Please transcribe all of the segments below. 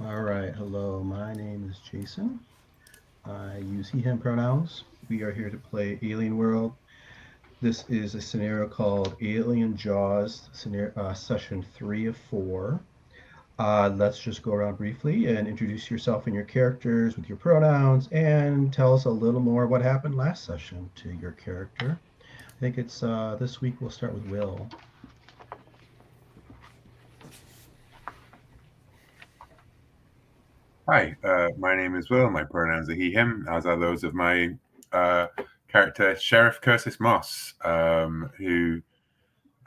All right, hello, my name is Jason. I use he, him pronouns. We are here to play Alien World. This is a scenario called Alien Jaws, session 3 of 4. Let's just go around briefly and introduce yourself and your characters with your pronouns and tell us a little more what happened last session to your character. I think it's this week we'll start with Will. Hi, my name is Will. My pronouns are he, him, as are those of my uh, character, Sheriff Curtis Moss, who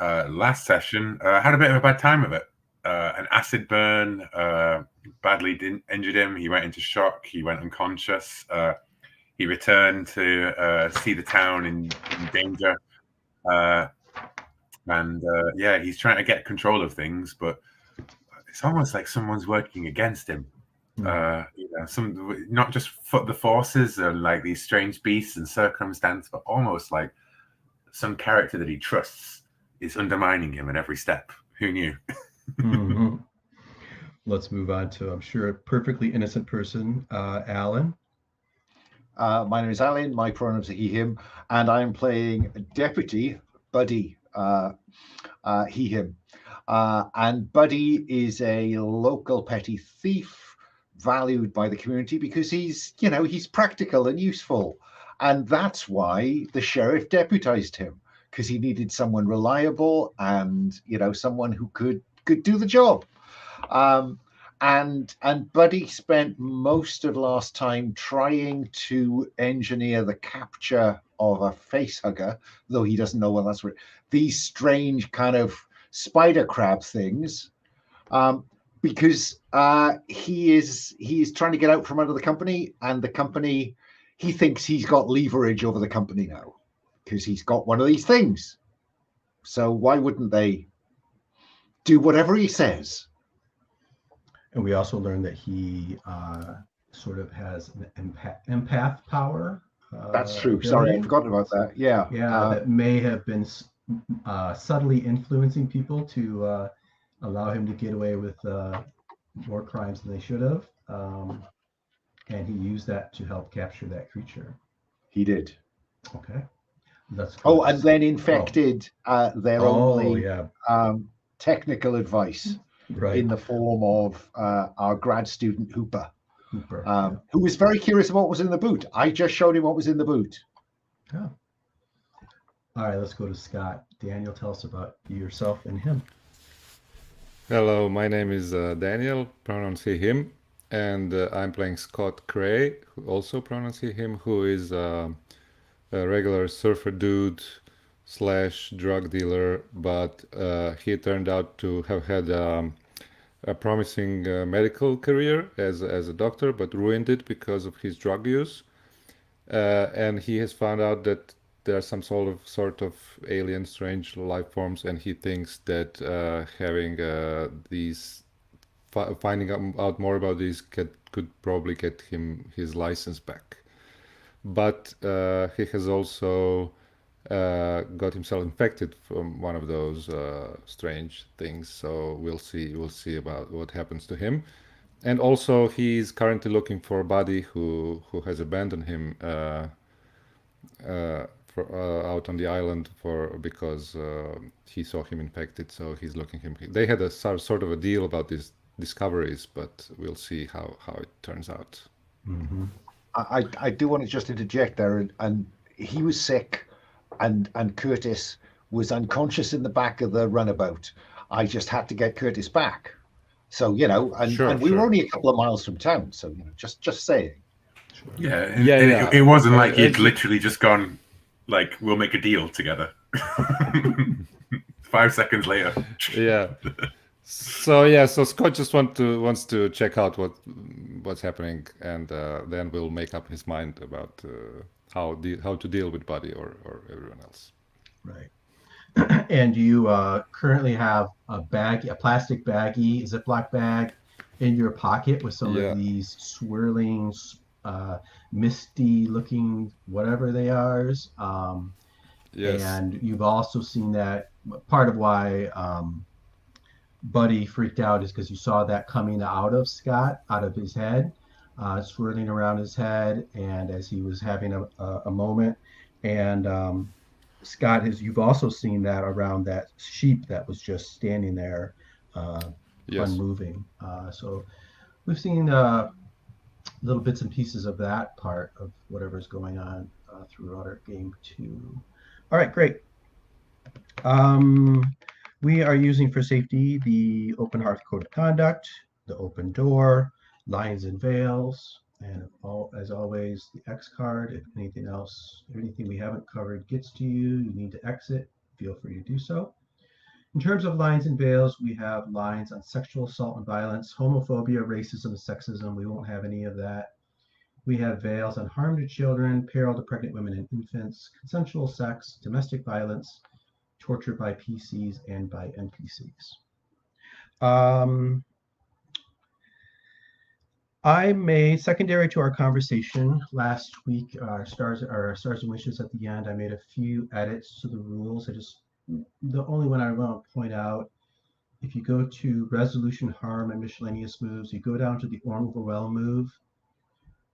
last session had a bit of a bad time of it. An acid burn badly injured him. He went into shock. He went unconscious. He returned to see the town in danger. Uh, and yeah, he's trying to get control of things, but it's almost like someone's working against him. Hmm. Some not just the forces and like these strange beasts and circumstance, but almost like some character that he trusts is undermining him at every step. Who knew? Mm-hmm. Let's move on to, I'm sure, a perfectly innocent person, Alan. My name is Alan. My pronouns are he, him, and I'm playing Deputy Buddy, he, him. And Buddy is a local petty thief valued by the community because he's practical and useful. And that's why the sheriff deputized him, because he needed someone reliable and, someone who could do the job. Um, and Buddy spent most of last time trying to engineer the capture of a face hugger, though he doesn't know what that's for. These strange kind of spider crab things, um, because he is trying to get out from under the company, and the company, he thinks he's got leverage over the company now because he's got one of these things. So why wouldn't they do whatever he says? And we also learned that he sort of has an empath power That's true. Sorry, I'd ability. forgotten about that. Yeah. Yeah, that may have been subtly influencing people to allow him to get away with more crimes than they should have. And he used that to help capture that creature. He did. Okay, let's go Oh, to. and then Oh, infected their oh, only yeah, technical advice right. in the form of our grad student Hooper, Hooper. Yeah. who was very curious about what was in the boot. I just showed him what was in the boot. Oh. All right, let's go to Scott. Daniel, tell us about yourself and him. Hello, my name is Daniel, pronouns he, him, and I'm playing Scott Cray, who also pronouns he, him, who is a regular surfer dude slash drug dealer, but he turned out to have had a promising medical career as a doctor, but ruined it because of his drug use. And he has found out that there are some sort of alien strange life forms, and he thinks that having these finding out more about these could probably get him his license back. But he has also got himself infected from one of those strange things. So we'll see about what happens to him. And also, he's currently looking for a buddy who has abandoned him out on the island for because he saw him infected. So he's looking him. They had a sort of a deal about these discoveries, but we'll see how it turns out. Mm-hmm. I do want to just interject there, and he was sick, and Curtis was unconscious in the back of the runabout. I just had to get Curtis back. So, Sure, and we were sure. only a couple of miles from town. So, just saying. Sure. Yeah, Yeah, and yeah. it wasn't like he'd Actually, literally just gone like, "We'll make a deal together." 5 seconds later. yeah. So Scott just wants to check out what's happening, and then we'll make up his mind about how to deal with Buddy or everyone else. Right. And you currently have a plastic baggie, Ziploc bag in your pocket with some of Yeah. these swirling, uh, misty looking, whatever they are. Yes. And you've also seen that part of why Buddy freaked out is because you saw that coming out of Scott, out of his head, swirling around his head, and as he was having a moment. And Scott, you've also seen that around that sheep that was just standing there, Yes. unmoving. So we've seen little bits and pieces of that part of whatever's going on throughout our game too. All right, great. We are using for safety the Open Hearth Code of Conduct, the Open Door, Lines and Veils, and as always, the X card. If anything else, if anything we haven't covered gets to you, you need to exit, feel free to do so. In terms of lines and veils, we have lines on sexual assault and violence, homophobia, racism, and sexism. We won't have any of that. We have veils on harm to children, peril to pregnant women and infants, consensual sex, domestic violence, torture by PCs and by NPCs. I made, secondary to our conversation last week, our stars and wishes at the end, I made a few edits to the rules. The only one I want to point out, if you go to resolution, harm, and miscellaneous moves, you go down to the overwhelm move.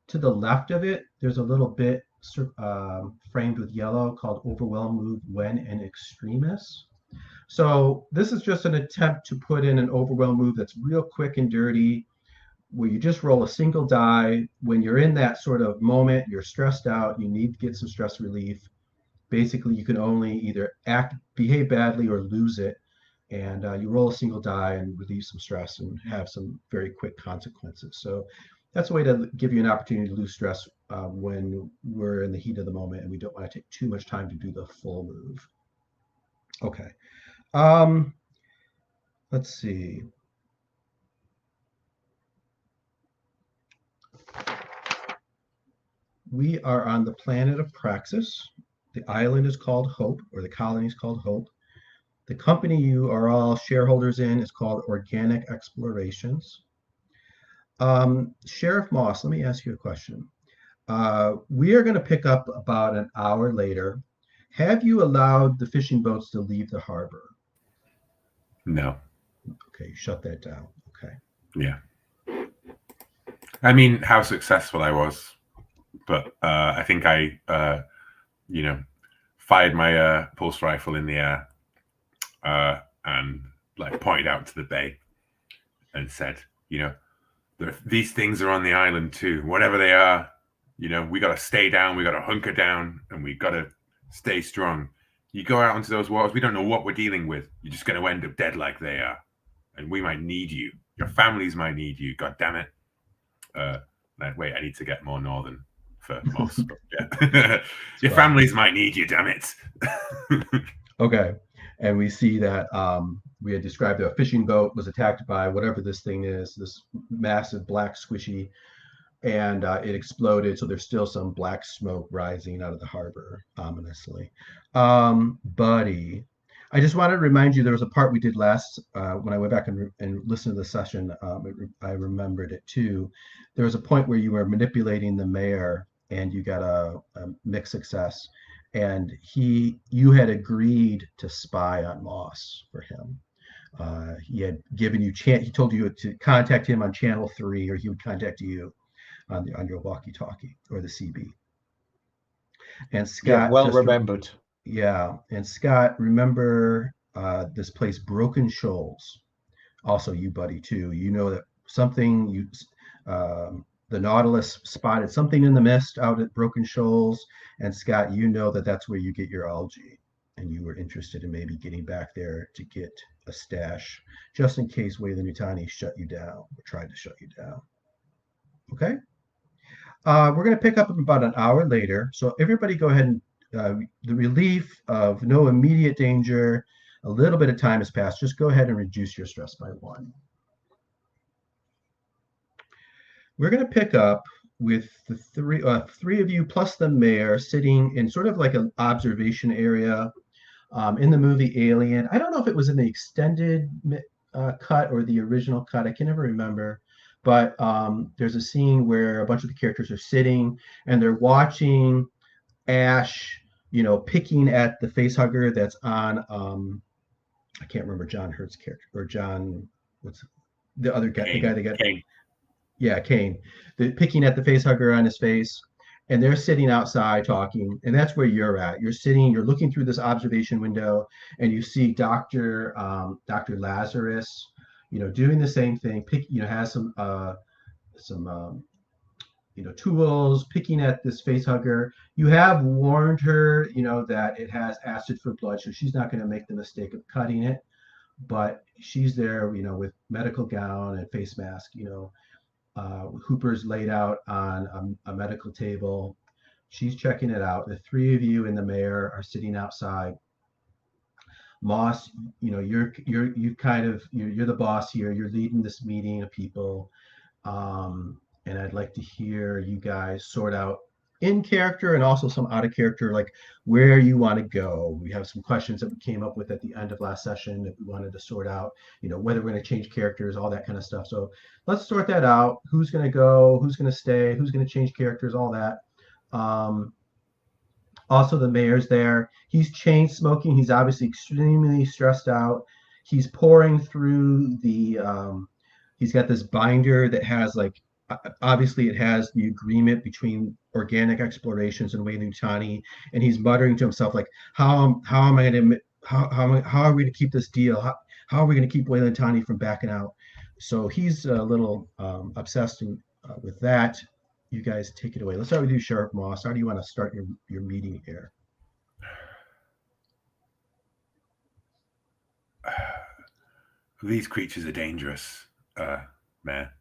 To the left of it, there's a little bit framed with yellow called overwhelm move when in extremis. So this is just an attempt to put in an overwhelm move that's real quick and dirty, where you just roll a single die. When you're in that sort of moment, you're stressed out, you need to get some stress relief. Basically, you can only either behave badly or lose it. And you roll a single die and relieve some stress and have some very quick consequences. So that's a way to give you an opportunity to lose stress when we're in the heat of the moment and we don't want to take too much time to do the full move. Okay. Let's see. We are on the planet of Praxis. The island is called Hope, or the colony is called Hope. The company you are all shareholders in is called Organic Explorations. Sheriff Moss, let me ask you a question. We are going to pick up about an hour later. Have you allowed the fishing boats to leave the harbor? No. Okay, shut that down. Okay. Yeah. I mean, how successful I was, but I think I, fired my pulse rifle in the air and pointed out to the bay and said, these things are on the island too. Whatever they are, we got to stay down. We got to hunker down, and we got to stay strong. You go out into those waters, we don't know what we're dealing with. You're just going to end up dead like they are, and we might need you. Your families might need you. God damn it. Wait, I need to get more northern for Moss. Yeah. Your families might need you, damn it. Okay. And we see that we had described that a fishing boat was attacked by whatever this thing is, this massive black squishy, and it exploded. So there's still some black smoke rising out of the harbor, ominously. Buddy, I just wanted to remind you, there was a part we did last, when I went back and listened to the session, I remembered it too. There was a point where you were manipulating the mayor and you got a mixed success. And you had agreed to spy on Moss for him. He had given you he told you to contact him on channel 3, or he would contact you on your walkie-talkie or the CB. And Scott, well remembered. Yeah, and Scott, remember this place, Broken Shoals. Also, you, Buddy, too. You know that something the Nautilus spotted something in the mist out at Broken Shoals. And Scott, you know that that's where you get your algae. And you were interested in maybe getting back there to get a stash, just in case Weyland-Yutani shut you down, or tried to shut you down. Okay? We're going to pick up about an hour later. So everybody go ahead and, the relief of no immediate danger, a little bit of time has passed. Just go ahead and reduce your stress by 1. We're going to pick up with the three of you plus the mayor sitting in sort of like an observation area in the movie Alien. I don't know if it was in the extended cut or the original cut. I can never remember. But there's a scene where a bunch of the characters are sitting and they're watching Ash, picking at the facehugger that's on I can't remember John Hurt's character, or John, what's the other guy, the Kane. guy that got, Kane. yeah, Kane, picking at the face hugger on his face. And they're sitting outside talking, and that's where you're at. You're sitting, you're looking through this observation window, and you see Dr. Lazarus, doing the same thing. Has some tools, picking at this face hugger. You have warned her, that it has acid for blood, so she's not going to make the mistake of cutting it. But she's there, with medical gown and face mask, Hooper's laid out on a medical table. She's checking it out. The three of you and the mayor are sitting outside. Moss, you're the boss here. You're leading this meeting of people, and I'd like to hear you guys sort out in character and also some out of character, like where you want to go. We have some questions that we came up with at the end of last session that we wanted to sort out, whether we're going to change characters, all that kind of stuff. So let's sort that out. Who's going to go, who's going to stay, who's going to change characters, all that. Also, the mayor's there. He's chain smoking. He's obviously extremely stressed out. He's pouring through he's got this binder that has obviously it has the agreement between Organic Explorations and Weyland-Yutani, and he's muttering to himself like, how are we going to keep this deal? How are we going to keep Weyland-Yutani from backing out? So he's a little obsessed with that. You guys take it away. Let's start with you, Sheriff Moss. How do you want to start your meeting here? These creatures are dangerous, Mayor.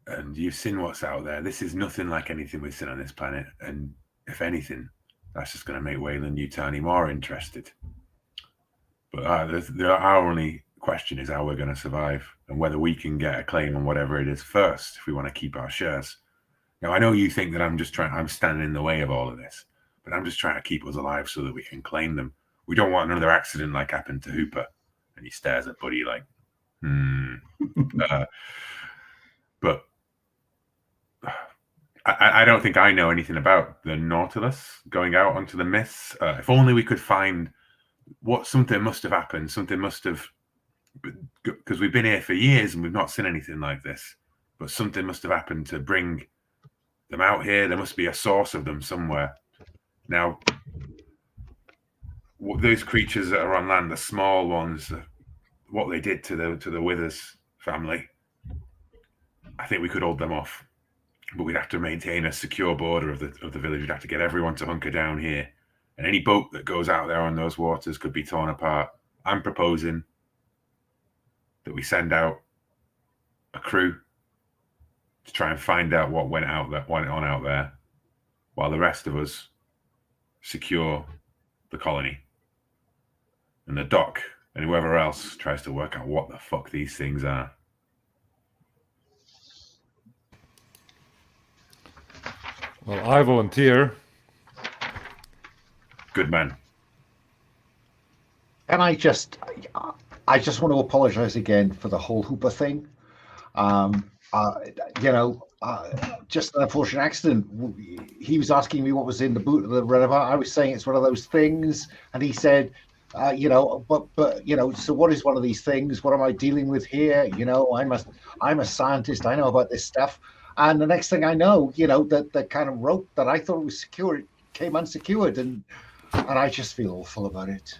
And you've seen what's out there. This is nothing like anything we've seen on this planet. And if anything, that's just going to make Weyland-Yutani more interested. But our only question is how we're going to survive and whether we can get a claim on whatever it is first if we want to keep our shares. Now, I know you think that I'm standing in the way of all of this, but I'm just trying to keep us alive so that we can claim them. We don't want another accident like happened to Hooper. And he stares at Buddy like, but I don't think I know anything about the Nautilus going out onto the Myths. If only we could find something must have happened. Something must have, because we've been here for years and we've not seen anything like this. But something must have happened to bring them out here. There must be a source of them somewhere. Now, those creatures that are on land, the small ones, what they did to the Withers family, I think we could hold them off. But we'd have to maintain a secure border of the village. We'd have to get everyone to hunker down here. And any boat that goes out there on those waters could be torn apart. I'm proposing that we send out a crew to try and find out what went on out there, while the rest of us secure the colony. And the doc and whoever else tries to work out what the fuck these things are. Well, I volunteer. Good man. And I just want to apologize again for the whole Hooper thing. Just an unfortunate accident. He was asking me what was in the boot of the Renaissance. I was saying it's one of those things, and he said, but so what is one of these things? What am I dealing with here? I'm a scientist. I know about this stuff. And the next thing I know, that the kind of rope that I thought was secure came unsecured, and I just feel awful about it.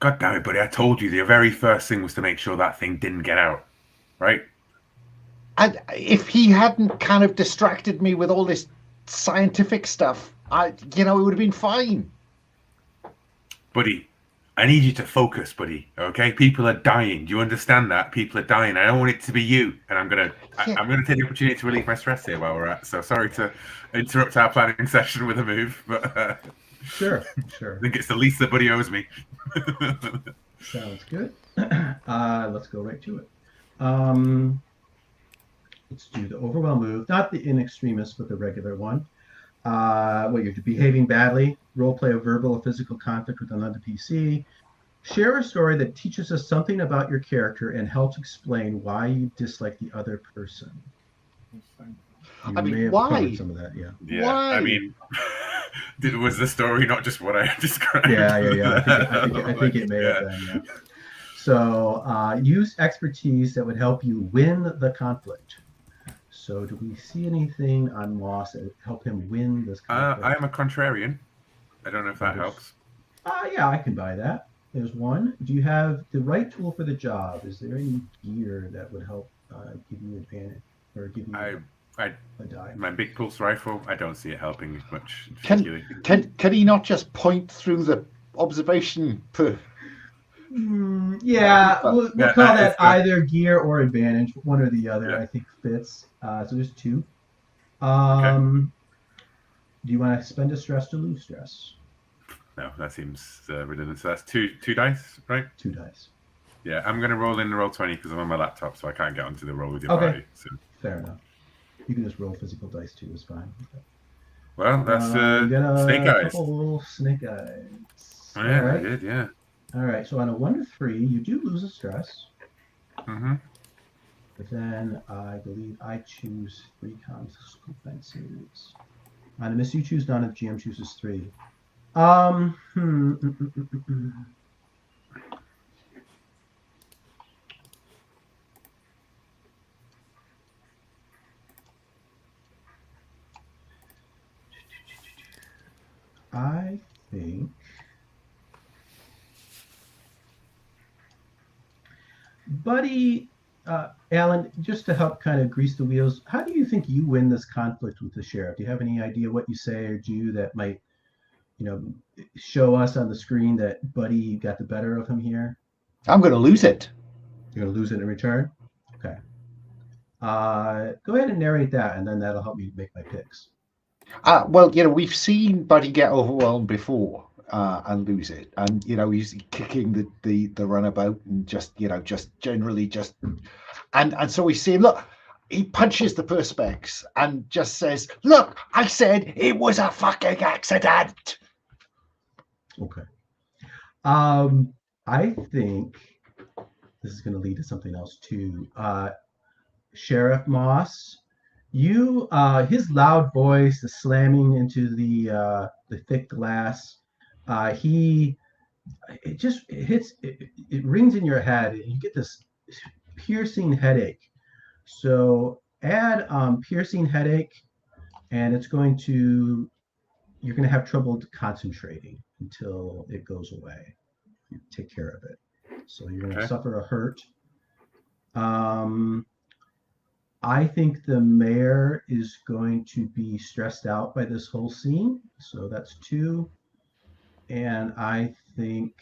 God damn it, buddy! I told you the very first thing was to make sure that thing didn't get out, right? And if he hadn't kind of distracted me with all this scientific stuff, it would have been fine. Buddy, I need you to focus, buddy. Okay, people are dying. Do you understand that? People are dying. I don't want it to be you. And I'm gonna take the opportunity to relieve my stress here while we're at. So sorry to interrupt our planning session with a move, but Sure. I think it's the least that Buddy owes me. Sounds good. Let's go right to it. Let's do the overwhelm move, not the in extremis, but the regular one. You're behaving badly, role play a verbal or physical conflict with another PC. Share a story that teaches us something about your character and helps explain why you dislike the other person. You I mean, may have why? covered some of that, yeah. Yeah, Why? I mean, was the story not just what I described? Yeah. I think it may have been, yeah. So use expertise that would help you win the conflict. So do we see anything on Moss that would help him win this conflict? I am a contrarian. I don't know if that There's- helps. Yeah, I can buy that. There's one. Do you have the right tool for the job? Is there any gear that would help give you advantage or give you I a die? my big pulse rifle. I don't see it helping much. Can particularly. can he not just point through the observation? Yeah, we'll Yeah, call that it's good. either gear or advantage. One or the other, Yeah. I think, fits. So there's two. Do you want to spend a stress to lose stress? No, that seems redundant. So that's two dice, right? 2 dice. Yeah, I'm going to roll in the roll 20 because I'm on my laptop, so I can't get onto the roll with your Okay. party. So, Fair enough. You can just roll physical dice too. It's fine. well, that's You got a snake eyes. couple snake eyes. Oh, yeah, All right. I did. Yeah. All right. So on a 1 to 3, you do lose a stress. Mm-hmm. But then I believe I choose 3 consequences. On a miss, you choose none if GM chooses 3. I think Buddy, Alan, just to help kind of grease the wheels, how do you think you win this conflict with the sheriff? Do you have any idea what you say or do that might, show us on the screen that Buddy got the better of him here? I'm going to lose it. You're going to lose it in return? Okay. Go ahead and narrate that, and then that'll help me make my picks. Well, we've seen Buddy get overwhelmed before and lose it, and he's kicking the runabout and just generally and so we see him. Look, he punches the perspex and just says, "Look, I said it was a fucking accident." Okay. I think this is going to lead to something else too. Sheriff Moss, his loud voice, the slamming into the thick glass, it rings in your head, and you get this piercing headache. So add piercing headache, and you're going to have trouble concentrating until it goes away. You take care of it. So you're going to suffer a hurt. I think the mayor is going to be stressed out by this whole scene. So that's 2. And I think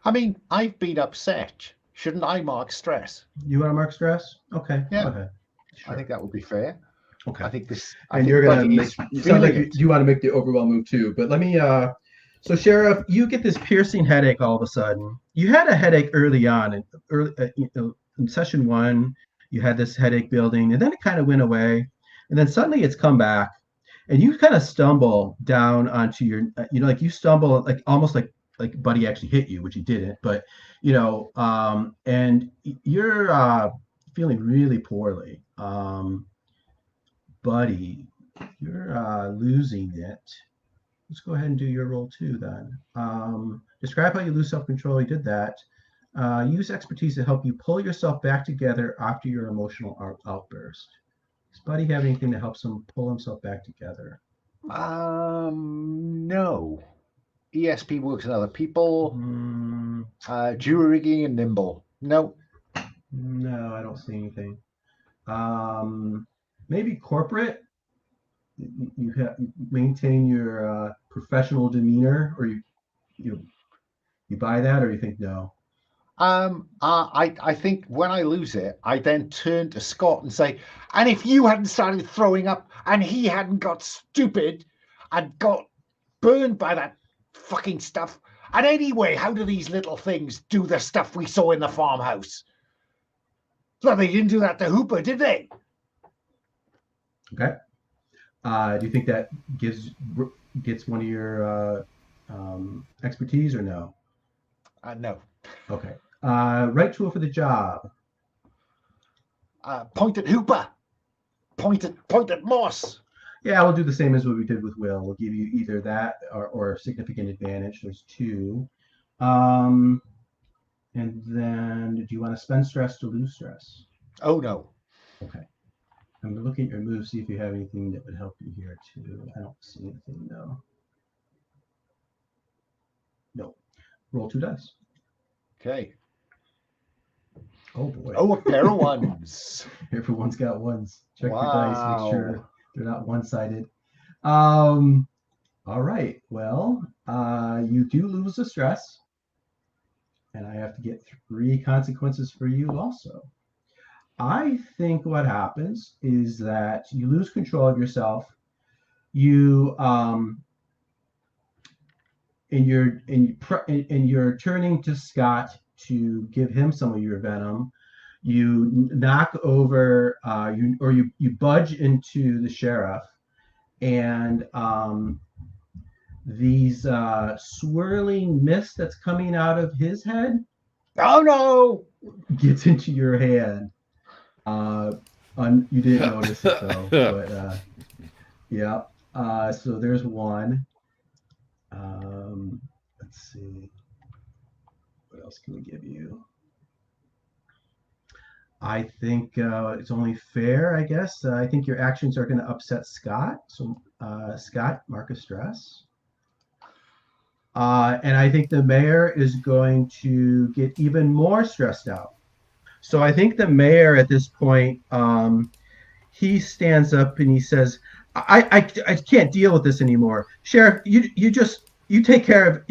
I mean, I've been upset. Shouldn't I mark stress? you want to mark stress? Okay. Yeah. Go ahead. I think that would be fair. Okay. I think this. And you're gonna Buddy make. is It sounds like feeling it. you want to make the overwhelm move too. But let me. So Sheriff, you get this piercing headache all of a sudden. You had a headache early on, in session 1. You had this headache building, and then it kind of went away, and then suddenly it's come back, and you kind of stumble down onto your. Like you stumble, like almost like Buddy actually hit you, which he didn't, but and you're feeling really poorly. Buddy, you're losing it. Let's go ahead and do your roll 2 then. Describe how you lose self-control. You did that. Use expertise to help you pull yourself back together after your emotional outburst. Does Buddy have anything that helps him pull himself back together? No. ESP works in other people. Jury rigging and nimble. No. No, I don't see anything. Maybe corporate. You maintain your professional demeanor, or you buy that, or you think no? I think when I lose it, I then turn to Scott and say, and if you hadn't started throwing up and he hadn't got stupid and got burned by that fucking stuff. And anyway, how do these little things do the stuff we saw in the farmhouse? Well, they didn't do that to Hooper, did they? Okay. Do you think that gets one of your expertise or no? No. Okay. Right tool for the job. Point at Hooper. Point at Moss. Yeah, we'll do the same as what we did with Will. We'll give you either that or significant advantage. There's two. And then, do you want to spend stress to lose stress? Oh, no. Okay. I'm going to look at your moves, see if you have anything that would help you here too. I don't see anything, though. No. Roll 2 dice. Okay. Oh, boy. Oh, a pair of ones. Everyone's got ones. Check your Wow. dice, make sure they're not one-sided. All right. Well, you do lose the stress. And I have to get 3 consequences for you also. I think what happens is that you lose control of yourself. You and you're turning to Scott to give him some of your venom. You knock over you budge into the sheriff, and these swirling mist that's coming out of his head Oh, no. gets into your hand. You didn't notice it though, but yeah. So there's one. Let's see. What else can we give you? I think it's only fair, I guess. I think your actions are going to upset Scott. So Scott, mark a stress. And I think the mayor is going to get even more stressed out. So I think the mayor at this point, he stands up and he says, I can't deal with this anymore. Sheriff, you take care of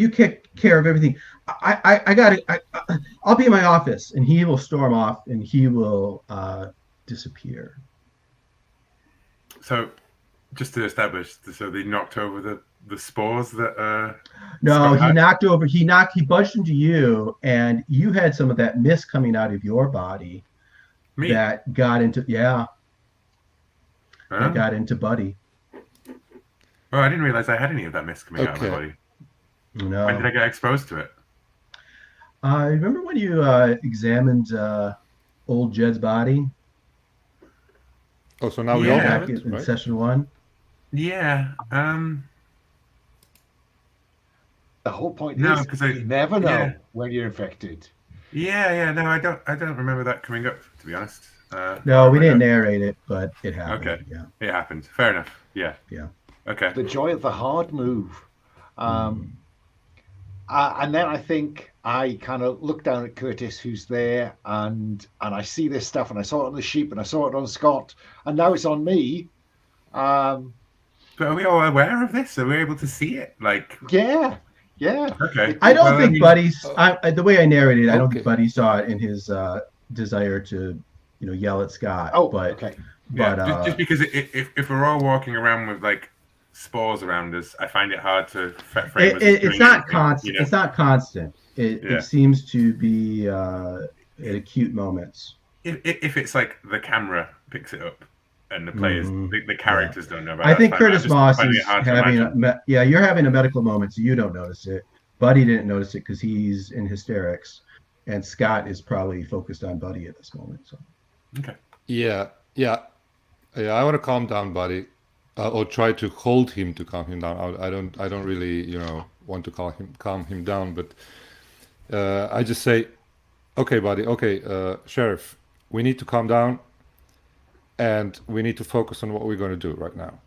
everything. I got it. I'll be in my office. And he will storm off and he will disappear. So, just to establish, so they knocked over the spores that. No, he budged into you, and you had some of that mist coming out of your body. Me? That got into Huh? that got into Buddy. Oh, I didn't realize I had any of that mist coming out of my body. No. When did I get exposed to it? Remember when you examined old Jed's body? Oh, so now we all Yeah. have it, in right? session 1? Yeah. The whole point No, is 'cause you never know yeah. when you're infected. Yeah. No, I don't remember that coming up, to be honest. No, we didn't narrate it, but it happened. Okay. Yeah. It happened. Fair enough. Yeah. Yeah. Okay. The joy of the hard move. And then I think I kind of look down at Curtis, who's there, and I see this stuff, and I saw it on the sheep, and I saw it on Scott, and now it's on me. But are we all aware of this? Are we able to see it? Like, Yeah. okay. I don't Well, think mean- Buddy's. The way I narrated, I don't Okay. think Buddy saw it in his desire to, yell at Scott. Oh, but okay. but Yeah, just because if we're all walking around with like spores around us, I find it hard to frame. us as it's doing not anything, constant. It's not constant. It Yeah. seems to be at acute moments. If it's like the camera picks it up and the players, the characters don't know about. I it, think that's fine. Curtis I'm just Moss finding is it hard to having imagine. you're having a medical moment, so you don't notice it. Buddy didn't notice it because he's in hysterics, and Scott is probably focused on Buddy at this moment. So Okay. Yeah. I want to calm down, buddy, or try to hold him to calm him down. I don't really, want to calm him down, but I just say, okay, buddy, okay, Sheriff, we need to calm down, and we need to focus on what we're going to do right now.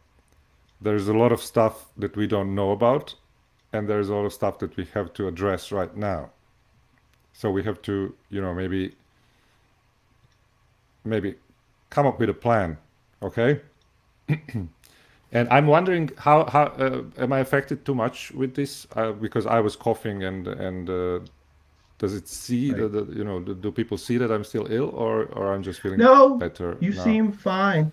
There's a lot of stuff that we don't know about, and there's a lot of stuff that we have to address right now. So we have to, maybe come up with a plan, okay? And I'm wondering how am I affected too much with this? Because I was coughing and does it see Right. do people see that I'm still ill or I'm just feeling no, better you now? seem fine.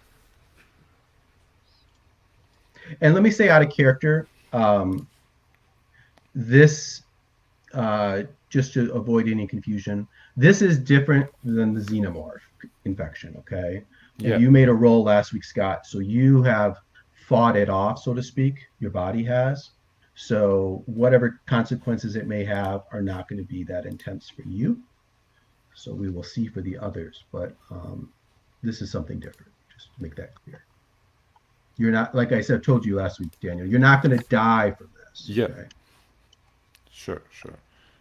And let me say, out of character, this just to avoid any confusion, this is different than the xenomorph infection. Okay. Yeah. You made a roll last week, Scott. So you have fought it off, so to speak. Your body has. So whatever consequences it may have are not going to be that intense for you. So we will see for the others, but this is something different. Just to make that clear. You're not, like I said, told you last week, Daniel. You're not going to die from this. Yeah. Okay? Sure.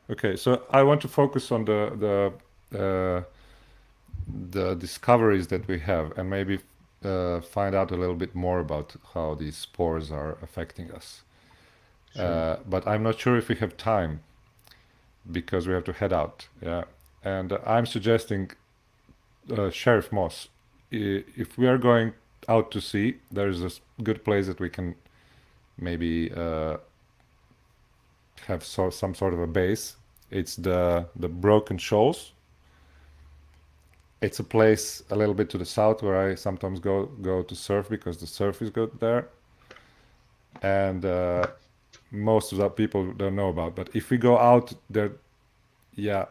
Okay, so I want to focus on the discoveries that we have, and maybe find out a little bit more about how these spores are affecting us. Sure. But I'm not sure if we have time because we have to head out. Yeah, and I'm suggesting Sheriff Moss. If we are going out to sea, there's a good place that we can maybe have some sort of a base. It's the Broken Shoals. It's a place a little bit to the south where I sometimes go to surf because the surf is good there, and most of the people don't know about. But if we go out there, yeah,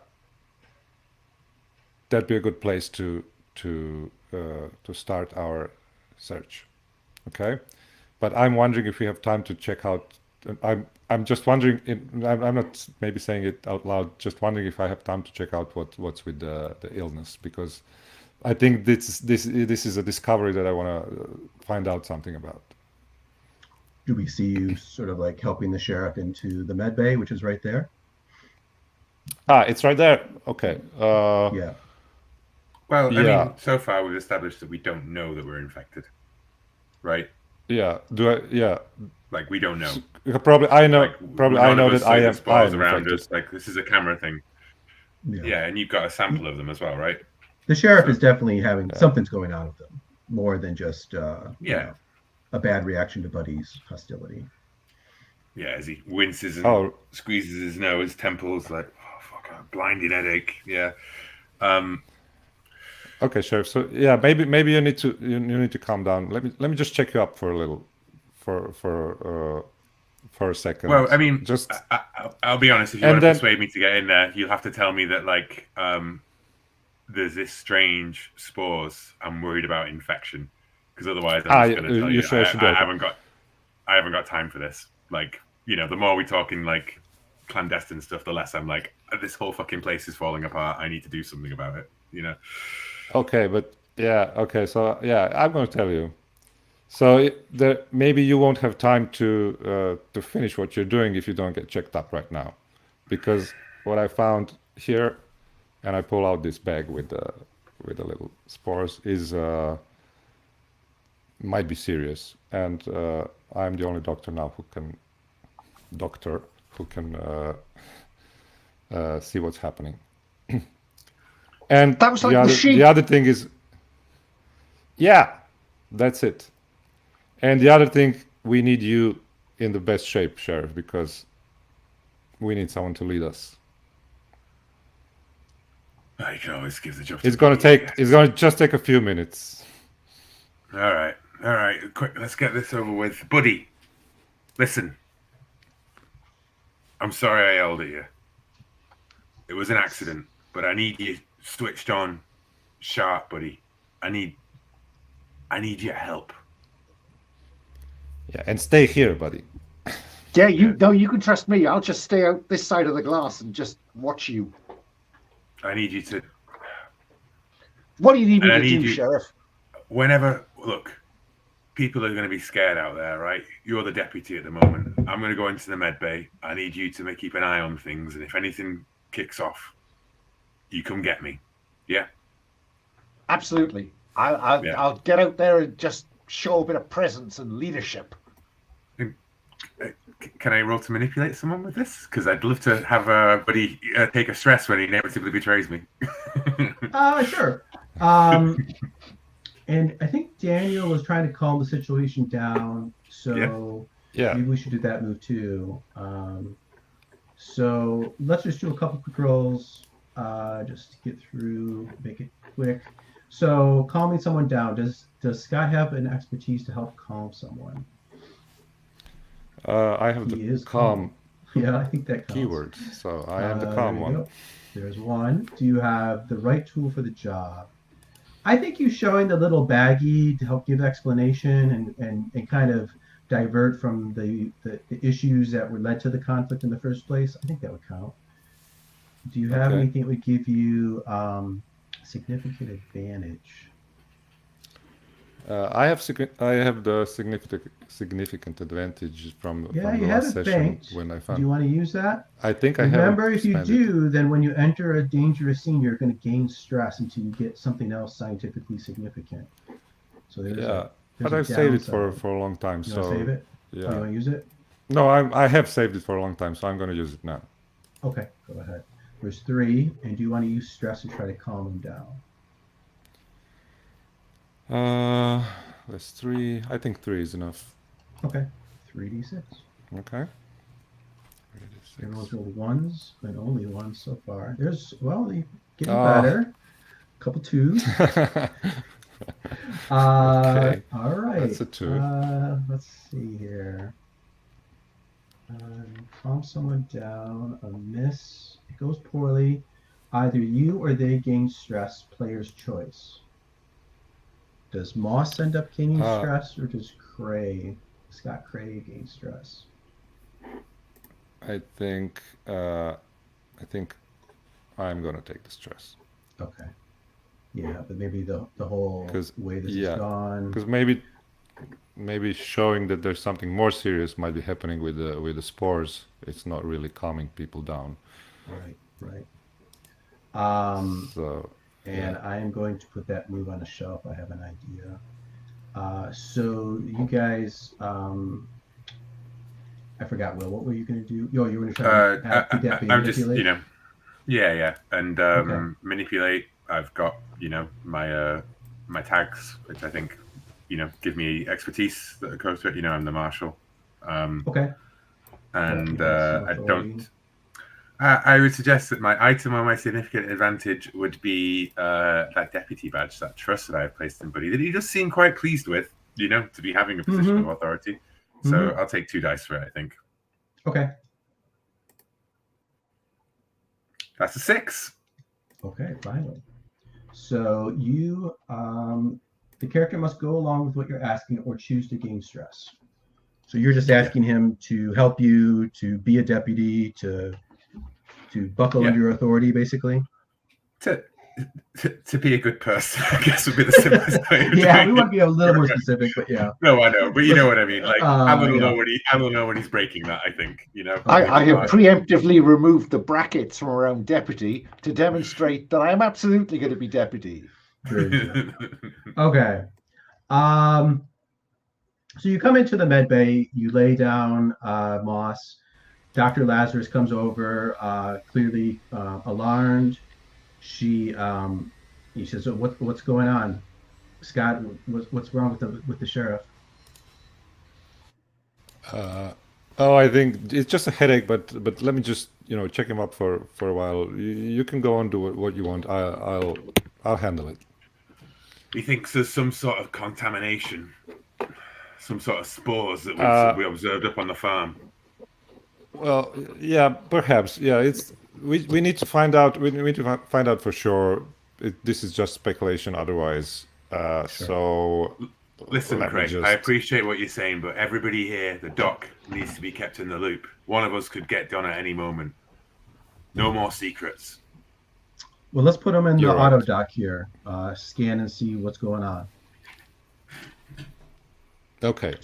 that'd be a good place to start our search. Okay, but I'm wondering if we have time to check out. I'm just wondering. I'm not maybe saying it out loud. Just wondering if I have time to check out what's with the illness, because I think this is a discovery that I want to find out something about. Do we see you sort of like helping the sheriff into the med bay, which is right there? It's right there. Okay. Yeah. Well, I Yeah. mean, so far we've established that we don't know that we're infected, right? Yeah. Yeah. Like, we don't know. Probably I know. Like, Probably none I of know us that I see the am. I spores am around infected. us. Like, this is a camera thing. Yeah, and you've got a sample of them as well, right? The sheriff is definitely having Yeah. something's going on with them, more than just Yeah. a bad reaction to Buddy's hostility. Yeah, as he winces and Oh, squeezes his nose, temples, like, oh fuck, a blinding headache. Yeah. okay, Sheriff. So yeah, maybe you need to calm down. Let me just check you up for a little, for a second. Well, I mean, just I'll be honest. If you And want to then- persuade me to get in there, you'll have to tell me that, like, there's this strange spores. I'm worried about infection, because otherwise I'm just going to tell you you sure should I go. haven't got time for this. Like, you know, the more we talking like clandestine stuff, the less I'm like, this whole fucking place is falling apart. I need to do something about it. You know. Okay, but yeah, okay. So yeah, I'm going to tell you. So maybe you won't have time to finish what you're doing if you don't get checked up right now, because what I found here, and I pull out this bag with the little spores, is might be serious, and I'm the only doctor now who can see what's happening. And That was like the sheep. the other thing is, yeah, that's it. And the other thing, we need you in the best shape, Sheriff, because we need someone to lead us. I can always give the job. It's going to just take a few minutes. All right. Quick, let's get this over with, buddy. Listen, I'm sorry I yelled at you. It was an accident, but I need you switched on, sharp, buddy. I need your help. Yeah, and stay here, buddy. Yeah, you can trust me. I'll just stay out this side of the glass and just watch you. I need you to. What do you need me And I to need do, you- Sheriff? Whenever, look, people are going to be scared out there, right? You're the deputy at the moment. I'm going to go into the med bay. I need you to keep an eye on things, and if anything kicks off, you come get me. Yeah. Absolutely. Yeah. I'll get out there and just show a bit of presence and leadership. Can I roll to manipulate someone with this? Because I'd love to have buddy take a stress when he inevitably betrays me. Sure. And I think Daniel was trying to calm the situation down, so Yeah. maybe we should do that move too. So let's just do a couple quick rolls, just to get through, make it quick. So calming someone down. Does Scott have an expertise to help calm someone? I have He the is calm. Yeah, I think that counts. Keyword. So I am the There calm you one. go. There's one. Do you have the right tool for the job? I think you showing the little baggie to help give explanation and kind of divert from the issues that were led to the conflict in the first place. I think that would count. Do you have Okay. anything that would give you significant advantage? I have the significant advantage from Yeah, the you last have it session banked. when I Do found. you want to use that? I think I Remember, haven't if you spent it. do, then when you enter a dangerous scene, you're going to gain stress until you get something else scientifically significant. So there's Yeah, a but there's a I've saved it downside. for a long time. You want to save So it? Oh, you yeah. want to use it? No, I have saved it for a long time, so I'm going to use it now. Okay, go ahead. There's three, and do you want to use stress to try to calm them down? That's three. I think three is enough. Okay, 3d6. Okay. Everyone's rolled ones, and only ones so far. There's, well, you getting Oh. better. Couple twos. Okay. All right. That's a two. Let's see here. Calm someone down. A miss. It goes poorly. Either you or they gain stress. Player's choice. Does Moss end up gaining stress, or does Scott Cray gain stress? I think I'm gonna take the stress. Okay. Yeah, but maybe the whole way this is gone. Because maybe showing that there's something more serious might be happening with the spores. It's not really calming people down. Right. So. And I am going to put that move on a shelf. I have an idea. So you guys, I forgot. Will, what were you going to do? You were going to try to I'm just, manipulate? and manipulate. I've got, my my tags, which I think, give me expertise that goes to it. I'm the marshal. Okay. And I don't. I would suggest that my item or my significant advantage would be that deputy badge, that trust that I have placed in Buddy, that he does seem quite pleased with, to be having a position of authority. So I'll take 2 dice for it, I think. Okay. That's a 6. Okay, finally. So you, the character must go along with what you're asking or choose to gain stress. So you're just asking him to help you, to be a deputy, to buckle under your authority, basically. To be a good person, I guess would be the simplest way. Yeah, we want to be a little more specific, but yeah. No, I know, but you know what I mean. Like, I don't know when he's breaking that. I think I have preemptively removed the brackets from around deputy to demonstrate that I am absolutely going to be deputy. Okay. So you come into the med bay. You lay down, Moss. Dr. Lazarus comes over, clearly alarmed. He says, "What's going on, Scott? What's wrong with the sheriff?" I think it's just a headache, but let me just check him up for a while. You can go and do what you want. I'll handle it. He thinks there's some sort of contamination, some sort of spores that we observed up on the farm. Well, yeah, perhaps. Yeah, we need to find out. We need to find out for sure. This is just speculation. Otherwise, Sure. So listen, Craig. I appreciate what you're saying, but everybody here, the doc, needs to be kept in the loop. One of us could get done at any moment. No more secrets. Well, let's put him in the auto dock here. Scan and see what's going on. Okay.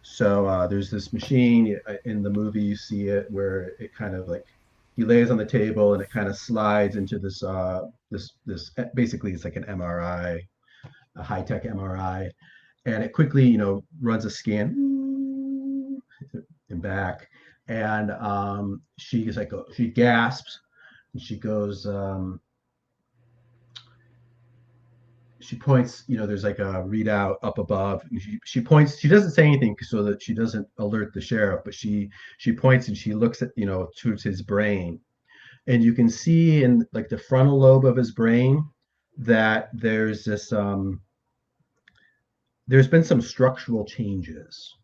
So there's this machine in the movie. You see it where it kind of like he lays on the table and it kind of slides into this this basically it's like an MRI, a high-tech MRI, and it quickly runs a scan and back, and she gasps and she goes. She points, there's like a readout up above. She points, she doesn't say anything so that she doesn't alert the sheriff, but she points and she looks at, towards his brain. And you can see in like the frontal lobe of his brain that there's this, there's been some structural changes.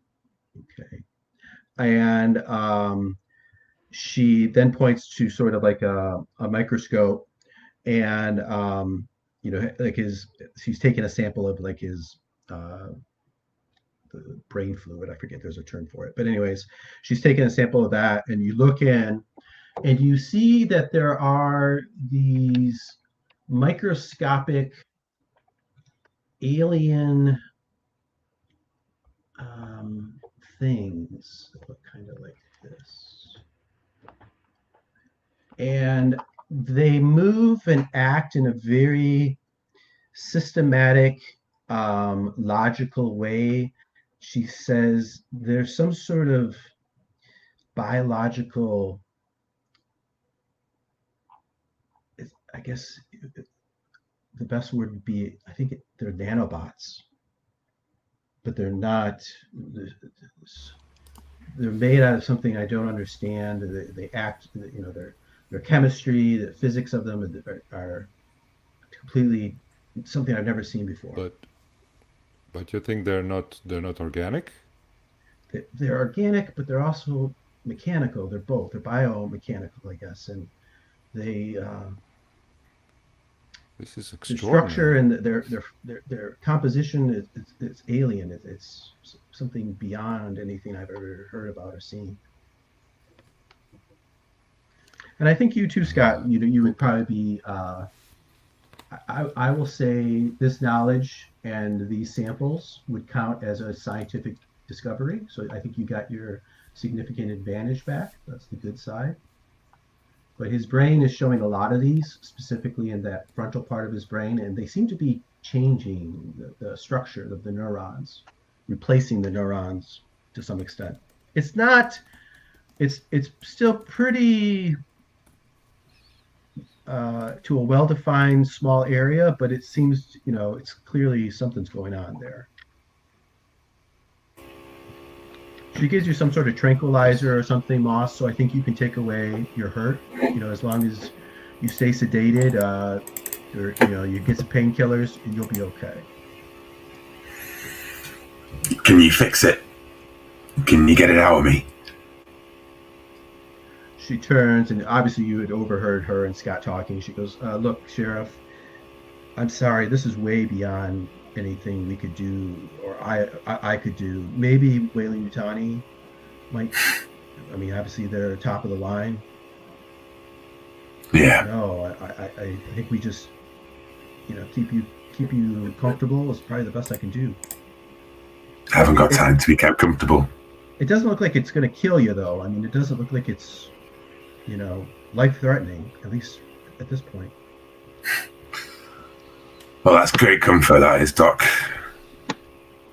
Okay. And she then points to sort of like a microscope, and like she's taking a sample of like his the brain fluid. I forget, there's a term for it, but anyways, she's taking a sample of that, and you look in, and you see that there are these microscopic alien things that look kind of like this. And they move and act in a very systematic, logical way. She says there's some sort of biological, I guess the best word would be, I think they're nanobots, but they're not. They're made out of something I don't understand. They act, their chemistry, the physics of them are completely something I've never seen before. But you think they're not organic? They're organic, but they're also mechanical. They're both. They're biomechanical, I guess, and they. This is The extraordinary. structure and their composition is alien. It's something beyond anything I've ever heard about or seen. And I think you too, Scott. You would probably be. I will say this knowledge and these samples would count as a scientific discovery. So I think you got your significant advantage back. That's the good side. But his brain is showing a lot of these, specifically in that frontal part of his brain, and they seem to be changing the structure of the neurons, replacing the neurons to some extent. It's not. It's still pretty to a well-defined small area, but it seems it's clearly something's going on there. She gives you some sort of tranquilizer or something, Moss, so I think you can take away your hurt. As long as you stay sedated, or you get some painkillers, and you'll be okay. Can you fix it? Can you get it out of me? She turns, and obviously you had overheard her and Scott talking. She goes, "Look, Sheriff, I'm sorry. This is way beyond anything we could do, or I could do. Maybe Weyland-Yutani might. I mean, obviously they're top of the line. Yeah. No, I think we just, keep you comfortable is probably the best I can do. I haven't got time to be kept comfortable. It doesn't look like it's going to kill you, though. I mean, it doesn't look like it's, life-threatening, at least at this point." Well, that's great comfort, that is, Doc.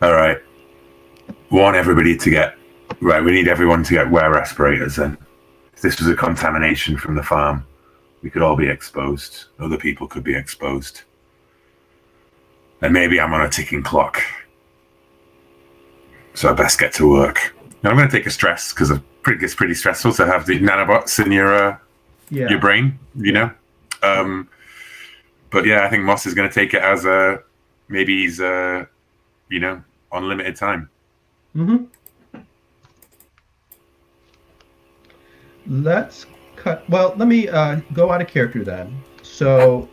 All right. Want everybody to get... Right, we need everyone to wear respirators then. If this was a contamination from the farm, we could all be exposed. Other people could be exposed. And maybe I'm on a ticking clock. So I best get to work. Now I'm going to take a stress, because it's pretty stressful to have the nanobots in your brain, But yeah, I think Moss is going to take it as maybe he's, on limited time. Mm-hmm. Let's cut. Well, let me go out of character then. So,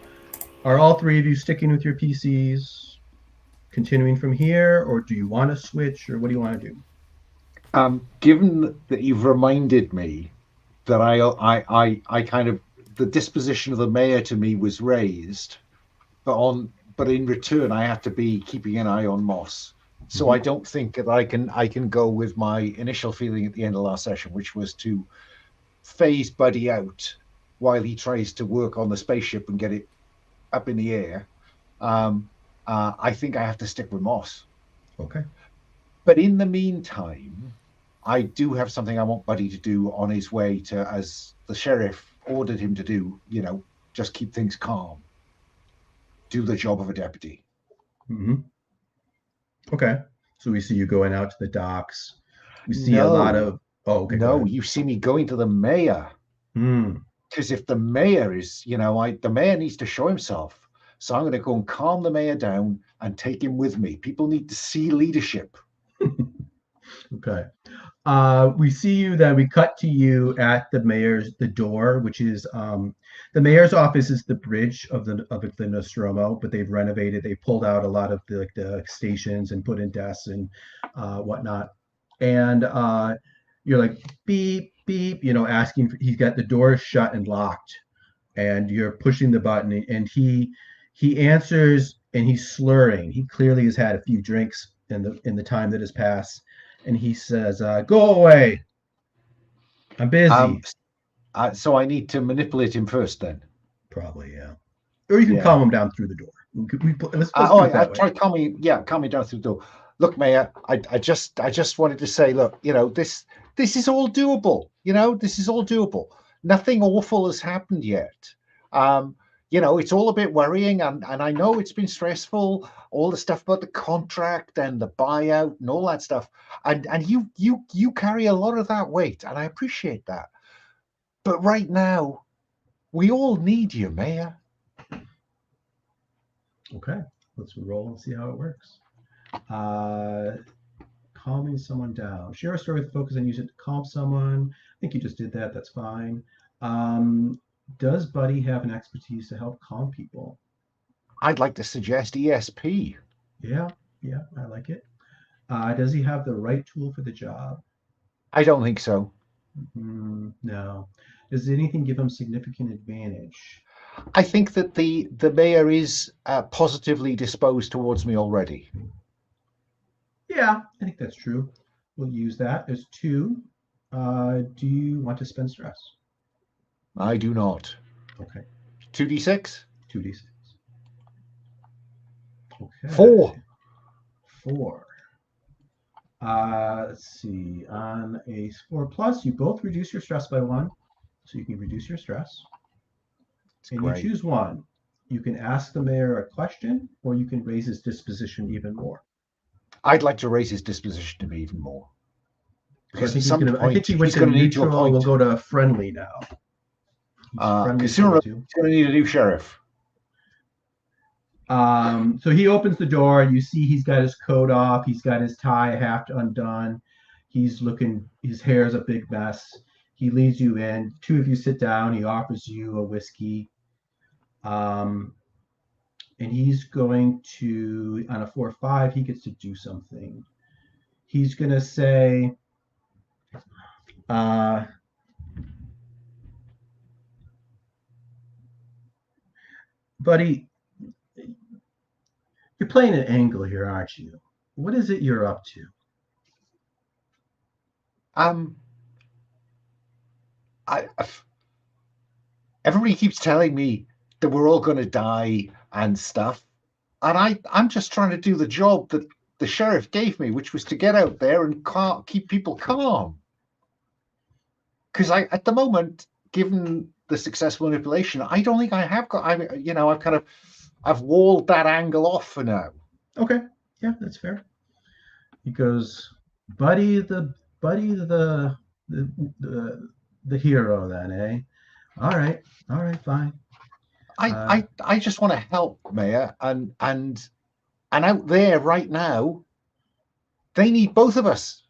are all three of you sticking with your PCs, continuing from here, or do you want to switch, or what do you want to do? Given that you've reminded me that I kind of, the disposition of the mayor to me was raised, but in return I have to be keeping an eye on Moss. So I don't think that I can go with my initial feeling at the end of last session, which was to phase Buddy out while he tries to work on the spaceship and get it up in the air. I think I have to stick with Moss. Okay. But in the meantime, I do have something I want Buddy to do on his way to, as the sheriff ordered him to do, just keep things calm. Do the job of a deputy. Mm-hmm. Okay. So we see you going out to the docks. We see a lot of... Oh, okay. No, you see me going to the mayor. Because if the mayor is, the mayor needs to show himself. So I'm going to go and calm the mayor down and take him with me. People need to see leadership. Okay. We see you, then we cut to you at the door, which is the mayor's office is the bridge of the Nostromo, but they've renovated. They pulled out a lot of the stations and put in desks and whatnot. And you're like beep beep, asking. He's got the door shut and locked, and you're pushing the button, and he answers, and he's slurring. He clearly has had a few drinks in the time that has passed. And he says, "Go away. I'm busy." So I need to manipulate him first, then. Probably, yeah. Or you can Yeah. calm him down through the door. Let's do it that way. Try calming me down through the door. Look, Mayor, I just wanted to say, look, this is all doable. This is all doable. Nothing awful has happened yet. It's all a bit worrying, and I know it's been stressful, all the stuff about the contract and the buyout and all that stuff. And you carry a lot of that weight, and I appreciate that. But right now, we all need you, Mayor. Okay, let's roll and see how it works. Calming someone down. Share a story with focus and use it to calm someone. I think you just did that. That's fine. Does Buddy have an expertise to help calm people? I'd like to suggest ESP. Yeah, I like it. Does he have the right tool for the job? I don't think so. No. Does anything give him significant advantage? I think that the mayor is positively disposed towards me already. Yeah, I think that's true. We'll use that. There's 2. Do you want to spend stress? I do not. Okay. 2d6? 2d6. Okay. 4. 4. Let's see. On a 4+, you both reduce your stress by 1. So you can reduce your stress. And great. you choose one. You can ask the mayor a question, or you can raise his disposition even more. I'd like to raise his disposition to be even more. Because I think he went to neutral. We'll go to friendly now. Because sooner he's going to need a new sheriff. So he opens the door. You see he's got his coat off. He's got his tie half undone. He's looking, his hair's a big mess. He leads you in. 2 of you sit down. He offers you a whiskey. And he's going to, on a 4-5, he gets to do something. He's going to say, buddy, you're playing an angle here, aren't you? What is it you're up to? Everybody keeps telling me that we're all going to die and stuff, and I'm just trying to do the job that the sheriff gave me, which was to get out there and keep people calm. Because at the moment, given the successful manipulation, I don't think I have got. I've walled that angle off for now. Okay, yeah, that's fair. He goes, buddy, the hero, then, eh? All right, fine. I just want to help, Mayor, and out there right now, they need both of us.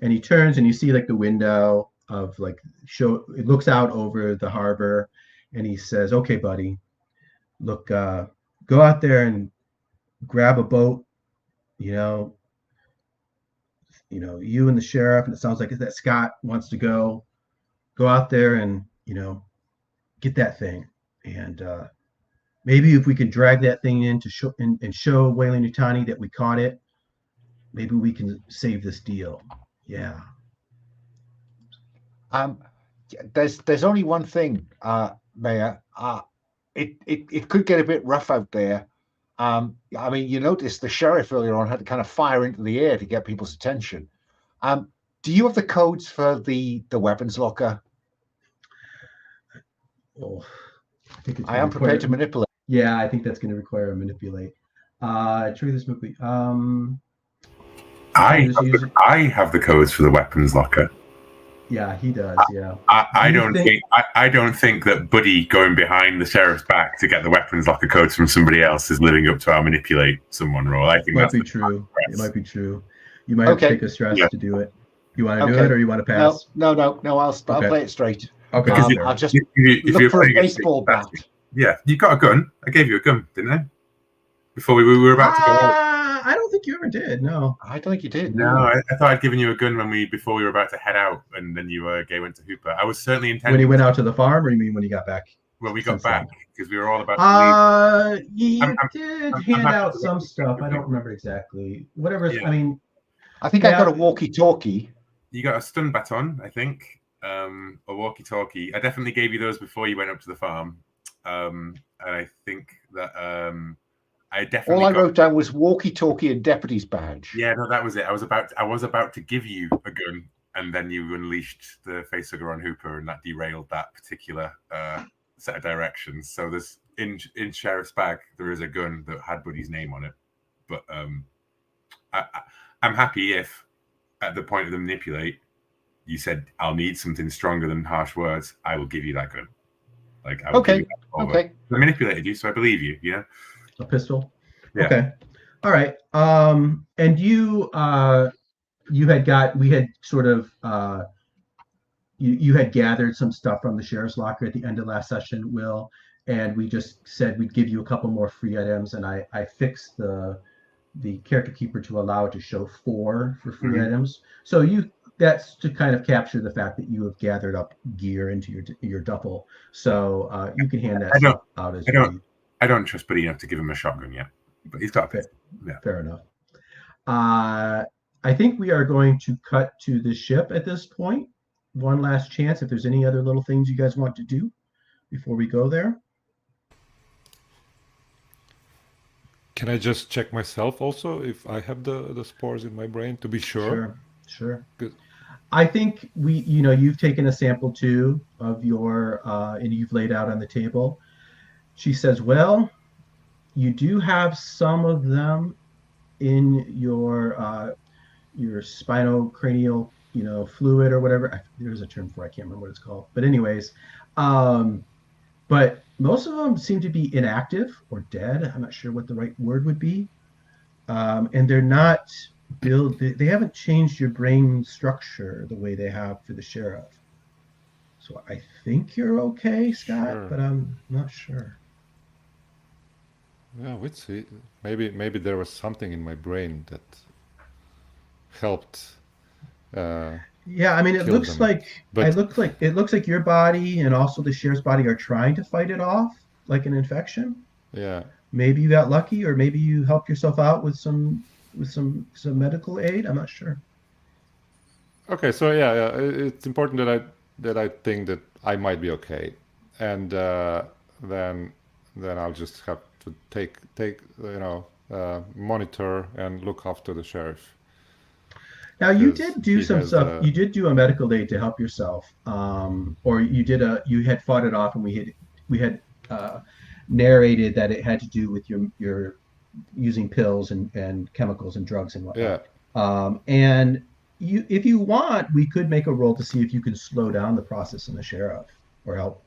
And he turns, and you see like the window of it looks out over the harbor, and he says, "Okay, buddy, look, go out there and grab a boat. You and the sheriff, and it sounds like that Scott wants to go out there and get that thing, and maybe if we can drag that thing in to show Weyland-Yutani that we caught it, maybe we can save this deal." Yeah. There's only one thing, Mayor. It could get a bit rough out there. I mean, you noticed the sheriff earlier on had to kind of fire into the air to get people's attention. Do you have the codes for the weapons locker? Oh, I am prepared to manipulate. Yeah, I think that's going to require a manipulate. Trigger this movie. I have the codes for the weapons locker. Yeah, he does. Yeah. I don't think that Buddy going behind the sheriff's back to get the weapons locker codes from somebody else is living up to our manipulate someone role. I think might be true. It might be true. You might have to Okay. take a stress Yeah. to do it. You want to do Okay. it, or you want to No, pass? no, no, no. I'll Okay. play it straight. Okay. Because fair. I'll just if look you're for a playing it, baseball bat. yeah, you got a gun. I gave you a gun, didn't I? Before we were about to go out. I don't think you ever did. No. I don't think you did. No, I thought I'd given you a gun before we were about to head out, and then you went to Hooper. I was certainly intending. When he went out to the farm, or you mean when he got back? When we got since then? back, because we were all about to leave. You did hand happy out to some look stuff. I at don't it. remember exactly. Whatever. Yeah. I mean, I think I Yeah. got a walkie-talkie. You got a stun baton, I think, a walkie-talkie. I definitely gave you those before you went up to the farm, and I think that I definitely. All I wrote down was walkie-talkie and deputy's badge. Yeah, no, that was it. I was about to give you a gun, and then you unleashed the facehugger on Hooper, and that derailed that particular set of directions. So there's in Sheriff's bag there is a gun that had Buddy's name on it, but I'm happy if at the point of the manipulate you said I'll need something stronger than harsh words. I will give you that gun. Like I will give you that revolver. Okay. I manipulated you, so I believe you. You know. a pistol. Yeah. Okay. All right. And you we had sort of you had gathered some stuff from the sheriff's locker at the end of last session, Will, and we just said we'd give you a couple more free items, and I fixed the character keeper to allow it to show 4 for free Mhm. items. So that's to kind of capture the fact that you have gathered up gear into your duffel. So you can hand that I don't- stuff out as I don't- you I don't trust Buddy enough to give him a shotgun yet, but he's got a pistol. Yeah. Fair enough. I think we are going to cut to the ship at this point. One last chance if there's any other little things you guys want to do before we go there. Can I just check myself also if I have the spores in my brain to be sure? Sure. Good. I think you've taken a sample too of your, and you've laid out on the table. She says, well, you do have some of them in your spinocranial, fluid or whatever. There's a term for it, I can't remember what it's called. But anyways, but most of them seem to be inactive or dead. I'm not sure what the right word would be. And they're not they haven't changed your brain structure the way they have for the sheriff. So I think you're okay, Scott, Sure. but I'm not sure. Yeah, we'd see. Maybe there was something in my brain that helped. Yeah, I mean, it Kill looks them. like But- it looks like your body and also the sheriff's body are trying to fight it off, like an infection. Yeah. Maybe you got lucky, or maybe you helped yourself out with some medical aid. I'm not sure. Okay, so yeah, it's important that I think that I might be okay, and then I'll just have to take monitor and look after the sheriff. Now you Because did do he some has, stuff. You did do a medical aid to help yourself, or you had fought it off, and we had narrated that it had to do with your using pills and chemicals and drugs and whatnot. Yeah. And if you want, we could make a roll to see if you can slow down the process in the sheriff or help.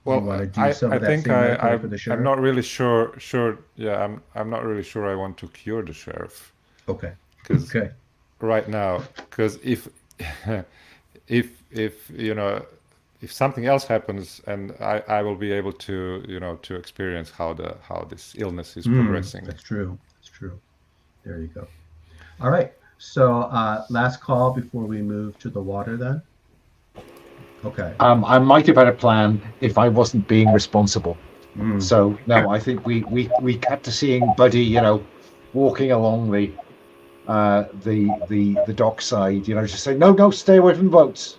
Well, you want to do I some of that think same medical aid for the I'm sheriff? not really sure. Yeah, I'm not really sure I want to cure the sheriff Okay. because Okay. right now, because if if something else happens, and I will be able to to experience how this illness is progressing. That's true. That's true. There you go. All right. So last call before we move to the water then. Okay. I might have had a plan if I wasn't being responsible. Mm. So no, I think we kept to seeing Buddy, walking along the dockside, just saying, no, stay away from the boats.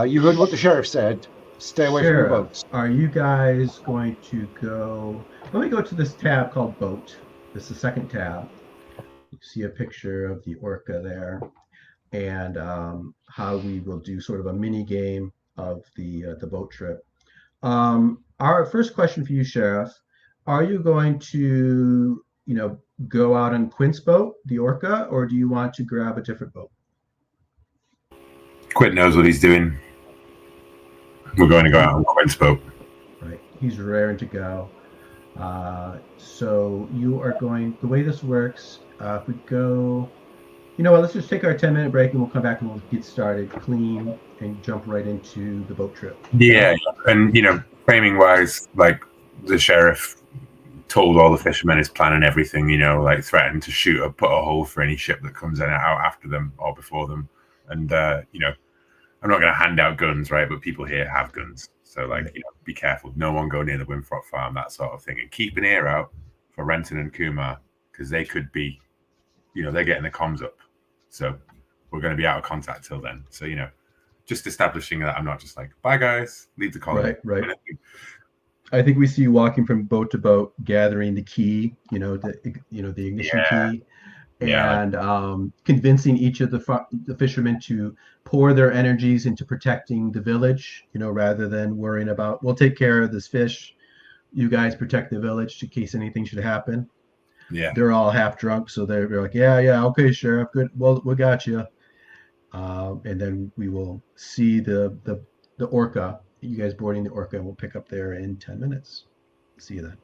You heard what the sheriff said. Stay away from the Sheriff, boats. are you guys going to go? Let me go to this tab called boat. This is the second tab. You see a picture of the orca there, and how we will do sort of a mini game of the boat trip. Our first question for you, Sheriff: are you going to go out on Quint's boat, the orca, or do you want to grab a different boat? Quint knows what he's doing. We're going to go out on Quint's boat. Right, he's raring to go. So you are going. The way this works, if we go, you know what? Let's just take our 10-minute break, and we'll come back and we'll get started clean and jump right into the boat trip. Yeah, and framing wise, like the sheriff told all the fishermen his plan and everything. Like threatened to shoot or put a hole for any ship that comes in and out after them or before them. And I'm not going to hand out guns, right? But people here have guns, so like Right. be careful. No one go near the Winthrop farm, that sort of thing, and keep an ear out for Renton and Kumar because they could be, they're getting the comms up. So we're going to be out of contact till then. So just establishing that I'm not just like, bye guys, leave the colony. Right. I think we see you walking from boat to boat, gathering the key, the ignition key, Yeah, and convincing each of the fishermen to pour their energies into protecting the village, rather than worrying about, we'll take care of this fish. You guys protect the village in case anything should happen. yeah. They're all half drunk, so they're like, yeah, okay, Sheriff, good. Well, we got you. And then we will see the orca. You guys boarding the orca, and we'll pick up there in 10 minutes. See you then.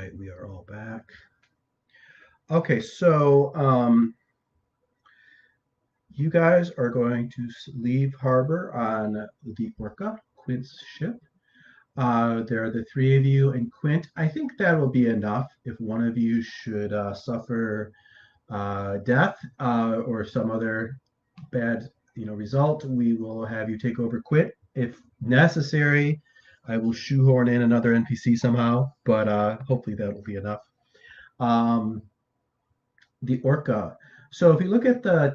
right, we are all back. Okay, so you guys are going to leave harbor on the Orca, Quint's ship. There are the three of you and Quint. I think that will be enough if one of you should suffer death or some other bad result. We will have you take over Quint. If necessary, I will shoehorn in another NPC somehow, but hopefully that will be enough. The Orca. So if you look at the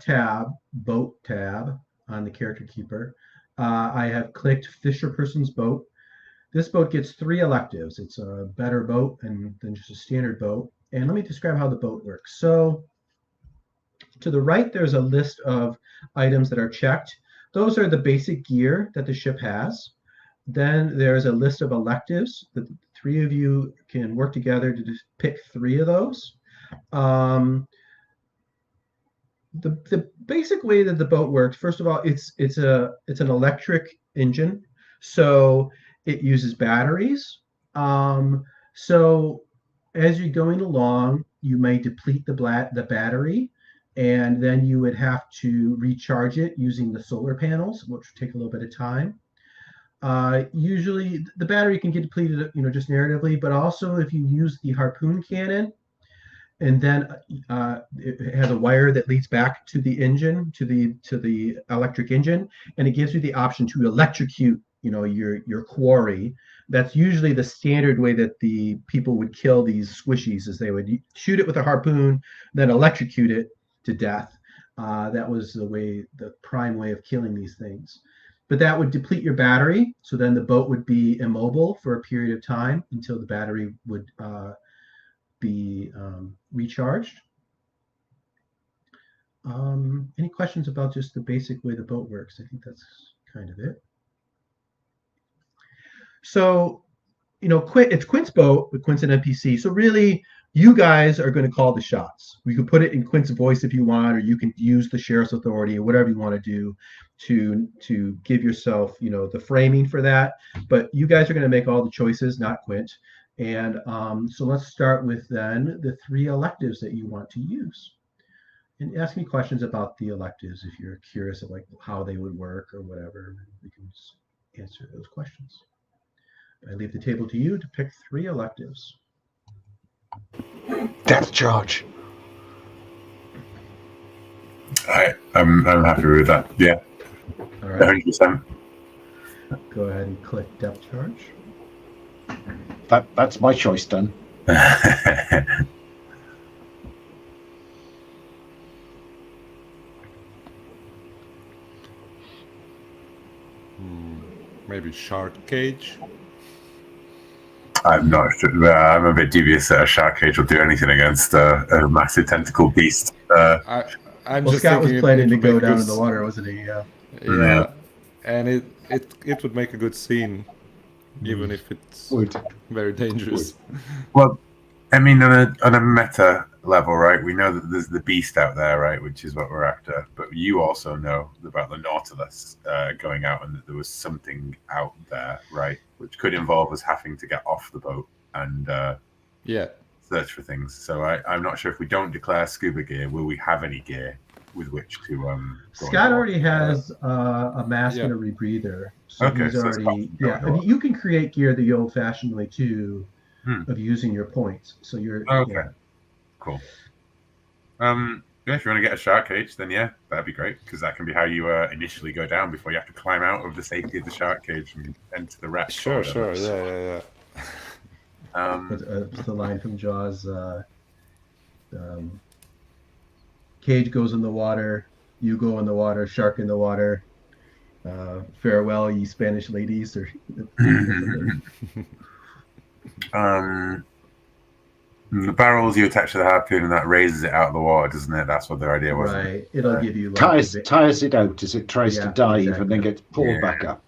boat tab on the character keeper, I have clicked Fisher Person's Boat. This boat gets 3 electives. It's a better boat than just a standard boat. And let me describe how the boat works. So to the right, there's a list of items that are checked. Those are the basic gear that the ship has. Then there's a list of electives. The 3 of you can work together to just pick 3 of those. The basic way that the boat works, first of all, it's an electric engine, so it uses batteries. So as you're going along, you may deplete the battery, and then you would have to recharge it using the solar panels, which would take a little bit of time. Usually, the battery can get depleted, just narratively, but also if you use the harpoon cannon, and then it has a wire that leads back to the engine, to the electric engine, and it gives you the option to electrocute, your quarry. That's usually the standard way that the people would kill these squishies, is they would shoot it with a harpoon, then electrocute it to death. That was the prime way of killing these things. But that would deplete your battery, so then the boat would be immobile for a period of time until the battery would be recharged. Any questions about just the basic way the boat works? I think that's kind of it. So, it's Quint's boat, but Quint's an NPC. So really, you guys are going to call the shots. We could put it in Quint's voice if you want, or you can use the sheriff's authority or whatever you want to do to give yourself, the framing for that. But you guys are going to make all the choices, not Quint. And so let's start with then the 3 electives that you want to use. And ask me questions about the electives if you're curious of how they would work or whatever. We can answer those questions. I leave the table to you to pick 3 electives. Death charge. I'm happy with that. Yeah. All right. 100%. Go ahead and click depth charge. That's my choice done. Maybe shark cage. I'm a bit dubious that a shark cage will do anything against a massive tentacle beast. I'm just Scott was thinking planning to would go make a down good in the water, wasn't he? Yeah. Yeah, and it would make a good scene, even if it's very dangerous. Well, I mean, on a meta level, right? We know that there's the beast out there, right, which is what we're after. But you also know about the Nautilus going out, and that there was something out there, right, which could involve us having to get off the boat and search for things. So I'm not sure if we don't declare scuba gear, will we have any gear with which to go? Scott already has a mask and a rebreather. So okay, he's already I mean, you can create gear the old-fashioned way too, of using your points. So you're cool. If you want to get a shark cage, then that'd be great, because that can be how you initially go down before you have to climb out of the safety of the shark cage and enter the wreck. Sure, yeah. It's the line from Jaws. Cage goes in the water, you go in the water, shark in the water. Farewell, ye Spanish ladies. Or the barrels you attach to the harpoon, and that raises it out of the water, doesn't it? That's what their idea was. Right. It'll give you tires it out as it tries to dive and then gets pulled back up.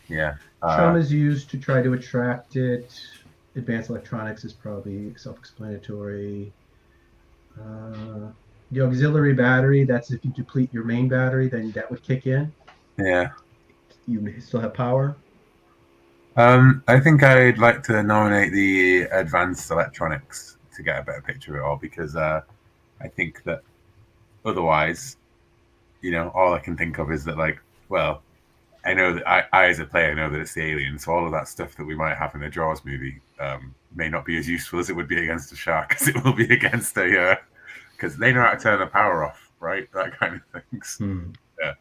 Yeah. Chum is used to try to attract it. Advanced electronics is probably self-explanatory. The auxiliary battery, that's if you deplete your main battery, then that would kick in. Yeah. You may still have power. I think I'd like to nominate the advanced electronics to get a better picture of it all, because I think that otherwise, all I can think of is that, like, well, I know that I as a player know that it's the alien, so all of that stuff that we might have in a Jaws movie may not be as useful as it would be against a shark, as it will be against a because they know how to turn the power off, right? That kind of things. Yeah.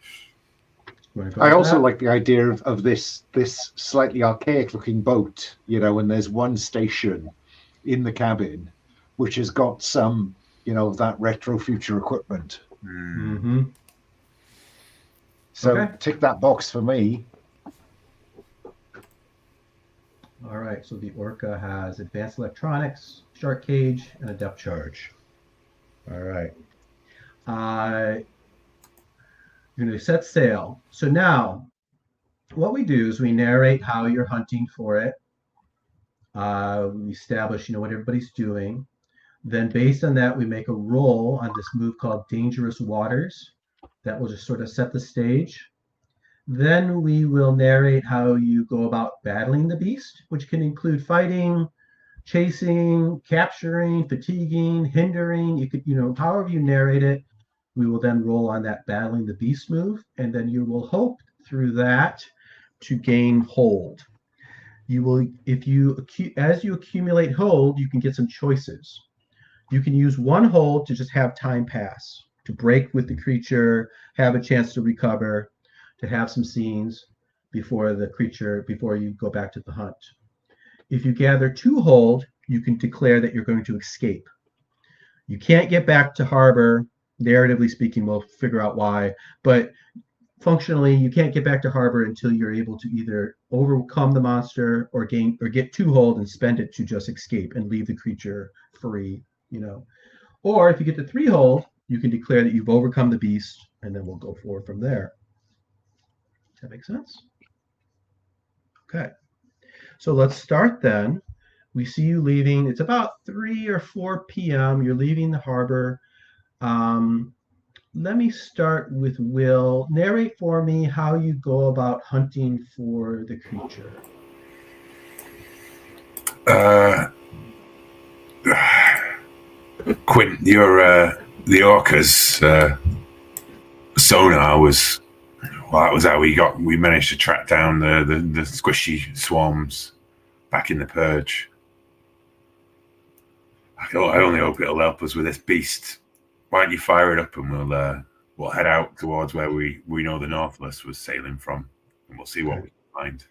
I also like the idea of this slightly archaic looking boat, and there's one station in the cabin which has got some, that retro future equipment. Mm-hmm. So tick that box for me. All right, so the Orca has advanced electronics, shark cage, and a depth charge. All right. You're going to set sail. So now, what we do is we narrate how you're hunting for it. We establish, what everybody's doing. Then based on that, we make a roll on this move called Dangerous Waters. That will just sort of set the stage. Then we will narrate how you go about battling the beast, which can include fighting, chasing, capturing, fatiguing, hindering. You could, however you narrate it, we will then roll on that battling the beast move, and then you will hope through that to gain hold. You will, as you accumulate hold, you can get some choices. You can use one hold to just have time pass, to break with the creature, have a chance to recover, to have some scenes before you go back to the hunt. If you gather 2 hold, you can declare that you're going to escape. You can't get back to harbor. Narratively speaking, we'll figure out why, but functionally, you can't get back to harbor until you're able to either overcome the monster or get 2 hold and spend it to just escape and leave the creature free, Or if you get to 3 hold, you can declare that you've overcome the beast, and then we'll go forward from there. Does that make sense? Okay. So let's start then. We see you leaving. It's about 3 or 4 p.m. You're leaving the harbor. Let me start with Will. Narrate for me how you go about hunting for the creature. Quint, the Orca's sonar was, that was how we managed to track down the squishy swarms back in the Purge. I only hope it'll help us with this beast. Why don't you fire it up, and we'll head out towards where we know the Nautilus was sailing from, and we'll see what we can find.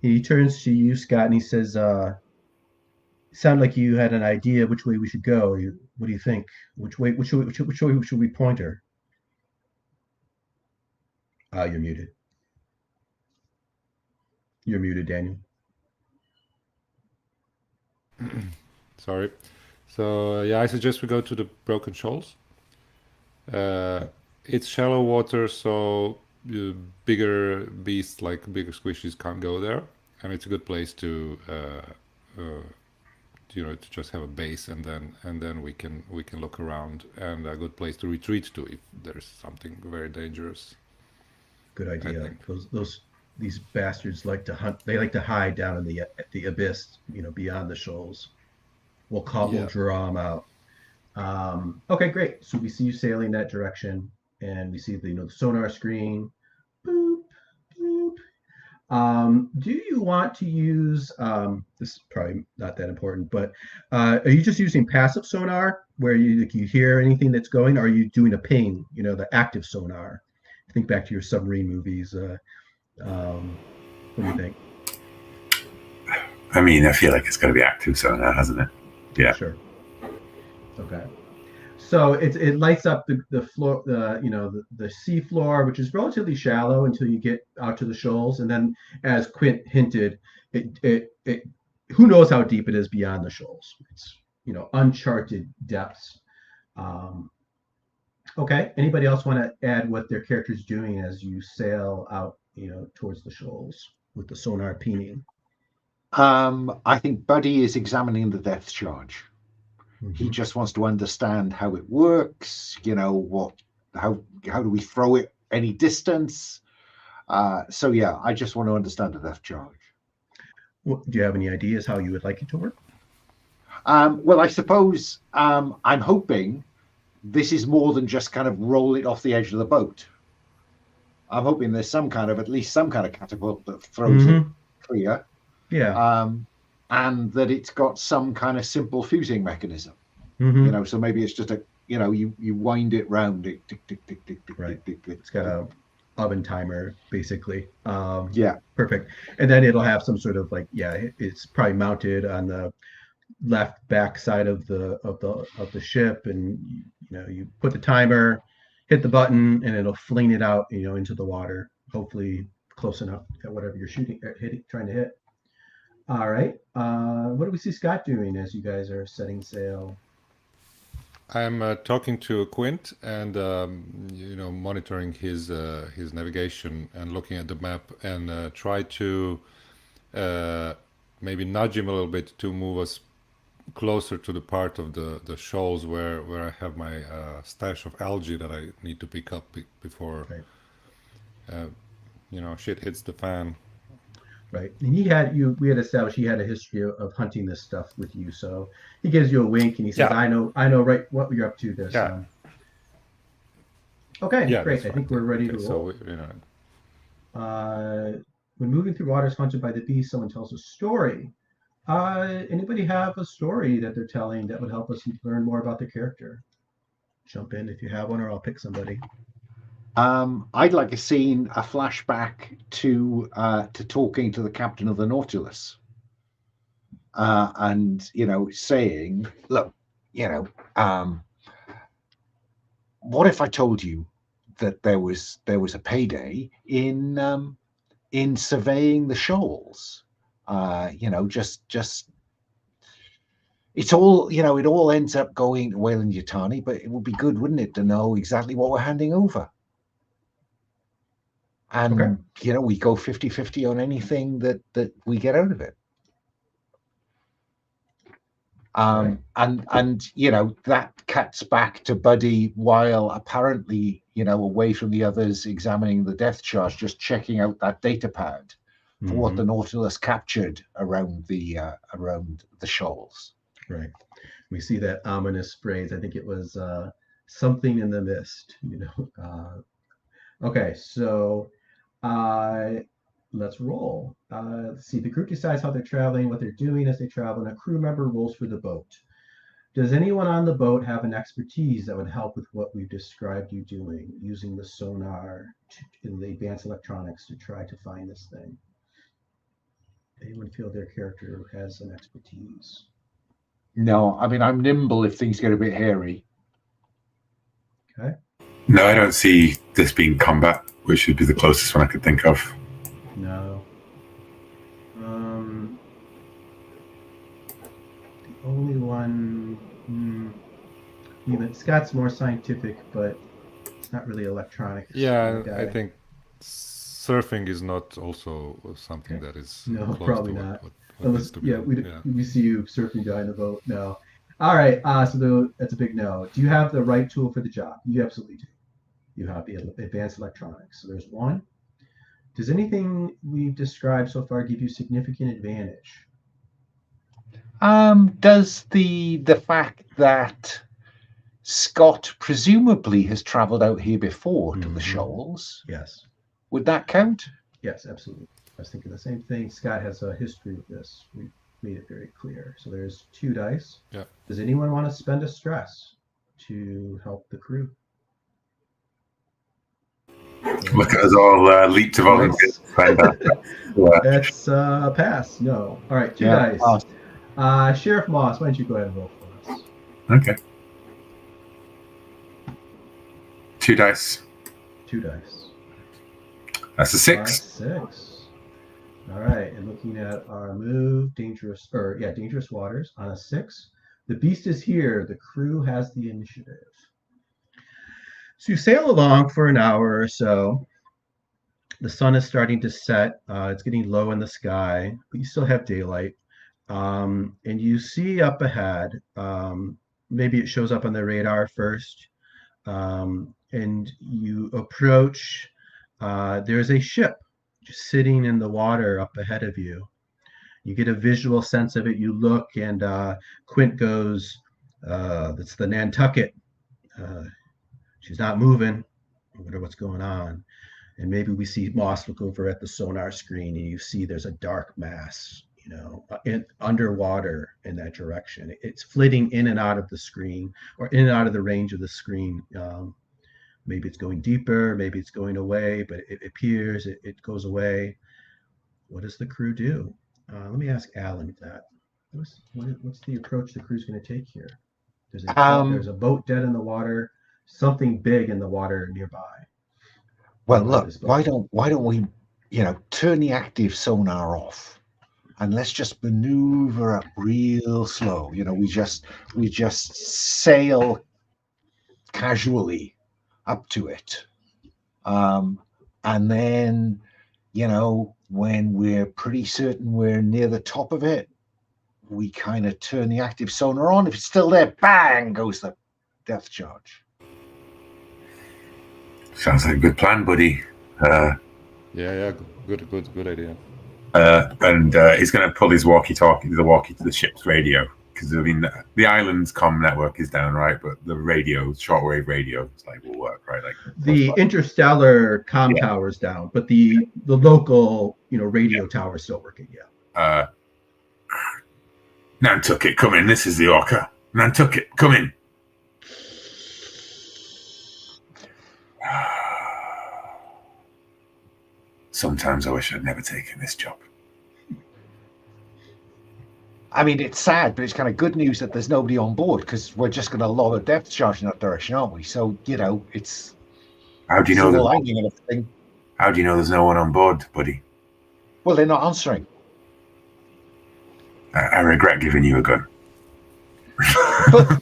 He turns to you, Scott, and he says, sound like you had an idea which way we should go. What do you think? Which way should we point her? You're muted. You're muted, Daniel. Sorry. So I suggest we go to the Broken Shoals. It's shallow water, so bigger beasts like bigger squishies can't go there, and it's a good place to to just have a base, and then we can look around, and a good place to retreat to if there's something very dangerous. Good idea. These bastards like to hunt. They like to hide down in the abyss, beyond the shoals. We'll draw them out. Okay, great. So we see you sailing that direction, and we see the sonar screen. Boop, boop. Do you want to use this is probably not that important, but are you just using passive sonar where you hear anything that's going, or are you doing a ping, the active sonar? Think back to your submarine movies. What do you think? I mean, I feel like it's got to be active sonar, hasn't it? Yeah. Sure. Okay. So it lights up the floor, the sea floor, which is relatively shallow until you get out to the shoals, and then, as Quint hinted, it who knows how deep it is beyond the shoals. It's uncharted depths. Okay. Anybody else want to add what their character's doing as you sail out, towards the shoals with the sonar pinging? I think Buddy is examining the depth charge. Mm-hmm. He just wants to understand how it works. How do we throw it any distance? I just want to understand the depth charge. Do you have any ideas how you would like it to work? Well, I suppose I'm hoping this is more than just kind of roll it off the edge of the boat. I'm hoping there's some kind of, at least some kind of catapult that throws it clear. Yeah. And that it's got some kind of simple fusing mechanism. Mhm. You know, so maybe it's just a, you know, you wind it round, it tick, tick, tick, tick, tick, Right. tick, tick, It's got a oven timer, basically. yeah. Perfect. And then it'll have some sort of like, yeah, it's probably mounted on the left back side of the ship, and you put the timer, hit the button, and it'll fling it out, into the water. Hopefully, close enough at whatever you're trying to hit. All right. What do we see Scott doing as you guys are setting sail? I'm talking to Quint and monitoring his navigation and looking at the map and try to maybe nudge him a little bit to move us closer to the part of the shoals where I have my stash of algae that I need to pick up before Right. Shit hits the fan. Right. And we had established he had a history of hunting this stuff with you. So he gives you a wink and he says, Yeah. I know right what you're up to this. Yeah. Okay, Yeah, great. that's I think right. we're ready Okay, to so roll. When moving through waters haunted by the beast, someone tells a story. Anybody have a story that they're telling that would help us learn more about the character? Jump in if you have one, or I'll pick somebody. I'd like a flashback to talking to the captain of the Nautilus, and saying, "Look, what if I told you that there was a payday in surveying the shoals? Just it's all it all ends up going to Weyland-Yutani, but it would be good, wouldn't it, to know exactly what we're handing over?" And we go 50-50 on anything that we get out of it. Right. And that cuts back to Buddy while apparently away from the others, examining the depth charge, just checking out that data pad for what the Nautilus captured around the shoals. Right. We see that ominous phrase. I think it was something in the mist. Okay, so let's roll. Let's see. The group decides how they're traveling, what they're doing as they travel, and a crew member rolls for the boat. Does anyone on the boat have an expertise that would help with what we've described you doing, using the sonar and the advanced electronics to try to find this thing? Anyone feel their character has an expertise? No, I mean, I'm nimble if things get a bit hairy. Okay. No, I don't see this being combat, which would be the closest one I could think of. No. The only one, even Scott's more scientific, but it's not really electronics. Yeah, I think surfing is not also something that is no, close probably to not. what Unless, to be yeah, we see you surfing behind the boat. No. All right. So that's a big no. Do you have the right tool for the job? You absolutely do. You have the advanced electronics. So there's one. Does anything we've described so far give you significant advantage? Does the fact that Scott presumably has traveled out here before to the shoals? Yes. Would that count? Yes, absolutely. I was thinking the same thing. Scott has a history with this. We made it very clear. So there's 2 dice. Yeah. Does anyone want to spend a stress to help the crew? Look at us all leap to volunteers. That's a pass. No. All right, 2 dice. Sheriff Moss, why don't you go ahead and roll for us? Okay. 2 dice. 2 dice. That's a 6. 6. All right, and looking at our move, dangerous waters on a 6. The beast is here. The crew has the initiative. So you sail along for an hour or so. The sun is starting to set. It's getting low in the sky, but you still have daylight. And you see up ahead, maybe it shows up on the radar first, and you approach. There's a ship just sitting in the water up ahead of you. You get a visual sense of it. You look, and Quint goes, "That's the Nantucket. She's not moving. I wonder what's going on." And maybe we see Moss look over at the sonar screen, and you see there's a dark mass, underwater in that direction. It's flitting in and out of the screen, or in and out of the range of the screen. Maybe it's going deeper, maybe it's going away, but it appears, it goes away. What does the crew do? Let me ask Alan that. What's the approach the crew's going to take here? There's a boat dead in the water, something big in the water nearby. Well, look, why don't we, turn the active sonar off, and let's just maneuver up real slow. We just sail casually up to it, and then, when we're pretty certain we're near the top of it, we kind of turn the active sonar on. If it's still there, bang goes the depth charge. Sounds like a good plan, buddy. Yeah, good idea. And he's going to pull his walkie-talkie to the ship's radio, because the island's comm network is down, right? But the radio, shortwave radio, will work, right? The interstellar comm tower's down, but the local, radio tower's still working. Yeah. Nantucket, come in. This is the Orca. Nantucket, come in. Sometimes I wish I'd never taken this job. I mean, it's sad, but it's kind of good news that there's nobody on board, because we're just going to lob a depth charge in that direction, aren't we? So, it's... How do you know How do you know there's no one on board, buddy? Well, they're not answering. I regret giving you a gun. but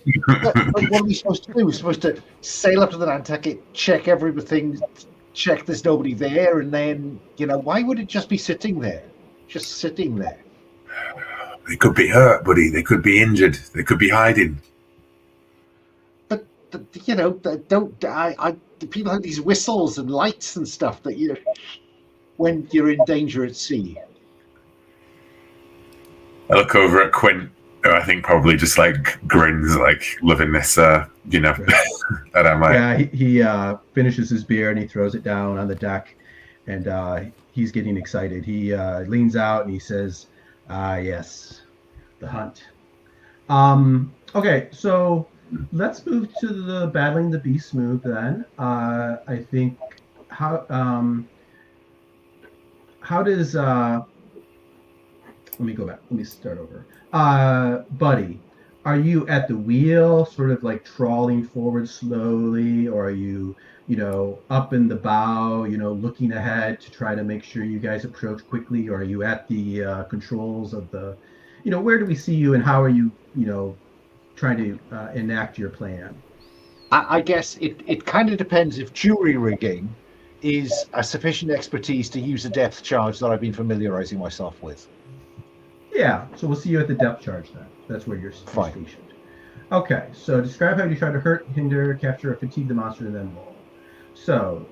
what are we supposed to do? We're supposed to sail up to the Nantucket, check everything, check there's nobody there, and then, why would it just be sitting there? Just sitting there. They could be hurt, buddy. They could be injured. They could be hiding. But people have these whistles and lights and stuff that when you're in danger at sea. I look over at Quint, who I think probably just grins, loving this, that I'm like. Yeah, he finishes his beer and he throws it down on the deck, and he's getting excited. He leans out and he says, yes, the hunt. Okay, so let's move to the battling the beast move then. I think how does let me go back. Let me start over. Buddy, are you at the wheel, sort of trawling forward slowly, or are you, up in the bow, looking ahead to try to make sure you guys approach quickly, or are you at the controls of the, where do we see you, and how are you, trying to enact your plan? I guess it kind of depends if jury rigging is a sufficient expertise to use a depth charge that I've been familiarizing myself with. Yeah, so we'll see you at the depth charge then. That's where you're Fine. stationed. Okay, so describe how you try to hurt, hinder, capture, or fatigue the monster, and then roll. So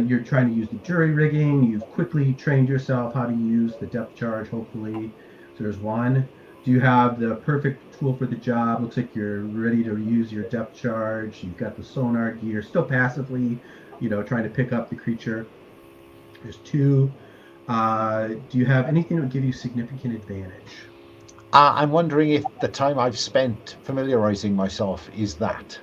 you're trying to use the jury rigging. You've quickly trained yourself how to use the depth charge, hopefully. So there's one. Do you have the perfect tool for the job? Looks like you're ready to use your depth charge. You've got the sonar gear, still passively, trying to pick up the creature. There's two. Do you have anything that would give you significant advantage? I'm wondering if the time I've spent familiarizing myself is that.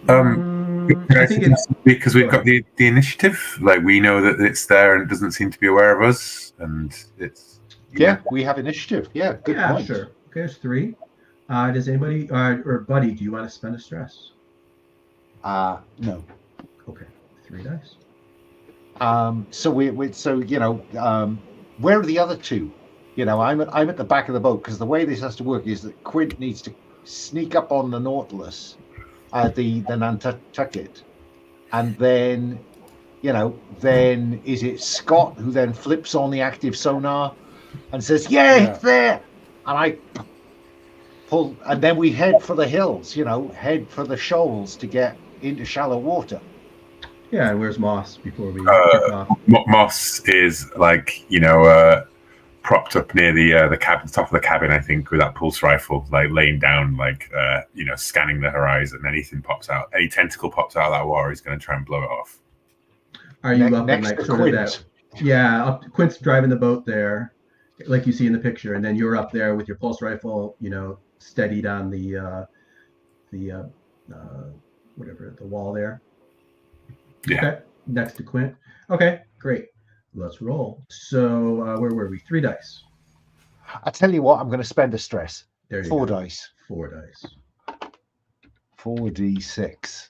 I think it's because we've got the initiative. We know that it's there and it doesn't seem to be aware of us, and it's we have initiative. Yeah, good point. Sure. Okay, there's three. Does anybody or Buddy, do you want to spend a stress? No. Okay, 3 dice. Where are the other two? I'm at the back of the boat, because the way this has to work is that Quint needs to sneak up on the Nautilus, the Nantucket, and then, then is it Scott who then flips on the active sonar and says, it's there, and I pull, and then we head for the hills, head for the shoals to get into shallow water. Yeah, and where's Moss before we kick off? Moss is propped up near the cabin, top of the cabin, I think, with that pulse rifle, like laying down, like scanning the horizon. Anything pops out, any tentacle pops out of that water, he's going to try and blow it off. Are you up in next like to sort Quint. of that? Yeah, Quint's driving the boat there, like you see in the picture, and then you're up there with your pulse rifle, steadied on the whatever, the wall there. Yeah. Okay, next to Quint. Okay, great. Let's roll. So where were we? 3 dice. I tell you what, I'm going to spend a stress. There you 4 go. dice. 4 dice. 4d6.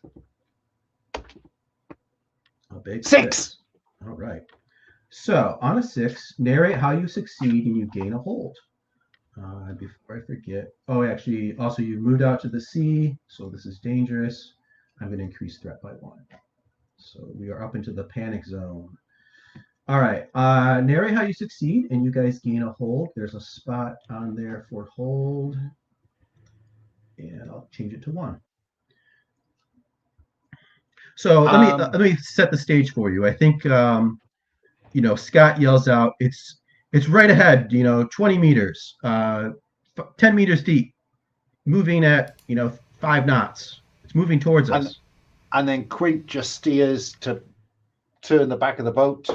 A big 6. All right. So on a 6, narrate how you succeed and you gain a hold. Before I forget. Oh, actually, also you moved out to the sea, so this is dangerous. I'm going to increase threat by 1. So we are up into the panic zone. All right. Narrate how you succeed and you guys gain a hold. There's a spot on there for hold. And I'll change it to 1. So let me set the stage for you. I think Scott yells out, it's right ahead, 20 meters, 10 meters deep, moving at 5 knots. It's moving towards us. And then Quint just steers to turn the back of the boat.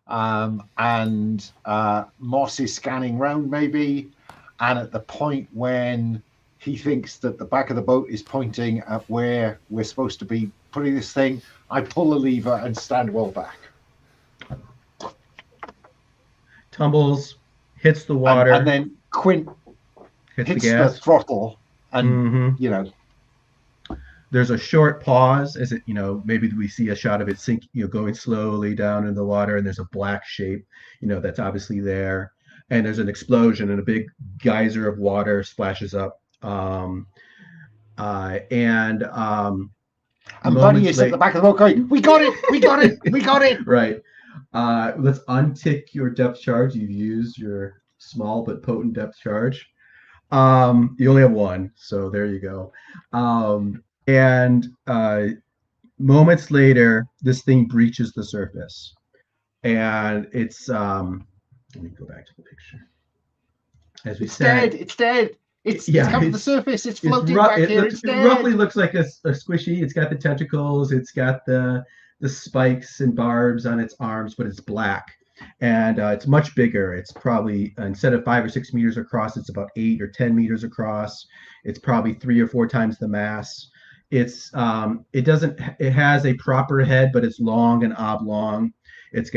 And Moss is scanning round maybe. And at the point when he thinks that the back of the boat is pointing at where we're supposed to be putting this thing, I pull the lever and stand well back. Tumbles, hits the water, And then Quint hits hits the the gas. throttle and, Mhm. There's a short pause as it, maybe we see a shot of it sink, going slowly down in the water, and there's a black shape, that's obviously there. And there's an explosion and a big geyser of water splashes up. And moments Buddy is at late- the back of the boat going, we got it, we got it, we got it. Right. Let's untick your depth charge. You've used your small but potent depth charge. You only have 1, so there you go. And moments later, this thing breaches the surface, and it's let me go back to the picture. As we said, It's dead. It's Yeah, come to the it's- surface. It's it's floating ru- back it here. looks- It's it dead. roughly looks like a squishy. It's got the tentacles. It's got the spikes and barbs on its arms, but it's black. And it's much bigger. It's probably, instead of 5 or 6 meters across, it's about 8 or 10 meters across. It's probably 3 or 4 times the mass. It has a proper head, but it's long and oblong. It's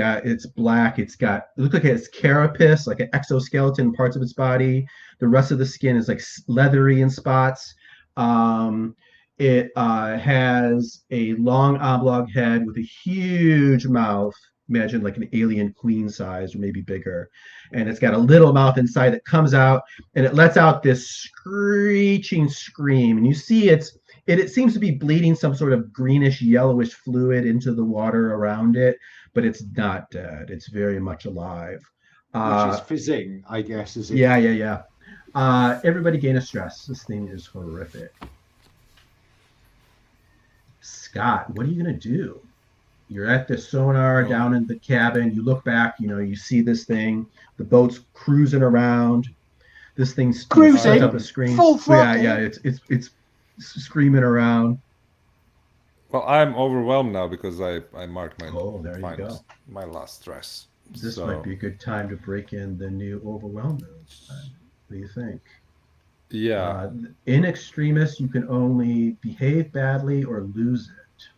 black. It looks like it's carapace, like an exoskeleton in parts of its body. The rest of the skin is like leathery in spots. It has a long oblong head with a huge mouth. Imagine like an alien queen size or maybe bigger. And it's got a little mouth inside that comes out and it lets out this screeching scream. And you see it seems to be bleeding some sort of greenish yellowish fluid into the water around it, but it's not dead. It's very much alive. Which is fizzing, I guess, is it? Yeah. Everybody gain a stress. This thing is horrific. Scott, what are you going to do? You're at the sonar down in the cabin. You look back, you see this thing. The boat's cruising around. This thing's Cruising? up a screen. Full throttle? Yeah, it's screaming around. Well, I'm overwhelmed now because I marked my There you go. my last stress. This So, might be a good time to break in the new overwhelm moves. What do you think? yeah. In extremis, you can only behave badly or lose it.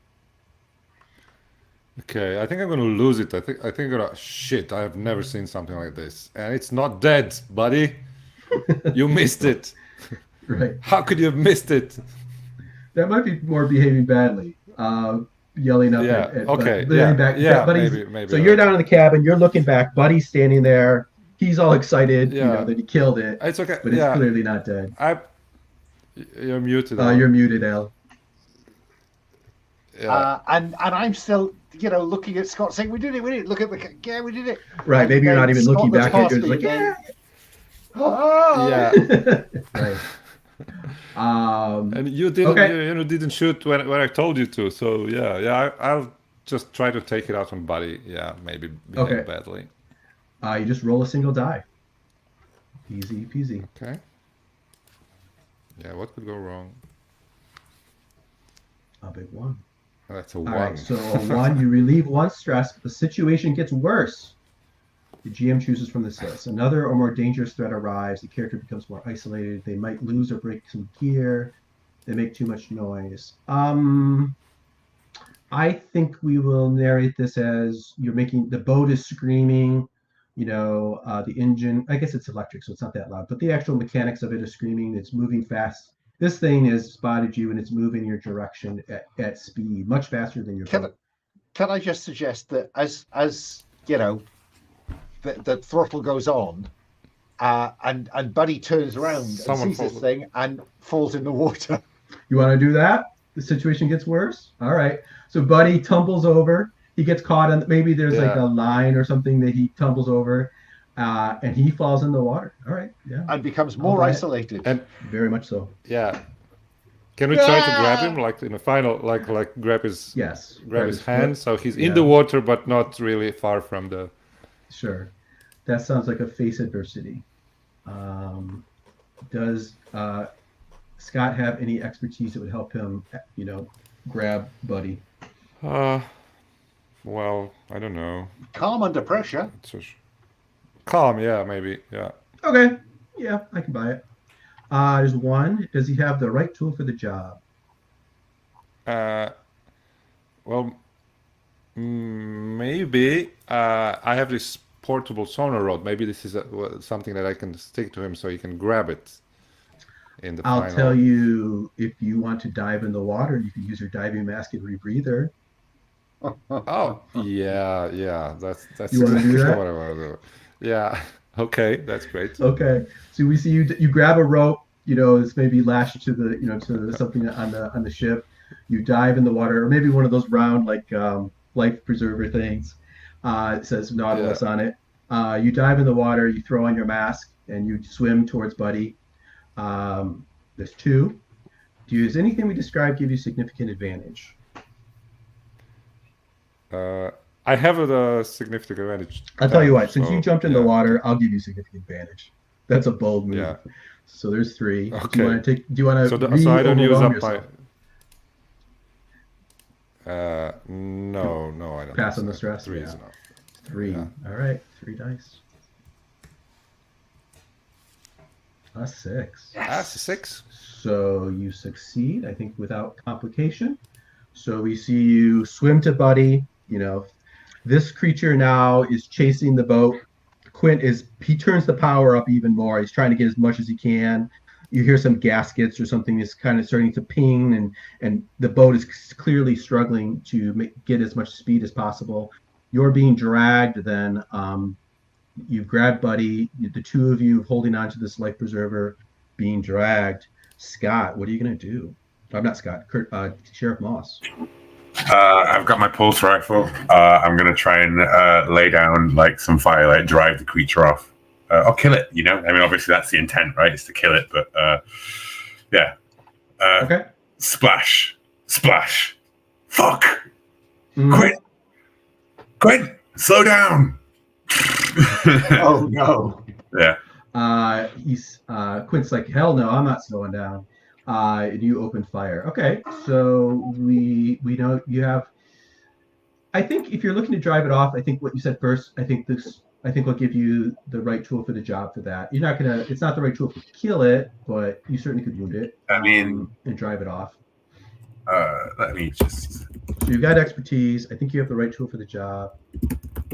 Okay, I think I'm gonna lose it. I think I'm gonna shit. I have never seen something like this, and it's not dead, buddy. You missed it. Right. How could you have missed it? That might be more behaving badly. Yelling up Yeah, at okay, Buddy yeah, back. yeah, Buddy's, maybe so you're that's- down in the cabin. You're looking back. Buddy's standing there. He's all excited, Yeah. that he killed it, It's okay. but it's Yeah, clearly not dead. you're muted. You're muted, Al. Yeah. And I'm still, looking at Scott saying, we did it. Look at yeah, we did it. Right. Maybe you're then not even Scott looking looks back at past it. You're me just like, and yeah. then, Yeah. Right. And you didn't, Okay. you didn't shoot when I told you to. So I'll just try to take it out on Buddy. Yeah, maybe behave Okay. badly. You just roll a single die. Easy peasy. Okay. Yeah, what could go wrong? A big one. Oh, that's a All one. right, so a one, you relieve one stress, but the situation gets worse. The GM chooses from this list. Another or more dangerous threat arrives. The character becomes more isolated. They might lose or break some gear. They make too much noise. I think we will narrate this as you're making the boat is screaming. The engine. I guess it's electric, so it's not that loud. But the actual mechanics of it is screaming. It's moving fast. This thing has spotted you and it's moving your direction at speed, much faster than your boat. Can I just suggest that as you know, the throttle goes on, and Buddy turns around Someone and sees this falls. thing and falls in the water. You want to do that? The situation gets worse. All right. So Buddy tumbles over. He gets caught on. Maybe there's like Yeah. a line or something that he tumbles over, and he falls in the water. All right. Yeah. And becomes I'll more buy it. isolated. And Very much so. yeah, can we try to grab him, like in a final, like grab his Yes. grab his foot. hand, so he's Yeah. in the water but not really far from the. Sure. That sounds like a face adversity. Does Scott have any expertise that would help him, grab Buddy? Well, I don't know. Calm under pressure. Calm, yeah, maybe, yeah. Okay. Yeah, I can buy it. There's one. Does he have the right tool for the job? Well, maybe I have this portable sonar rod. Maybe this is something that I can stick to him so he can grab it in the I'll final. tell you, if you want to dive in the water, you can use your diving mask and rebreather. Oh, yeah, that's You wanna do exactly that? what I want to do. Yeah, okay, that's great. Okay. So we see you grab a rope, it's maybe lashed to the, to something on the ship. You dive in the water, or maybe one of those round life preserver things. It says Nautilus on it. You dive in the water, you throw on your mask, and you swim towards Buddy. There's two. Does anything we described give you significant advantage? I have a significant advantage. I'll tell you what, since so, you jumped in the yeah. water, I'll give you significant advantage. That's a bold move. Yeah. So there's three. Okay. Do you want to So I don't use up yourself? No, I don't. Pass think on the so. stress? Three Yeah. is enough. Three. Yeah. All right. 3 dice. A 6. That's a 6. So you succeed, I think, without complication. So we see you swim to Buddy. This creature now is chasing the boat. Quint he turns the power up even more. He's trying to get as much as he can. You hear some gaskets or something that's kind of starting to ping, and the boat is clearly struggling to get as much speed as possible. You're being dragged then. You've grabbed Buddy. The two of you holding on to this life preserver, being dragged. Scott, what are you going to do? I'm not Scott. Sheriff Moss. I've got my pulse rifle. I'm going to try and lay down some fire, drive the creature off. Or kill it, I mean, obviously that's the intent, right? It's to kill it, but yeah. Okay. Splash. Fuck. Mm. Quint, slow down. Oh no. Yeah. Quint's like, hell no, I'm not slowing down. And you open fire. Okay, so we know you have. I think if you're looking to drive it off, I think what you said first. I think will give you the right tool for the job for that. You're not gonna. It's not the right tool to kill it, but you certainly could wound it. I mean, and drive it off. Let me just. So you've got expertise. I think you have the right tool for the job.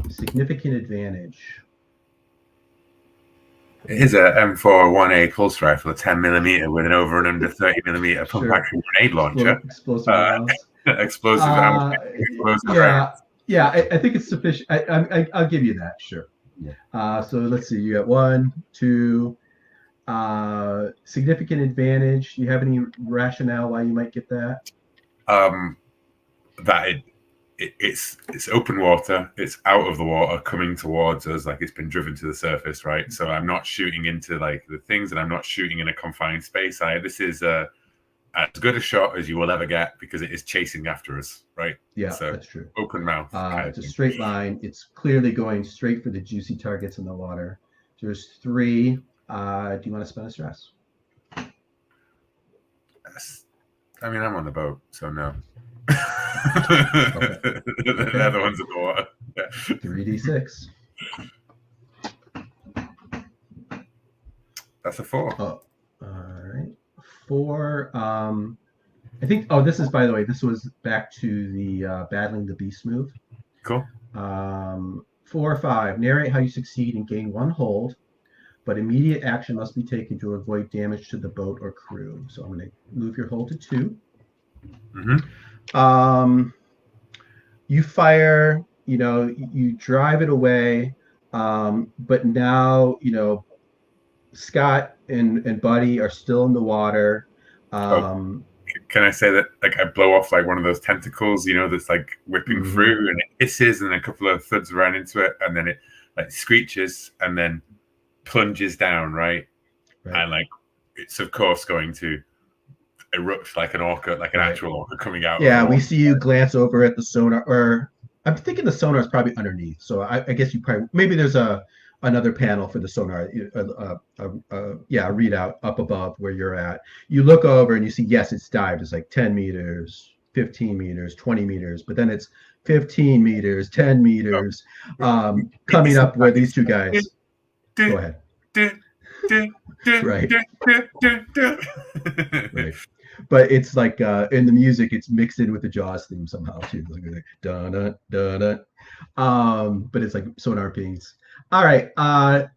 Significant advantage. It is a M4-1A pulse rifle, a 10mm with an over and under 30mm pump action grenade launcher. Explosive rounds. Explosive ammo. Yeah. I think it's sufficient. I'll give you that. Sure. Yeah. So let's see. You got 1, 2. Significant advantage. Do you have any rationale why you might get that? That it's open water. It's out of the water, coming towards us, like it's been driven to the surface, right? So I'm not shooting into the things, and I'm not shooting in a confined space. This is as good a shot as you will ever get because it is chasing after us, right? Yeah, so that's true. Open mouth. It's a straight line. It's clearly going straight for the juicy targets in the water. There's 3. Do you want to spend a stress? I mean, I'm on the boat, so no. Okay. The other one's in the water. Yeah. 3d6. That's a 4. Oh, all right. 4. I think. Oh, this is, by the way, this was back to the battling the beast move. Cool. 4 or 5. Narrate how you succeed and gain 1 hold, but immediate action must be taken to avoid damage to the boat or crew. So I'm going to move your hold to 2. Mm-hmm. You fire. You drive it away, but now Scott and Buddy are still in the water. Can I say that like I blow off like one of those tentacles, that's like whipping Mhm. through, and it hisses, and then a couple of thuds run into it, and then it like screeches and then plunges down, right? And like it's of course going to erupt like an orca, like an actual orca coming out. Yeah, we see you glance over at the sonar, or I'm thinking the sonar is probably underneath. So I guess you probably maybe there's another panel for the sonar, a readout up above where you're at. You look over and you see, yes, it's dived. It's like 10 meters, 15 meters, 20 meters, but then it's 15 meters, 10 meters, coming up where these two guys. Go ahead. Right. Right. But it's like in the music, it's mixed in with the Jaws theme somehow too. Like da da da da. But it's like sonar pings. All right. I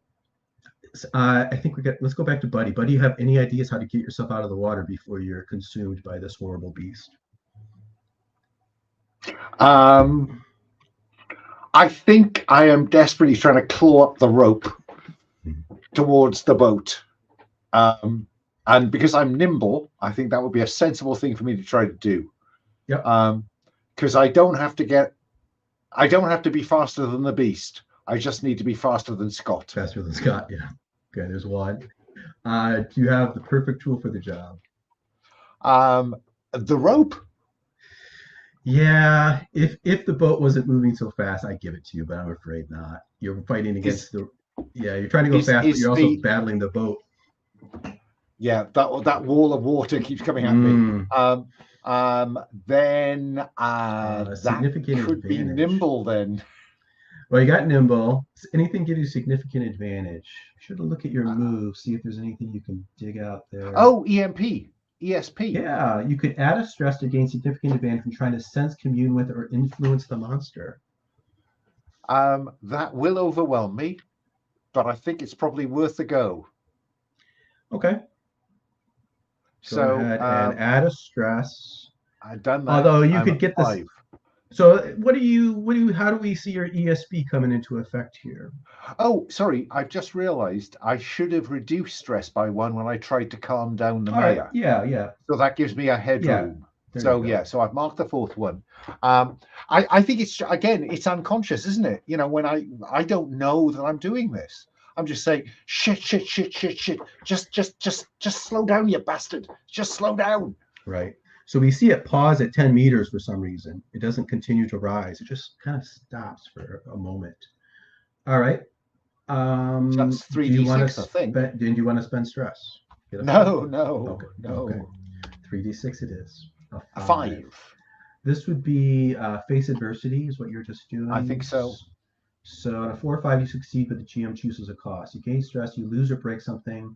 think let's go back to Buddy. Buddy, you have any ideas how to get yourself out of the water before you're consumed by this horrible beast? I think I am desperately trying to claw up the rope towards the boat. And because I'm nimble, I think that would be a sensible thing for me to try to do. Yep. Because I don't have to be faster than the beast. I just need to be faster than Scott. Faster than Scott, yeah. Okay, there's one. Do you have the perfect tool for the job? The rope. Yeah, if the boat wasn't moving so fast, I'd give it to you, but I'm afraid not. You're fighting against you're trying to go fast, but you're also battling the boat. Yeah, that wall of water keeps coming at me. Then that could be nimble then. Well, you got nimble. Does anything give you significant advantage? Should look at your move, see if there's anything you can dig out there. Oh, ESP. Yeah, you could add a stress to gain significant advantage from trying to sense, commune with, or influence the monster. That will overwhelm me, but I think it's probably worth a go. Okay. Go ahead and add a stress. I've done that. Although you could get 5. This. So how do we see your ESP coming into effect here? Oh, sorry. I've just realized I should have reduced stress by 1 when I tried to calm down the mayor. Right. Yeah. So that gives me a headroom. Yeah. So I've marked the 4th one. I think it's unconscious, isn't it? When I don't know that I'm doing this. I'm just saying, shit. Just slow down, you bastard. Just slow down. Right. So we see it pause at 10 meters for some reason. It doesn't continue to rise. It just kind of stops for a moment. All right. So that's 3d6, I think. Do you want to spend stress? No. Okay. 3d6 it is. A 5. This would be face adversity is what you're just doing. I think so. So on a 4 or 5, you succeed, but the GM chooses a cost. You gain stress, you lose or break something.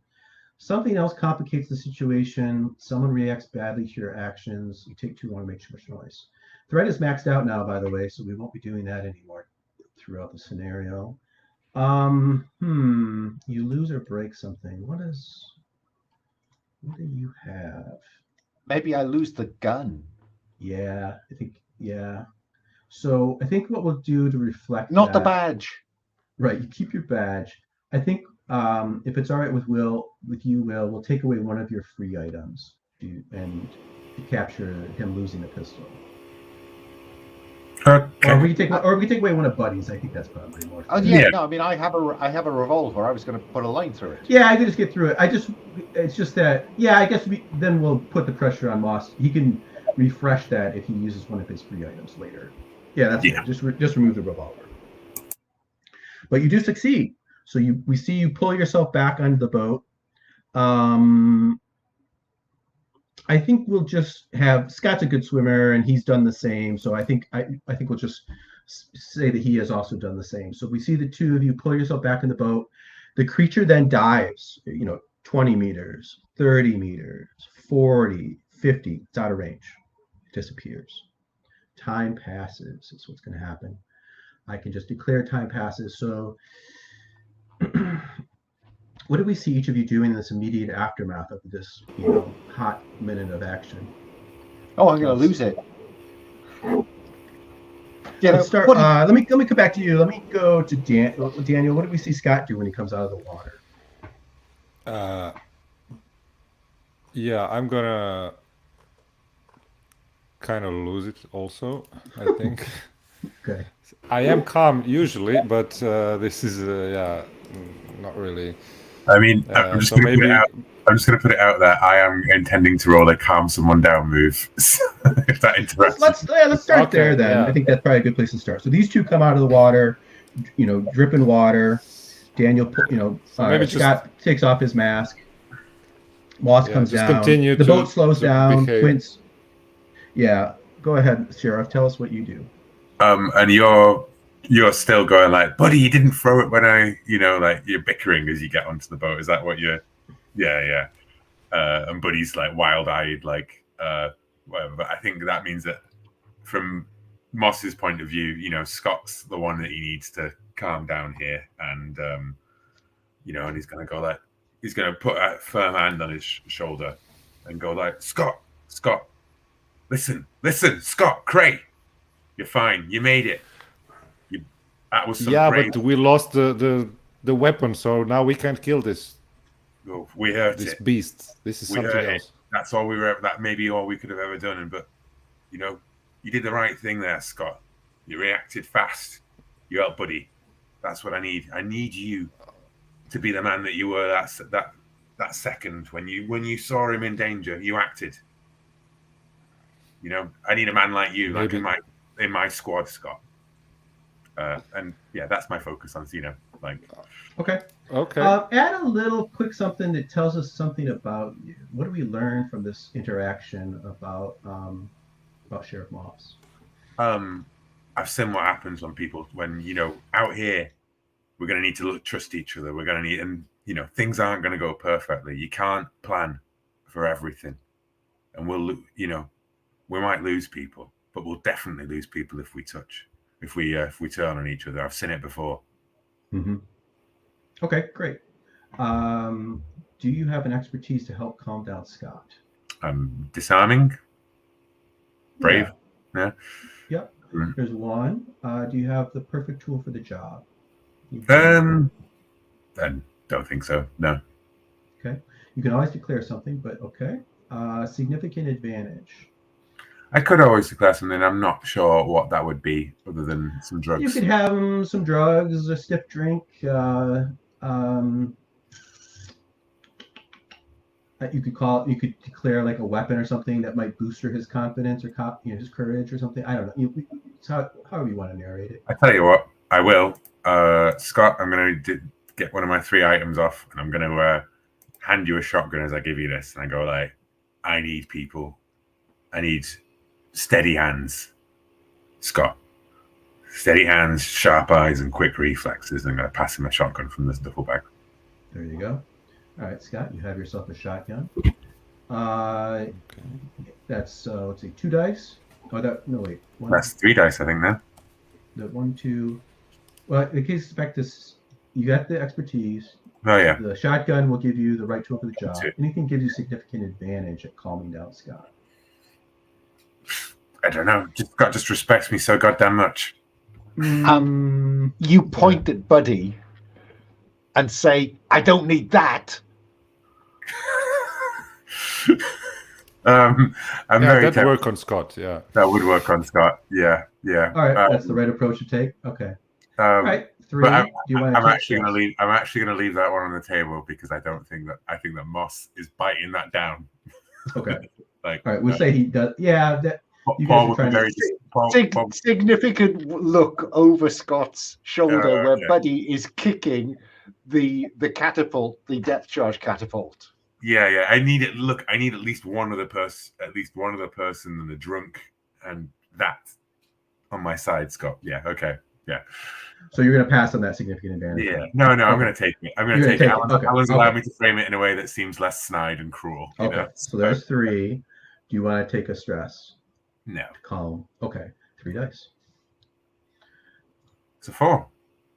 Something else complicates the situation. Someone reacts badly to your actions. You take too long to make too much noise. Threat is maxed out now, by the way, so we won't be doing that anymore throughout the scenario. You lose or break something. What do you have? Maybe I lose the gun. Yeah, I think, yeah. So I think what we'll do to reflect the badge. Right, you keep your badge. I think if it's all right with Will, we'll take away one of your free items and capture him losing the pistol. Okay. Or we can take away one of Buddy's. I think that's probably more. Oh yeah, no, I mean I have a revolver. I was going to put a line through it. Yeah, I can just get through it. It's just that. Yeah, I guess then we'll put the pressure on Moss. He can refresh that if he uses one of his free items later. Yeah, that's good. Just remove the revolver. But you do succeed. So we see you pull yourself back onto the boat. I think we'll just have Scott's a good swimmer and he's done the same. So I think we'll just say that he has also done the same. So we see the two of you pull yourself back in the boat. The creature then dives, 20 meters, 30 meters, 40, 50. It's out of range. It disappears. Time passes. That's what's going to happen. I can just declare time passes. So what do we see each of you doing in this immediate aftermath of this, hot minute of action? Oh, I'm going to lose it. Yeah, Let's start. Let me come back to you. Let me go to Daniel. What do we see Scott do when he comes out of the water? Yeah, I'm gonna kind of lose it also, I think. Okay. I am calm usually, but this is not really. I mean, I'm just so going to maybe put it out there. I am intending to roll a calm someone down move. If that interests. Let's start Okay, there then. yeah. I think that's probably a good place to start. So these two come out of the water, dripping water. Daniel, maybe Scott takes off his mask. Moss comes just down. continue The to- boat slows to down. behave. Quince. Yeah, go ahead, Sheriff. Tell us what you do. And you're still going like, buddy, you didn't throw it when I, like you're bickering as you get onto the boat. Is that what you're? Yeah. And Buddy's like wild-eyed, like whatever. But I think that means that from Moss's point of view, Scott's the one that he needs to calm down here, and and he's gonna go like, he's gonna put a firm hand on his shoulder and go like, Scott, listen, Scott, Cray, you're fine, you made it. That was some brave. but we lost the weapon, so now we can't kill this We hurt this it. beast. This is We something hurt it. else. That's all that may be all we could have ever done. But you did the right thing there, Scott. You reacted fast. You helped Buddy. That's what I need. I need you to be the man that you were that second when you saw him in danger. You acted. I need a man like you, Maybe. like in my squad, Scott. And yeah, that's my focus on Zeno. Like, Okay. Okay. Add a little quick something that tells us something about you. What do we learn from this interaction about Sheriff Moss? I've seen what happens when out here we're going to need to trust each other. We're going to need, and things aren't going to go perfectly. You can't plan for everything, and we might lose people, but we'll definitely lose people if we turn on each other. I've seen it before. Mm-hmm. Okay, great. Do you have an expertise to help calm down Scott? Disarming, brave. Yeah. Yep. Mm. There's one. Do you have the perfect tool for the job? I don't think so. No. Okay. You can always declare something, but okay. Significant advantage. I could always declare something. I'm not sure what that would be, other than some drugs. You could have some drugs, a stiff drink. You could declare like a weapon or something that might boost his confidence or his courage or something. I don't know. It's however you want to narrate it. I tell you what, I will. Scott, I'm going to get one of my 3 items off, and I'm going to hand you a shotgun as I give you this. And I go like, I need people. I need steady hands. Scott. Steady hands, sharp eyes, and quick reflexes. I'm going to pass him a shotgun from this duffel bag. There you go. All right, Scott, you have yourself a shotgun. That's let's see, 2 dice. Oh, wait. That's 3 dice, I think. Now. The 1, 2. Well, in case back this, you got the expertise. Oh yeah. The shotgun will give you the right tool for the job. That's it. Anything gives you significant advantage at calming down Scott. I don't know. Scott just respects me so goddamn much. You point at Buddy and say, I don't need that. I'm very that work on Scott. Yeah. That would work on Scott. Yeah. All right, that's the right approach to take. Okay. All right, 3. But Do you want to I'm actually going to leave that one on the table because I think that Moss is biting that down. Okay. Like, all right, we'll say he does. Yeah. You guys Paul are would be trying very Significant look over Scott's shoulder Oh, where okay. Buddy is kicking the catapult, the depth charge catapult. Yeah. I need it. Look, I need at least one other person, and a drunk, and that on my side, Scott. Yeah. Okay. Yeah. So you're going to pass on that significant advantage. Yeah. No. I'm Okay. going to take it. I'm going You're to gonna take it. take it. Okay. Alan's Okay. allowed me to frame it in a way that seems less snide and cruel. You Okay. know? So there's 3. Do you want to take a stress? No. Calm. Okay. 3 dice. It's a 4.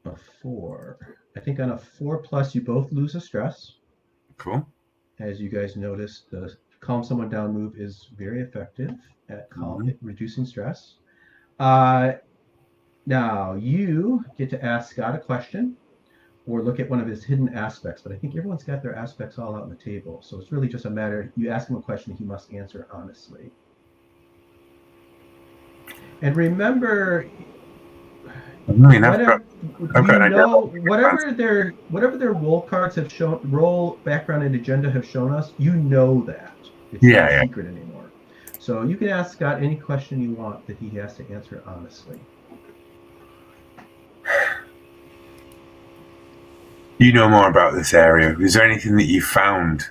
A 4. I think on a 4+, you both lose a stress. Cool. As you guys noticed, the calm someone down move is very effective at reducing stress. Now you get to ask Scott a question or look at one of his hidden aspects, but I think everyone's got their aspects all out on the table. So it's really just a matter, you ask him a question he must answer honestly. And remember, whatever their role cards have shown, role background and agenda have shown us, you know that. It's not a secret anymore. So you can ask Scott any question you want that he has to answer honestly. You know more about this area. Is there anything that you found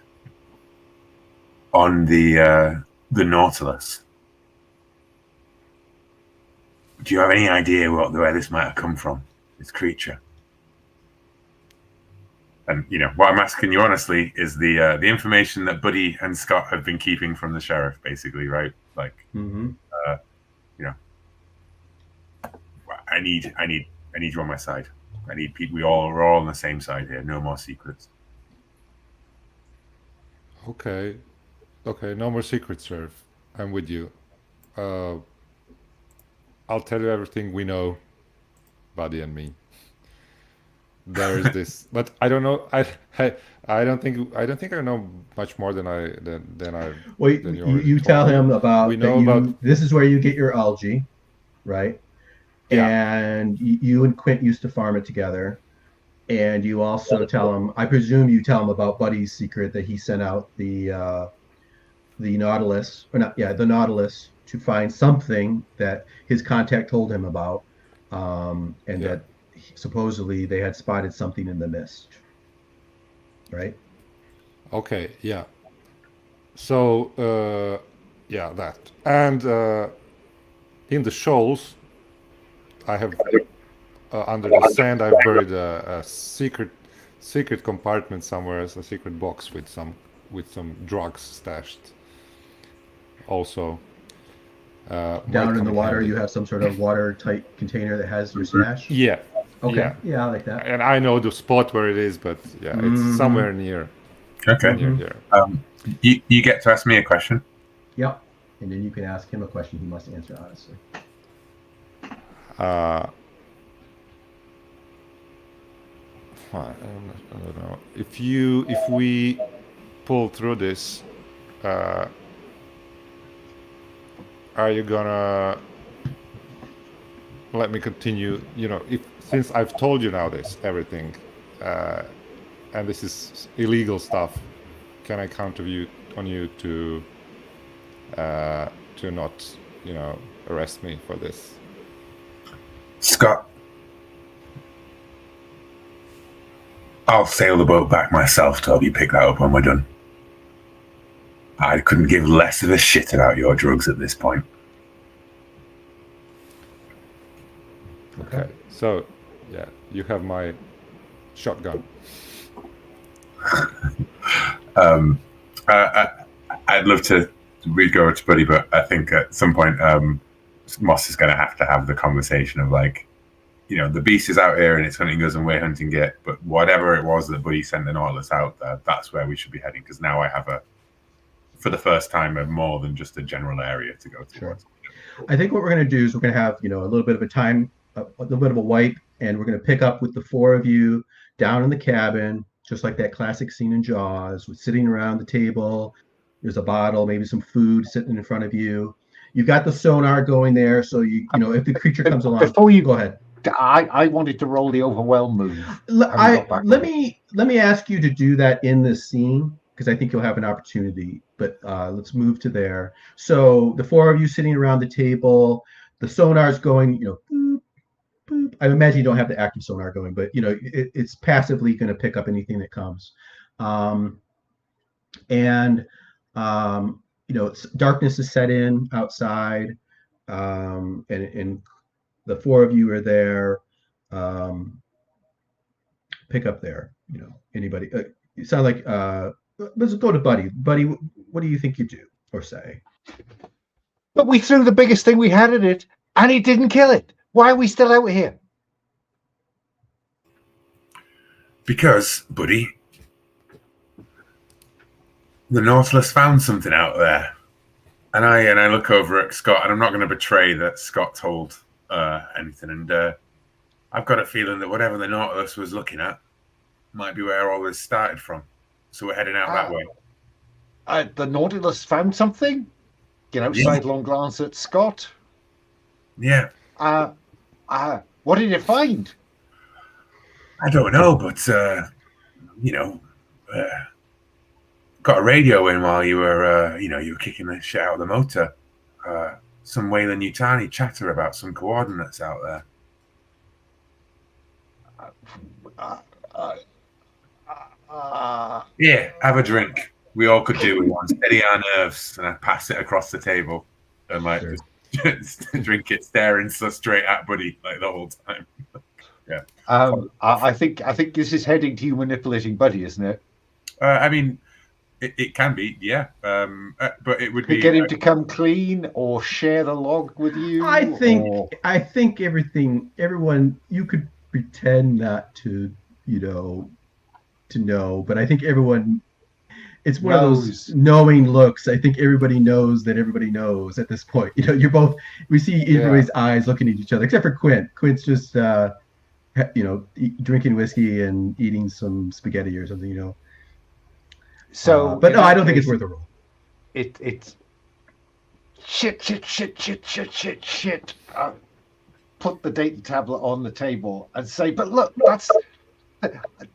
on the Nautilus? Do you have any idea where this might have come from, this creature? And what I'm asking you honestly is the information that Buddy and Scott have been keeping from the sheriff, basically, right? Like, I need you on my side. I need people. We're all on the same side here. No more secrets. Okay. No more secrets, Sheriff. I'm with you. I'll tell you everything we know, Buddy and me. There is this, but I don't know. I don't think I know much more than I. Well, you tell him about. We know about. This is where you get your algae, right? Yeah. And you and Quint used to farm it together. And you also tell him, I presume you tell him about Buddy's secret that he sent out the Nautilus, the Nautilus to find something that his contact told him about, that supposedly they had spotted something in the mist. Right? Okay, yeah. So, that. And in the shoals, I have under the sand. I've buried a secret compartment somewhere as a secret box with some drugs stashed. Also, down in the water, you have some sort of watertight container that has your stash. Yeah. Okay. Yeah, I like that. And I know the spot where it is, but it's somewhere near. Okay. Near here. You get to ask me a question. Yep. And then you can ask him a question he must answer honestly. I don't know. If we pull through this, are you gonna let me continue? Since I've told you now everything, and this is illegal stuff, can I count on you to not, arrest me for this? Scott, I'll sail the boat back myself to help you pick that up when we're done. I couldn't give less of a shit about your drugs at this point. Okay. So, you have my shotgun. I'd love to go over to Buddy, but I think at some point Moss is going to have the conversation of the beast is out here and it's hunting us and we're hunting it, but whatever it was that Buddy sent the Nautilus out there, that's where we should be heading, because now I have for the first time, more than just a general area to go towards. Sure. I think what we're going to do is we're going to have, a little bit of a little bit of a wipe, and we're going to pick up with the 4 of you down in the cabin, just like that classic scene in Jaws, with sitting around the table. There's a bottle, maybe some food sitting in front of you. You've got the sonar going there, so if the creature comes along, before you go ahead. I wanted to roll the overwhelm move. Let me ask you to do that in this scene, because I think you'll have an opportunity. But let's move to there. So the 4 of you sitting around the table, the sonar's going, boop, boop. I imagine you don't have the active sonar going, but it's passively going to pick up anything that comes. And darkness is set in outside, and the four of you are there. Pick up there. Anybody? You sound like let's go to Buddy. Buddy, what do you think you do or say? But we threw the biggest thing we had at it, and it didn't kill it. Why are we still out here? Because, buddy, the Nautilus found something out there. And I look over at Scott, and I'm not going to betray that Scott told anything. And I've got a feeling that whatever the Nautilus was looking at might be where all this started from. So we're heading out that way. The Nautilus found something? Sidelong glance at Scott. Yeah. What did it find? I don't know, but got a radio in while you were you were kicking the shit out of the motor. Some Weyland-Yutani chatter about some coordinates out there. Yeah, have a drink. We all could do with one. Steady our nerves, and I pass it across the table, and Sure. just drink it, staring so straight at Buddy like the whole time. Yeah. I think this is heading to you manipulating Buddy, isn't it? I mean, it can be, yeah. But it would be Get him to come clean or share the log with you. I think everyone, you could pretend not to know, but I think everyone, it's one of those knowing looks. I think everybody knows that everybody knows at this point. We see everybody's eyes looking at each other, except for Quint. Quint's just, drinking whiskey and eating some spaghetti or something, So, but no, I don't think it's worth a roll. It's shit. Put the data tablet on the table and say, but look, that's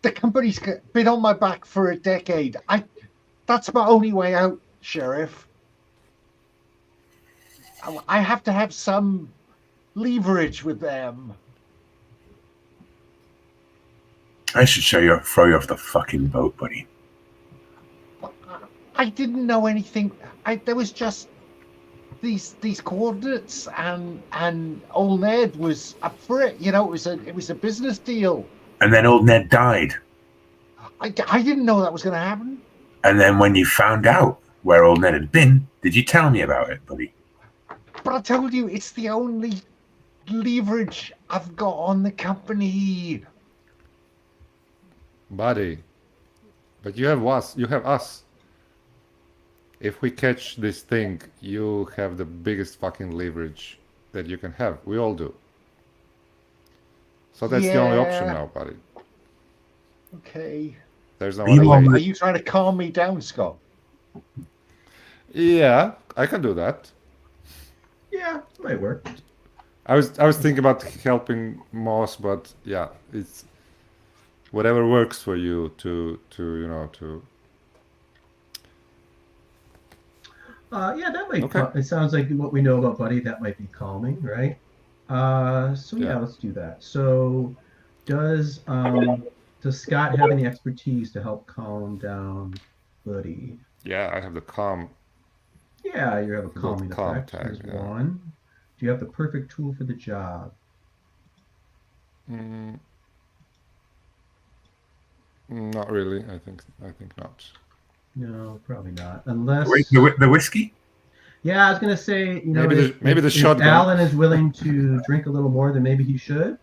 the company's been on my back for a decade. That's my only way out, Sheriff. I have to have some leverage with them. I should throw you off the fucking boat, buddy. I didn't know anything. There was just these coordinates, and old Ned was up for it. It was a business deal. And then old Ned died. I didn't know that was going to happen. And then when you found out where old Ned had been, did you tell me about it, buddy? But I told you, it's the only leverage I've got on the company. Buddy, but you have us. If we catch this thing, you have the biggest fucking leverage that you can have. We all do. So that's the only option now, buddy. Okay. There's no Are you other way. Are you trying to calm me down, Scott? Yeah, I can do that. Yeah, might work. I was thinking about helping Moss, but yeah, it's whatever works for you to. That might. Okay. It sounds like what we know about Buddy. That might be calming, right? Let's do that. So, does Scott have any expertise to help calm down Buddy? Yeah, I have the calm. Yeah, you have a calming calm effect. tag, There's yeah. one. Do you have the perfect tool for the job? Not really. I think not. No, probably not. Unless. Wait, the whiskey? Yeah, I was gonna say, Maybe the if shotgun. Alan is willing to drink a little more, then maybe he should.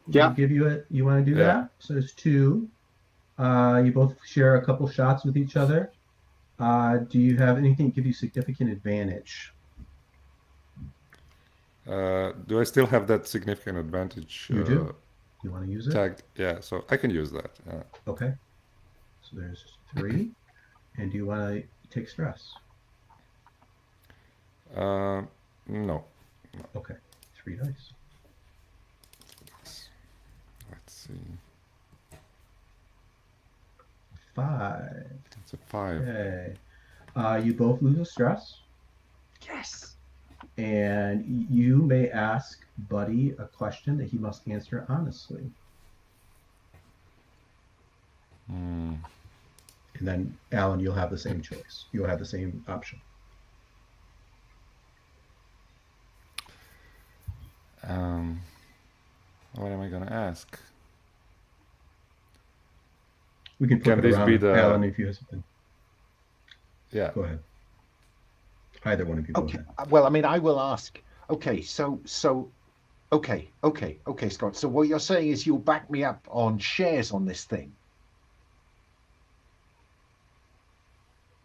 Yeah. Give you it. You want to do Yeah. that? So there's two. You both share a couple shots with each other. Do you have anything that give you significant advantage? Do I still have that significant advantage? You do. You want to use it? Tagged? Yeah, so I can use that. Okay. So there's 3. And do you want to take stress? No. Okay. 3 dice. Let's see. 5. It's a 5. Okay. You both lose a stress. Yes. and you may ask Buddy a question that he must answer honestly. Hmm. And then, Alan, you'll have the same choice. You'll have the same option. What am I gonna ask? We can flip Can it this be around, the? Alan, if you have something. Yeah. Go ahead. Either one of you, go Okay. ahead. Well, I mean, I will ask. Okay, okay, Scott. So what you're saying is you'll back me up on shares on this thing.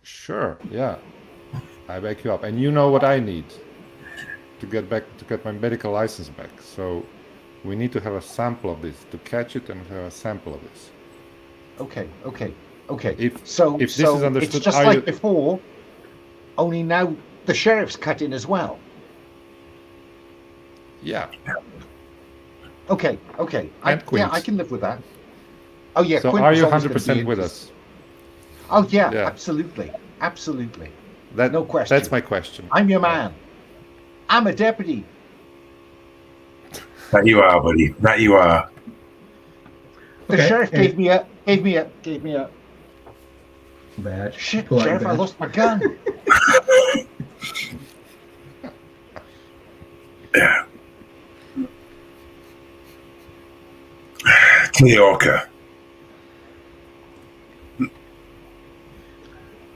Sure. Yeah. I back you up, and you know what I need to get my medical license back. So we need to have a sample of this to catch it, and have a sample of this. Okay. If So this is it's understood, just are like you? before, only now the sheriff's cut in as well. Yeah. Okay. And I Quince. can live with that. Oh yeah, So Quint are was you always gonna be 100% with interested. us? Oh yeah, Yeah. absolutely. That No question. That's my question. I'm your man. I'm a deputy. That you are, buddy. That you are. The Okay, sheriff and- gave me a Badge. shit, Pull out your sheriff, I badge. lost my gun. Yeah. Teorca.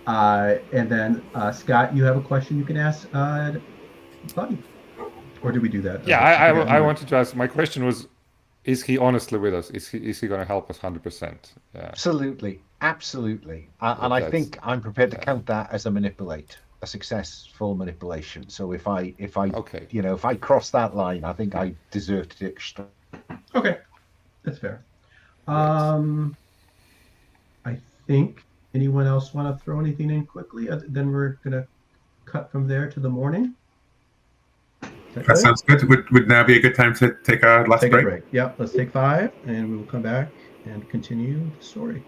And then, Scott, you have a question you can ask Buddy? Or did we do that? Yeah, I forgot. I wanted to ask. My question was, is he honestly with us? Is he going to help us 100%? Yeah. Absolutely. And I That's- think I'm prepared to yeah. count that as a successful manipulation. So if I Okay. if I cross that line, I think I deserve to take extra. Okay, that's fair. Great. I think anyone else want to throw anything in quickly? Then we're gonna cut from there to the morning. Is That good? sounds good. Would now be a good time to take our last Take break? a break. Yeah, let's take 5, and we will come back and continue the story.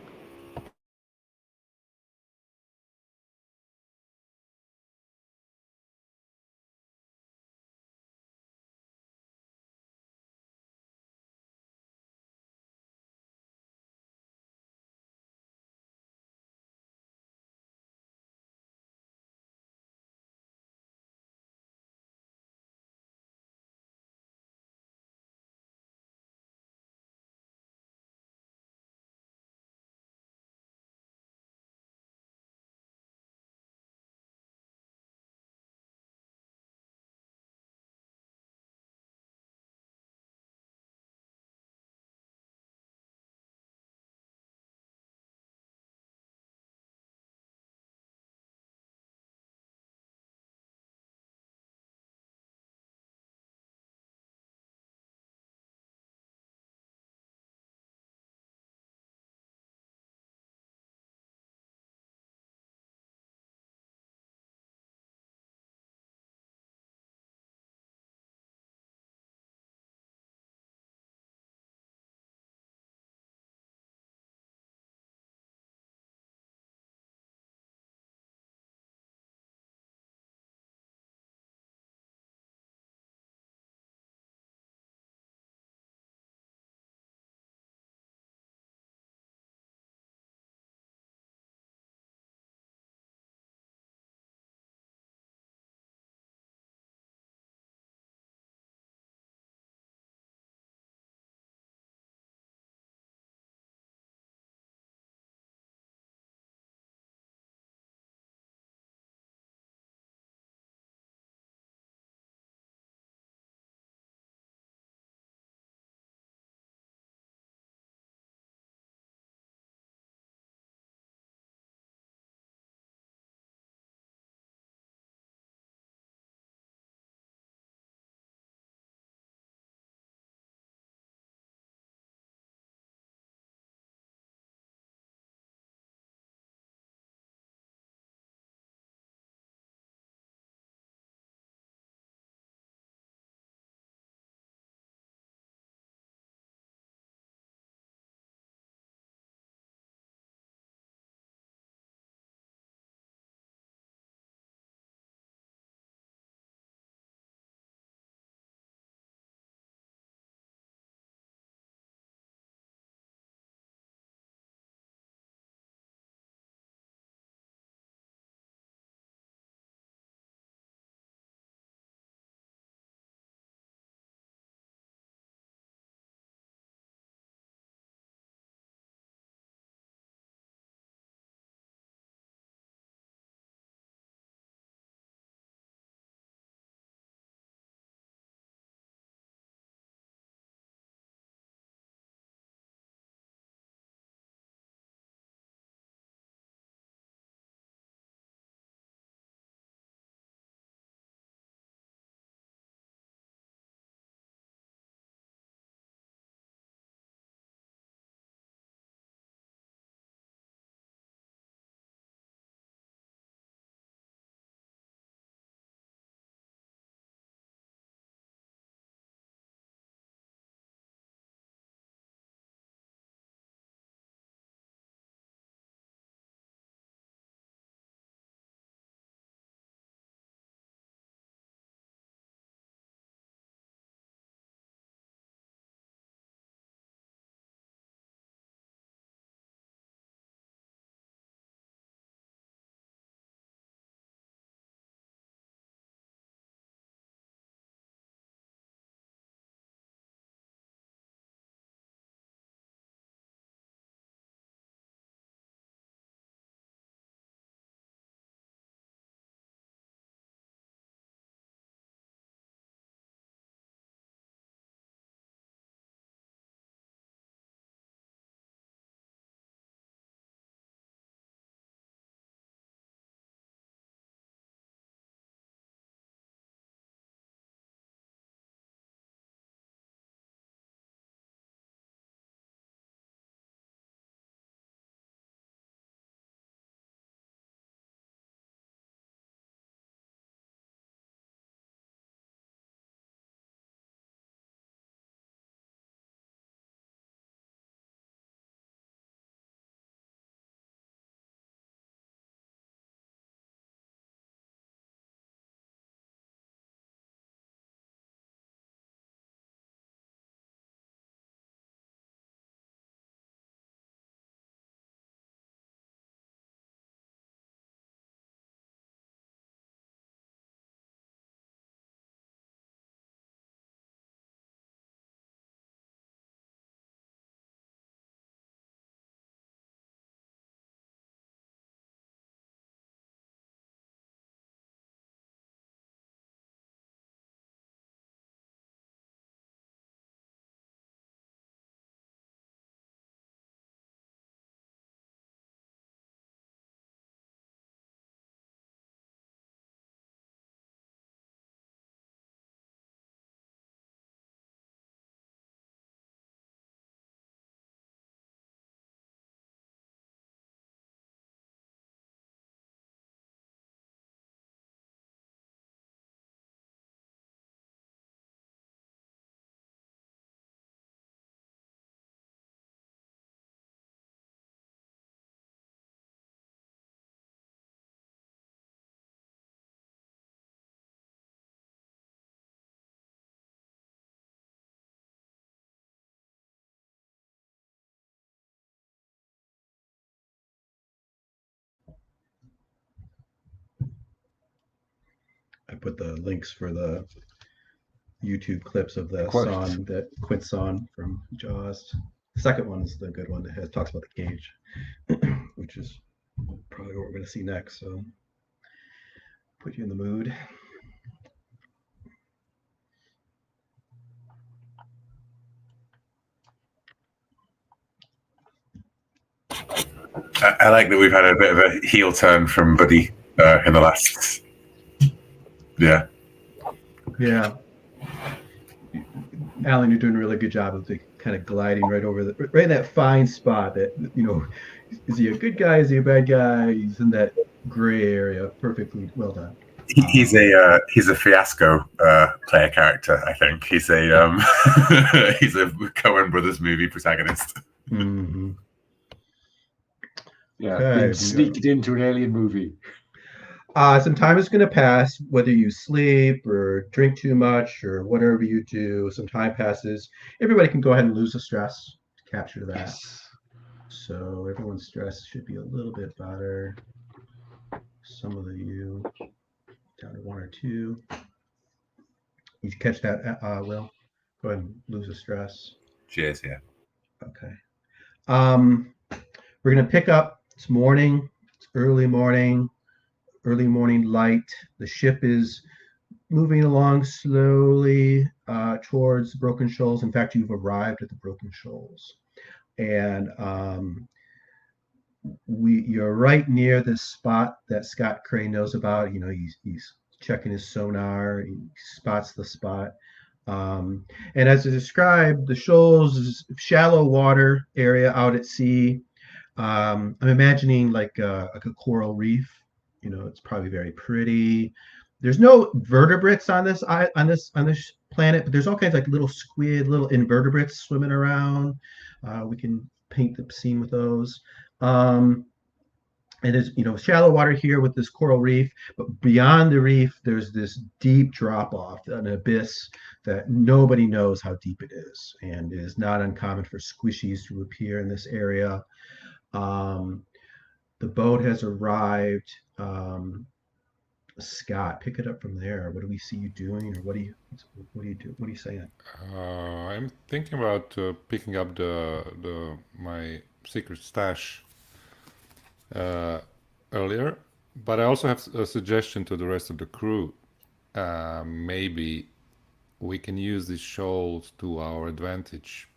put the links for the YouTube clips of the Quotes. song, that Quint song from Jaws. The second one is the good one that talks about the cage, which is probably what we're going to see next. So put you in the mood. I like that we've had a bit of a heel turn from Buddy in the last. Yeah. Yeah. Alan, you're doing a really good job of the kind of gliding right over right in that fine spot that, is he a good guy? Is he a bad guy? He's in that gray area. Perfectly well done. He's a fiasco player character. I think he's a he's a Coen Brothers movie protagonist. Mm-hmm. Yeah, Okay, being sneaked into an alien movie. Some time is going to pass, whether you sleep or drink too much or whatever you do. Some time passes. Everybody can go ahead and lose the stress to capture that. Yes. So everyone's stress should be a little bit better. Some of you down to 1 or 2. You catch that, Will? Go ahead and lose the stress. Cheers, yeah. Okay. We're going to pick up. It's morning. It's early morning light. The ship is moving along slowly towards Broken Shoals. In fact, you've arrived at the Broken Shoals. And you're right near this spot that Scott Crane knows about. He's checking his sonar. He spots the spot. And as I described, the shoals is shallow water area out at sea. I'm imagining like a coral reef. It's probably very pretty. There's no vertebrates on this planet, but there's all kinds of like little squid, little invertebrates swimming around. We can paint the scene with those. And there's shallow water here with this coral reef, but beyond the reef, there's this deep drop off, an abyss that nobody knows how deep it is, and it is not uncommon for squishies to appear in this area. The boat has arrived. Scott, pick it up from there. What do we see you doing, or what do you do? What are you saying? I'm thinking about picking up my secret stash earlier, but I also have a suggestion to the rest of the crew. Maybe we can use these shoals to our advantage,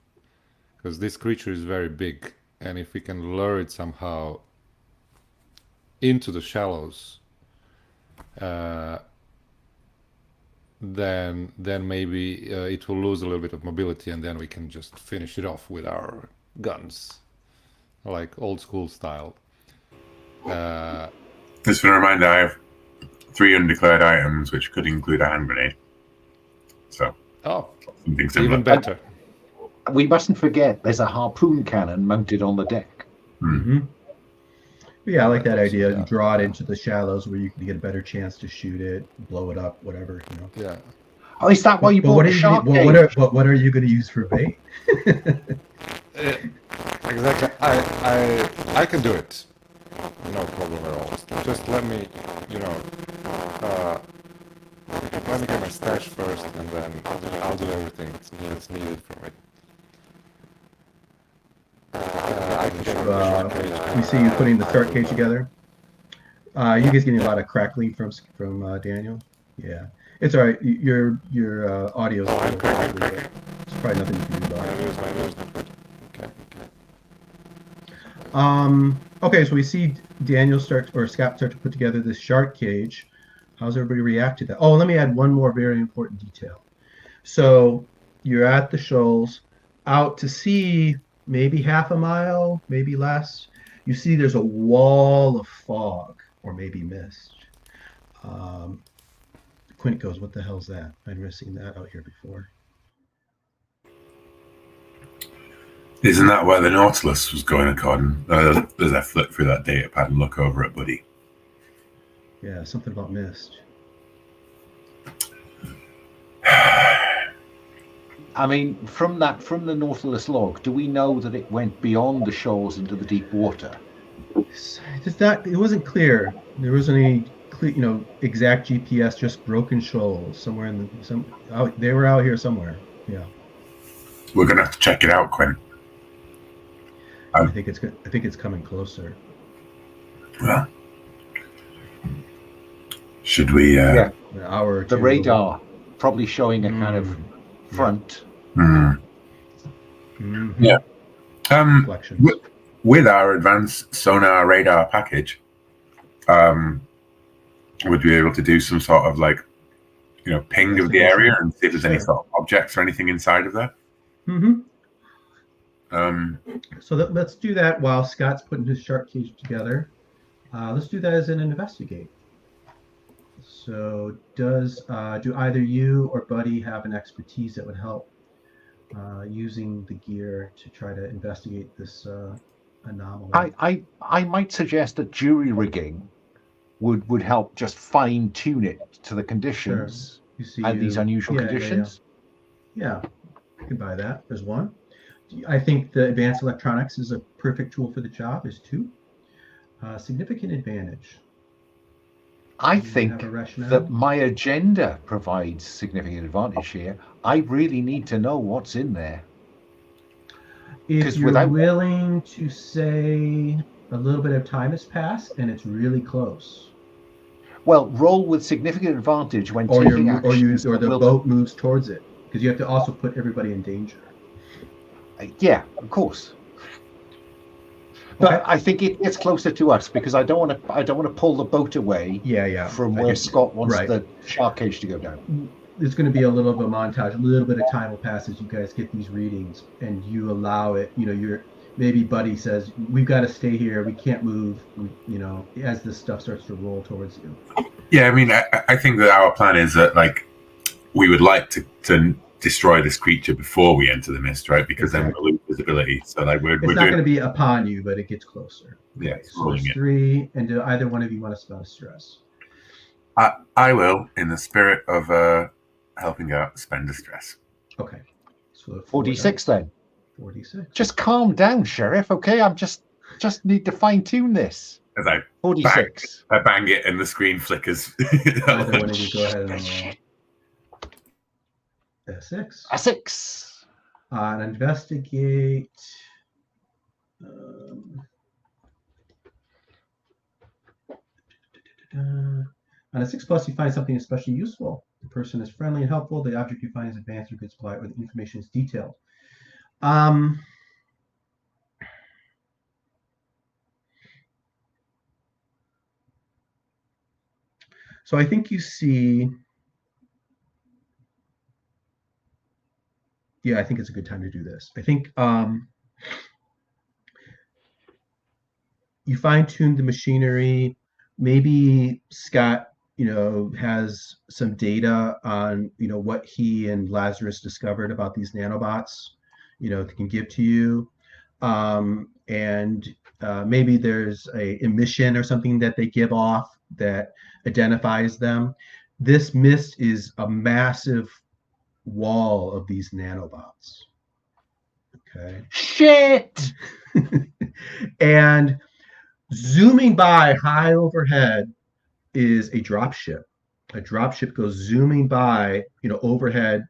because this creature is very big, and if we can lure it somehow into the shallows, then maybe it will lose a little bit of mobility, and then we can just finish it off with our guns, like old school style. Just a reminder, I have 3 undeclared items, which could include a hand grenade. So, something similar. Even better. We mustn't forget there's a harpoon cannon mounted on the deck. Mm-hmm. Yeah, I like that idea. Yeah. You draw it into the shallows where you can get a better chance to shoot it, blow it up, whatever. Yeah. Oh, is that why you bought the shark cage? What are you going to use for bait? Exactly. I can do it. No problem at all. Just let me, let me get my stash first, and then I'll do everything that's needed from it. I can get the shark cage. We see you putting the shark cage together. You guys getting a lot of crackling from Daniel? Yeah, it's all right. Your audio. I'm cracking. It's probably nothing you can do about it. My ears not good. Okay. Okay, so we see Daniel Scott start to put together this shark cage. How's everybody react to that? Oh, let me add one more very important detail. So you're at the shoals, out to sea, maybe half a mile, maybe less. You see there's a wall of fog, or maybe mist. Quint goes, what the hell's that? I've never seen that out here before. Isn't that where the Nautilus was going according? There's a flip through that data pad and look over it, buddy. Yeah, something about mist. I mean, from the Nautilus log, do we know that it went beyond the shoals into the deep water? It wasn't clear. There wasn't any complete, exact GPS, just broken shoals somewhere in they were out here somewhere. Yeah. We're gonna have to check it out, Quinn. I think it's coming closer. Well, should we? Yeah. An hour or The two. radar probably showing a kind of front. Hmm. Mhm. Yeah. Reflections. With our advanced sonar radar package, would we be able to do some sort of ping of the area and see if there's any Sure. sort of objects or anything inside of there? Mm-hmm. Um, So let's do that while Scott's putting his shark cage together. Let's do that as an investigate. So do either you or Buddy have an expertise that would help using the gear to try to investigate this anomaly? I might suggest that jury rigging would help just fine tune it to the conditions You see and these unusual conditions. Yeah, you can buy that. There's one. I think the advanced electronics is a perfect tool for the job. There's two. Significant advantage. I Do you think have a rationale? that my agenda provides significant advantage here. I really need to know what's in there. If 'cause you're without- willing to say a little bit of time has passed and it's really close, Well, roll with significant advantage when or taking you're, actions. or the that will- boat moves towards it, because you have to also put everybody in danger. Yeah, of course. But Okay. I think it gets closer to us because I don't want to pull the boat away Yeah. from I where get you. Scott wants Right. the shark cage to go down. There's going to be a little of a montage. A little bit of time will pass as you guys get these readings, and you allow it. Maybe Buddy says, "We've got to stay here. We can't move." As this stuff starts to roll towards you. yeah, I mean, I think that our plan is that we would like to destroy this creature before we enter the mist, right? Because then we'll lose visibility. So we're It's not doing going to be upon you, but it gets closer. Yeah, Okay, so rolling there's it. 3, and do either one of you want to spell stress? I will, in the spirit of helping out, spend distress. Okay. So 46 then. 46. Just calm down, Sheriff. Okay, I'm just need to fine tune this. As I 46. bang it and the screen flickers. Either one of you go ahead and roll. A 6. A 6. On investigate. On a 6+, you find something especially useful. The person is friendly and helpful. The object you find is advanced or good supply, or the information is detailed. So I think you see. Yeah, I think it's a good time to do this. I think you fine-tuned the machinery. Maybe Scott, has some data on, what he and Lazarus discovered about these nanobots, they can give to you. And maybe there's a emission or something that they give off that identifies them. This mist is a massive wall of these nanobots. Okay. Shit! And zooming by high overhead is a dropship. A dropship goes zooming by, overhead,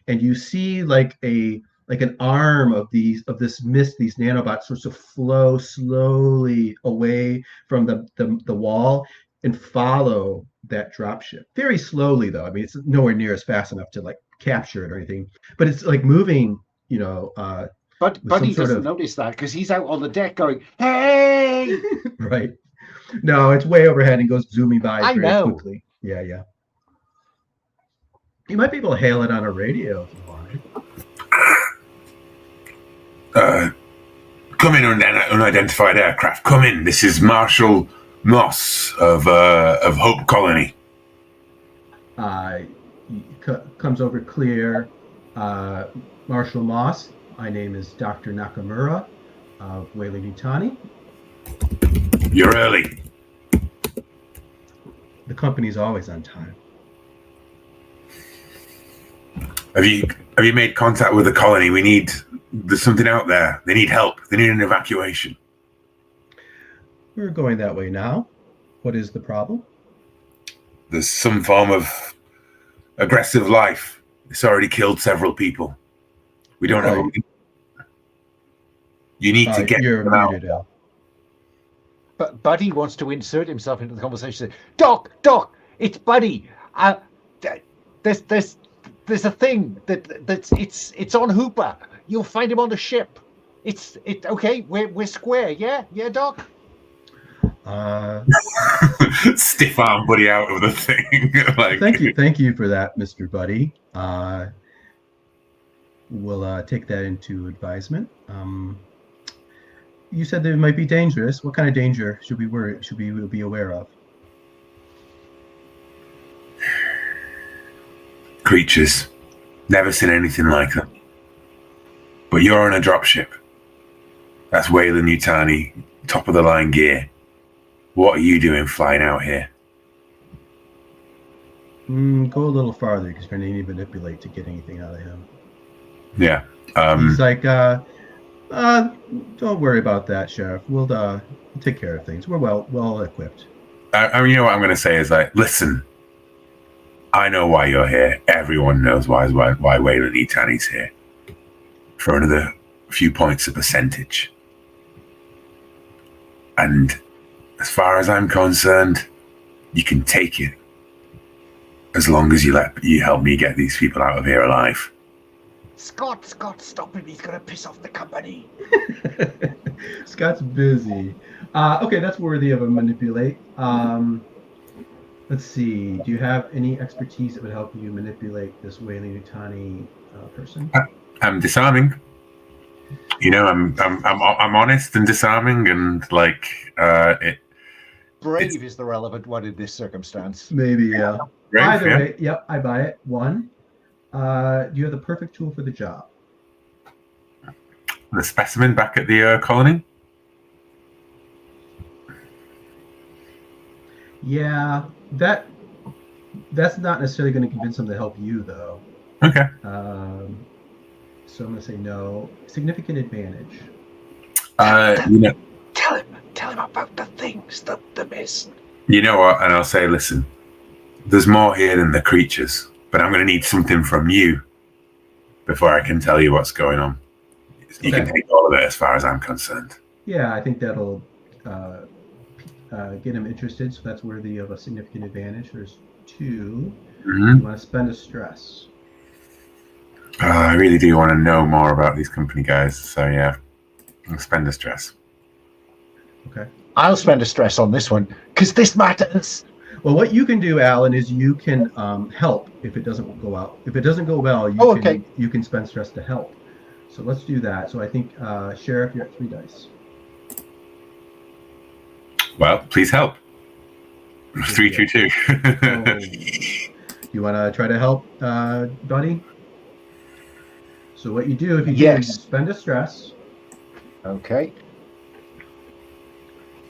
and you see like an arm of this mist, these nanobots sorts of flow slowly away from the wall and follow that dropship. Very slowly though. I mean, it's nowhere near as fast enough to capture it or anything, but it's moving, But Buddy doesn't notice that because he's out on the deck going, "Hey!" Right. No, it's way overhead and goes zooming by I very know. quickly. Yeah. You might be able to hail it on a radio if you wanted. Come in, unidentified aircraft. Come in. This is Marshall Moss of Hope Colony. Comes over clear. Marshall Moss. My name is Dr. Nakamura of Weyland-Yutani. You're early. The company's always on time. Have you made contact with the colony? There's something out there. They need help. They need an evacuation. We're going that way now. What is the problem? there's some form of aggressive life. It's already killed several people. We don't know. Right. You need to get You're them out. muted, Al. But Buddy wants to insert himself into the conversation. Say, Doc, it's Buddy. There's a thing that's it's on Hooper. You'll find him on the ship. It's okay. We're square. Yeah, Doc. Stiff arm Buddy out of the thing. Like, Thank you for that, Mr. Buddy. We'll take that into advisement. You said that it might be dangerous. What kind of danger should we be aware of? creatures. Never seen anything like them. But you're on a dropship. That's Weyland Yutani, top of the line gear. What are you doing flying out here? Go a little farther because you're going to need to manipulate to get anything out of him. Yeah. He's like, don't worry about that, Sheriff. We'll take care of things. We're well equipped. I mean, you know what I'm going to say is like, listen, I know why you're here. Everyone knows why Weyland Yutani's here. For another few points of percentage. And as far as I'm concerned, you can take it. As long as you help me get these people out of here alive. Scott, stop him. He's going to piss off the company. Scott's busy. Okay, that's worthy of a manipulate. Let's see. Do you have any expertise that would help you manipulate this Weyland Yutani person? I'm disarming. You know, I'm honest and disarming, and like Brave is the relevant one in this circumstance. Maybe, yeah. Brave, Either yeah. way, yep, I buy it. One. Do you have the perfect tool for the job? The specimen back at the colony. Yeah, that's not necessarily going to convince them to help you, though. Okay. So I'm going to say no. Significant advantage. You know. Tell him about the things, the mess. You know what? And I'll say, listen, there's more here than the creatures, but I'm going to need something from you before I can tell you what's going on. You can take all of it as far as I'm concerned. Yeah, I think that'll get him interested, so that's worthy of a significant advantage. There's two. Mm-hmm. You want to spend a stress. I really do want to know more about these company guys, so yeah, I'll spend a stress. Okay. I'll spend a stress on this one because this matters. Well, what you can do, Alan, is you can help if it doesn't go out. If it doesn't go well, you can spend stress to help. So let's do that. So I think, Sheriff, you're at 3 dice. Well, please help. 322. You want to try to help, Buddy? So what you do, if you do, you spend a stress. Okay.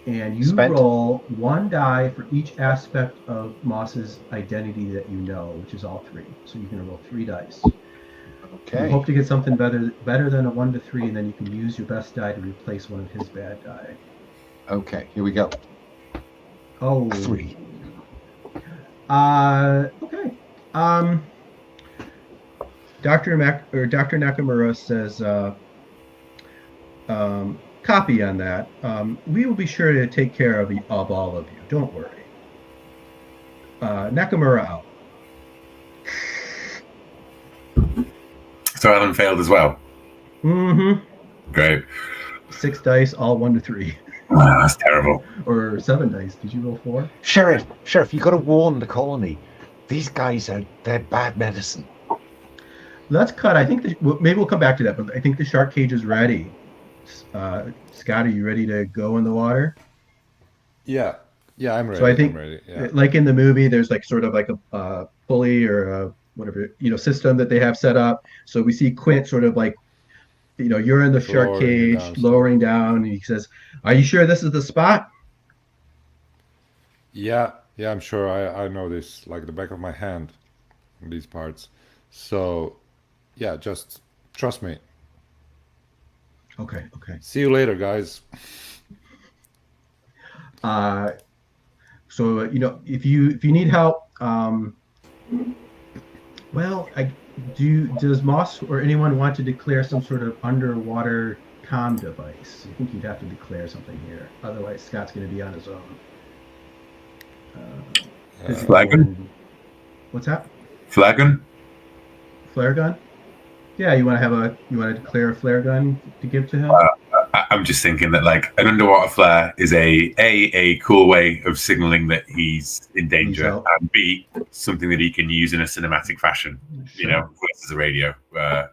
And you roll 1 die for each aspect of Moss's identity that you know, which is all 3. So you can roll 3 dice. Okay. You hope to get something better than a 1 to 3, and then you can use your best die to replace one of his bad die. Okay, here we go. Oh. 3. Okay. Dr. Nakamura says, copy on that. We will be sure to take care of all of you. Don't worry. Nakamura out. So Alan failed as well. Mm-hmm. Great. 6 dice, all 1 to 3. Wow, that's terrible. Or 7 dice. Did you roll 4? Sheriff, you got to warn the colony. These guys they're bad medicine. Let's cut. I think maybe we'll come back to that, but I think the shark cage is ready. Scott, are you ready to go in the water? Yeah, I'm ready. So I think, I'm ready. Yeah. like in the movie, there's like sort of like a pulley or a whatever system that they have set up. So we see Quint sort of like, you're in the shark cage, lowering down, and he says, "Are you sure this is the spot?" Yeah, I'm sure. I know this like the back of my hand, these parts. So, yeah, just trust me. Okay. See you later, guys. So if you need help, Well, does Moss or anyone want to declare some sort of underwater comm device? I think you'd have to declare something here. Otherwise, Scott's going to be on his own. Physical. Flagon? What's that? Flagon? Flare gun? Yeah, you want to declare a flare gun to give to him? I'm just thinking that like an underwater flare is a cool way of signaling that he's in danger, help. and B, something that he can use in a cinematic fashion, Sure. versus a radio,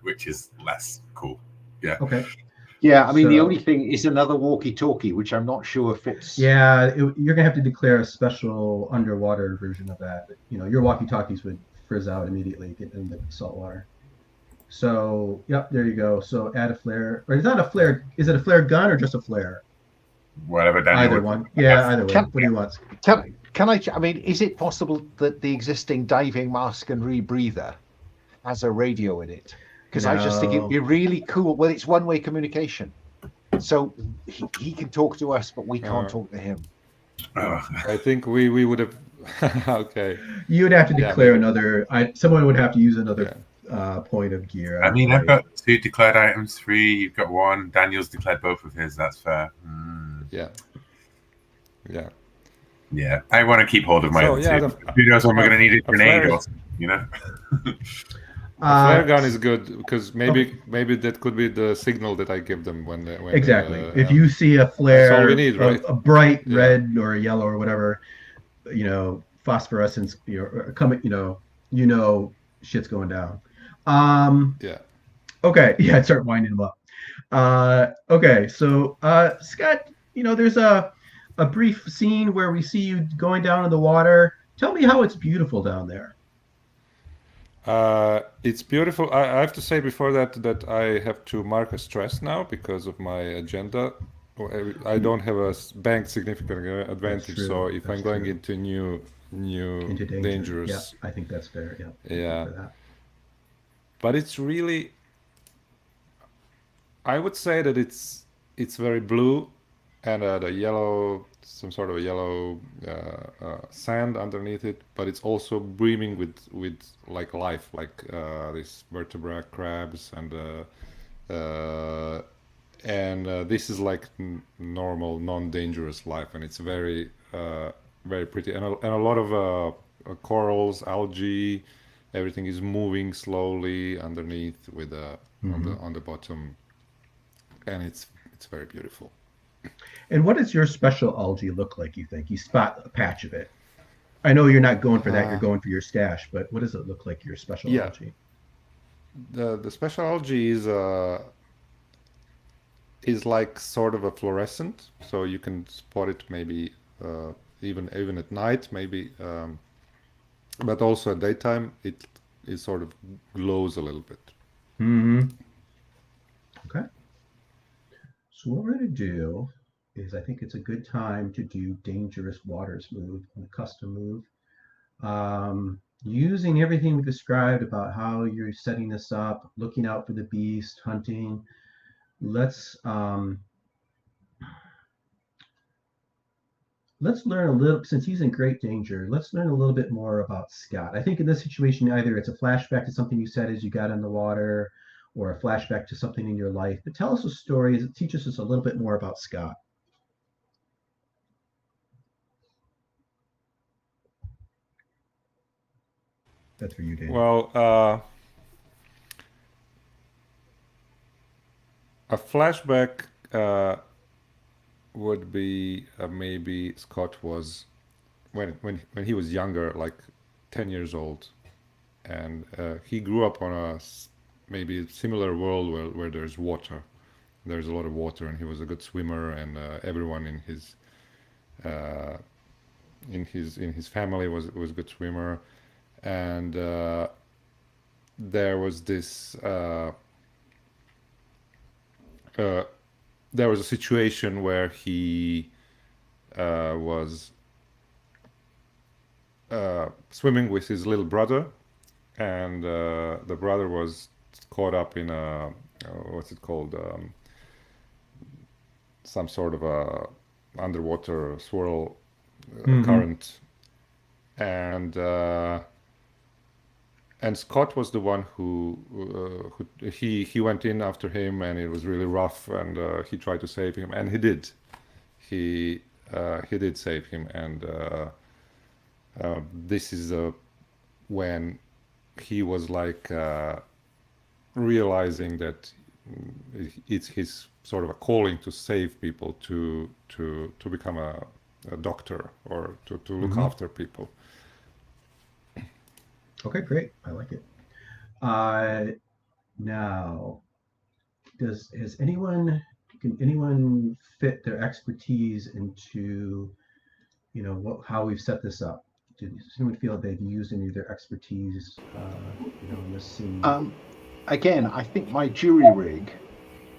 which is less cool. Yeah. Okay. Yeah, I mean, the So- only thing is another walkie-talkie, which I'm not sure fits. Yeah, you're gonna have to declare a special underwater version of that. Your walkie-talkies would frizz out immediately, get in the salt water. So, yep, there you go. So add a flare, or it's not a flare. Is it a flare gun or just a flare? Whatever Daniel Either would- one. Yeah, either one. Can- What do you want? I mean, is it possible that the existing diving mask and rebreather has a radio in it? Because I just think it'd be really cool. Well, it's one-way communication. So he can talk to us, but we can't talk to him. Oh, I think we would have. Okay. You would have to Yeah, declare maybe. another. Someone would have to use another point of gear. I mean, I've afraid. got 2 declared items, 3. You've got 1. Daniel's declared both of his. That's fair. Yeah. Yeah. Yeah, I want to keep hold of my So, other yeah, 2. Who knows when we're going to need a grenade flare or is- something, you know? A flare gun is good because maybe that could be the signal that I give them when Exactly. If you see a flare, all we need, right? a bright Yeah. red or a yellow or whatever, phosphorescence, coming, shit's going down. Yeah. Okay, yeah, start winding them up. Okay, so Scott, there's a brief scene where we see you going down in the water. Tell me how it's beautiful down there. It's beautiful. I have to say before that I have to mark a stress now because of my agenda. I don't have a banked significant advantage, true. so if That's I'm going true. into new Into danger. dangerous, Yeah, I think that's fair. Yeah. Yeah. For that. but it's really, I would say that it's very blue, and the yellow, some sort of a yellow sand underneath it, but it's also brimming with like life, like these vertebra crabs and this is like normal, non-dangerous life, and it's very very pretty, and a lot of corals, algae, everything is moving slowly underneath with on the bottom, and it's very beautiful. And what does your special algae look like, you think? You spot a patch of it. I know you're not going for that, you're going for your stash, but what does it look like, your special Yeah. algae? The special algae is like sort of a fluorescent, so you can spot it maybe even at night, maybe, but also at daytime it sort of glows a little bit. Mm-hmm. Okay. So what we're going to do is, I think it's a good time to do Dangerous Waters move, a custom move. Using everything we described about how you're setting this up, looking out for the beast, hunting. Let's learn a little, since he's in great danger, let's learn a little bit more about Scott. I think in this situation, either it's a flashback to something you said as you got in the water, or a flashback to something in your life. But tell us a story that teaches us a little bit more about Scott. That's for you, Dave. Well, a flashback would be maybe Scott was when he was younger, like 10 years old, and he grew up on maybe a similar world where there's water. There's a lot of water, and he was a good swimmer, and everyone in his family was a good swimmer, and there was this. There was a situation where he was swimming with his little brother, and the brother was caught up in a what's it called, some sort of a underwater swirl current, and Scott was the one who he went in after him, and it was really rough, and he tried to save him, and he did. He did save him, and this is when he was like realizing that it's his sort of a calling to save people, to become a doctor, or to look after people. Okay, great. I like it. Now, can anyone fit their expertise into, how we've set this up? Does anyone feel that they've used any of their expertise, in this scene? Again, I think my jury rig